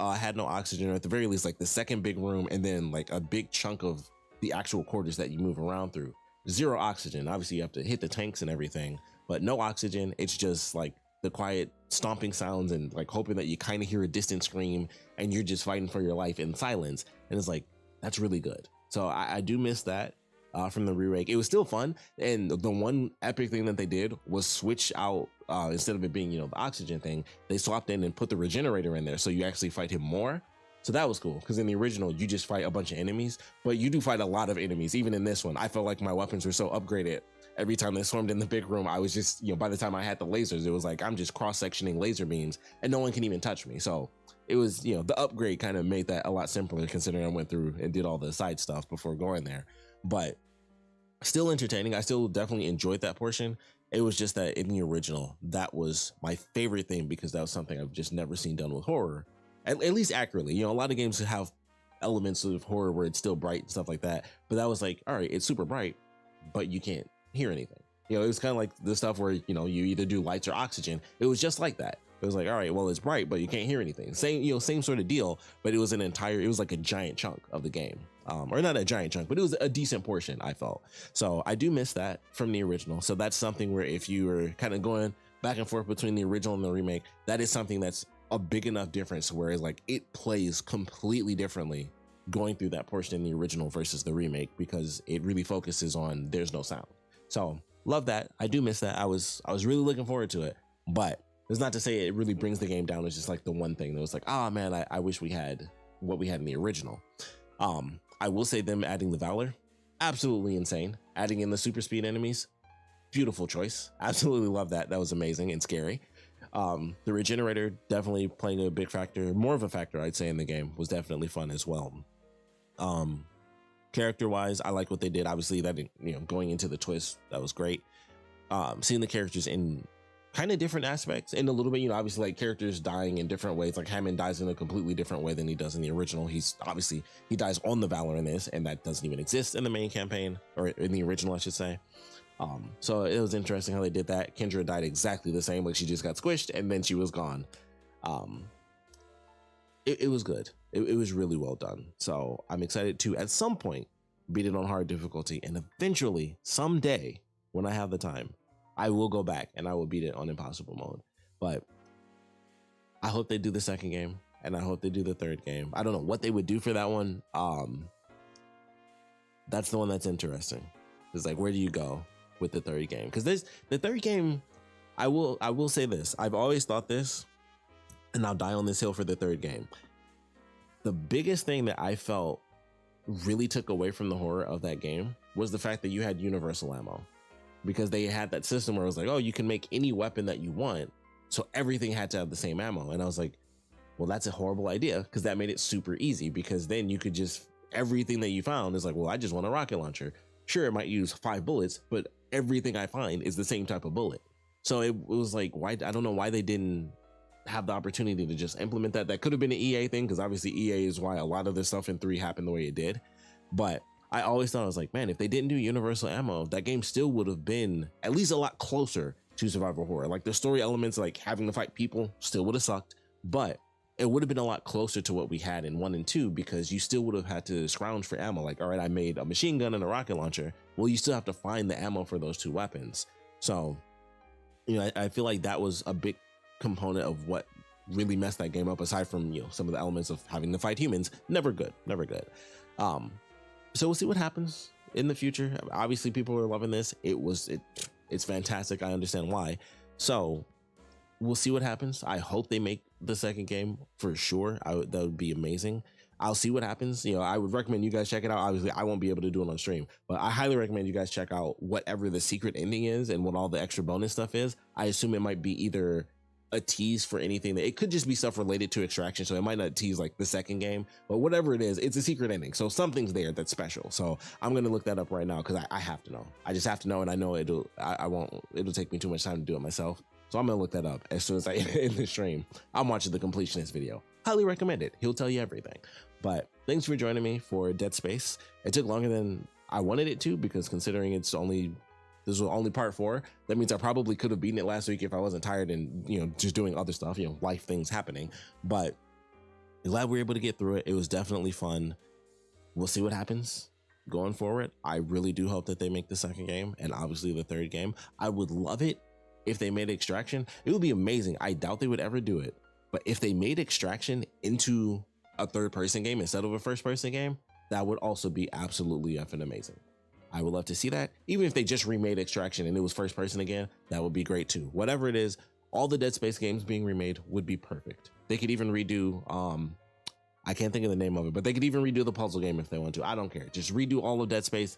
had no oxygen, or at the very least like the second big room, and then like a big chunk of the actual quarters that you move around through, zero oxygen. Obviously you have to hit the tanks and everything, but no oxygen. It's just like the quiet stomping sounds and like hoping that you kind of hear a distant scream, and you're just fighting for your life in silence. And it's like, that's really good. So I do miss that from the remake. It was still fun, and the one epic thing that they did was switch out, instead of it being, you know, the oxygen thing, they swapped in and put the regenerator in there, so you actually fight him more. So that was cool, because in the original you just fight a bunch of enemies, but you do fight a lot of enemies. Even in this one, I felt like my weapons were so upgraded. Every time they swarmed in the big room, I was just, you know, by the time I had the lasers, it was like I'm just cross-sectioning laser beams and no one can even touch me. So it was, you know, the upgrade kind of made that a lot simpler, considering I went through and did all the side stuff before going there. But still entertaining. I still definitely enjoyed that portion. It was just that in the original, that was my favorite thing, because that was something I've just never seen done with horror, at least accurately. You know, a lot of games have elements of horror where it's still bright and stuff like that, but that was like, all right, it's super bright, but you can't hear anything. You know, it was kind of like the stuff where, you know, you either do lights or oxygen. It was just like that. It was like, all right, well, it's bright, but you can't hear anything. Same, you know, same sort of deal, but it was it was like a giant chunk of the game. Or not a giant chunk, but it was a decent portion, I felt. So I do miss that from the original. So that's something where if you were kind of going back and forth between the original and the remake, that is something that's a big enough difference where it's like it plays completely differently going through that portion in the original versus the remake, because it really focuses on there's no sound. So love that. I do miss that. I was really looking forward to it, but it's not to say it really brings the game down. It's just like the one thing that was like, man, I wish we had what we had in the original. I will say them adding the Valor, absolutely insane. Adding in the super speed enemies, beautiful choice. Absolutely love that. That was amazing and scary. The regenerator definitely playing a big factor, more of a factor, I'd say, in the game. Was definitely fun as well. Character wise, I like what they did. Obviously, that, you know, going into the twist, that was great. Seeing the characters in kind of different aspects, and a little bit, you know, obviously like characters dying in different ways. Like Hammond dies in a completely different way than he does in the original. He dies on the Valor in this, and that doesn't even exist in the main campaign, or in the original, I should say. So it was interesting how they did that. Kendra died exactly the same, like she just got squished and then she was gone. It was good. It was really well done. So I'm excited to, at some point, beat it on hard difficulty, and eventually, someday, when I have the time, I will go back and I will beat it on impossible mode. But I hope they do the second game, and I hope they do the third game. I don't know what they would do for that one. That's the one that's interesting. It's like, where do you go with the third game? Because the third game, I will say this. I've always thought this, and I'll die on this hill for the third game. The biggest thing that I felt really took away from the horror of that game was the fact that you had universal ammo, because they had that system where it was like, oh, you can make any weapon that you want. So everything had to have the same ammo. And I was like, well, that's a horrible idea, because that made it super easy, because then you could just, everything that you found is like, well, I just want a rocket launcher. Sure, it might use 5 bullets, but everything I find is the same type of bullet. So it was like, why? I don't know why they didn't have the opportunity to just implement that. That could have been an EA thing, because obviously EA is why a lot of this stuff in 3 happened the way it did. But I always thought, I was like, man, if they didn't do universal ammo, that game still would have been at least a lot closer to survival horror. Like the story elements, like having to fight people, still would have sucked, but it would have been a lot closer to what we had in 1 and 2, because you still would have had to scrounge for ammo. Like, all right, I made a machine gun and a rocket launcher. Well, you still have to find the ammo for those 2 weapons. So, you know, I feel like that was a big component of what really messed that game up, aside from, you know, some of the elements of having to fight humans. Never good. So we'll see what happens in the future. Obviously, people are loving this. It's fantastic. I understand why. So we'll see what happens. I hope they make the second game for sure. That would be amazing. I'll see what happens. You know, I would recommend you guys check it out. Obviously, I won't be able to do it on stream, but I highly recommend you guys check out whatever the secret ending is and what all the extra bonus stuff is. I assume it might be either a tease for anything that, it could just be stuff related to Extraction, so it might not tease like the second game, but whatever it is, it's a secret ending, so something's there that's special. So I'm gonna look that up right now, because I have to know. I just have to know, and I know it'll take me too much time to do it myself, so I'm gonna look that up as soon as I end the stream. I'm watching the completionist video. Highly recommend it. He'll tell you everything. But thanks for joining me for Dead Space. It took longer than I wanted it to, because considering this was only part 4. That means I probably could have beaten it last week if I wasn't tired and, you know, just doing other stuff, you know, life things happening. But I'm glad we were able to get through it. It was definitely fun. We'll see what happens going forward. I really do hope that they make the second game, and obviously the third game. I would love it if they made Extraction. It would be amazing. I doubt they would ever do it, but if they made Extraction into a third-person game instead of a first-person game, that would also be absolutely effing amazing. I would love to see that. Even if they just remade Extraction and it was first person again, that would be great too. Whatever it is, all the Dead Space games being remade would be perfect. They could even redo, I can't think of the name of it, but they could even redo the puzzle game if they want to. I don't care. Just redo all of Dead Space.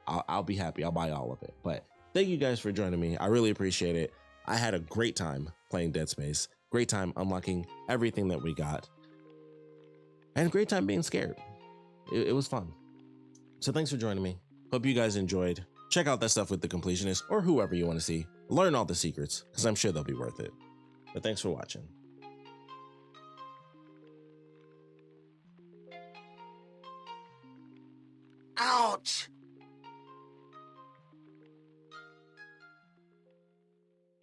I'll be happy. I'll buy all of it. But thank you guys for joining me. I really appreciate it. I had a great time playing Dead Space. Great time unlocking everything that we got. And great time being scared. It was fun. So thanks for joining me. Hope you guys enjoyed. Check out that stuff with the completionist or whoever you want to see. Learn all the secrets, because I'm sure they'll be worth it. But thanks for watching. Ouch!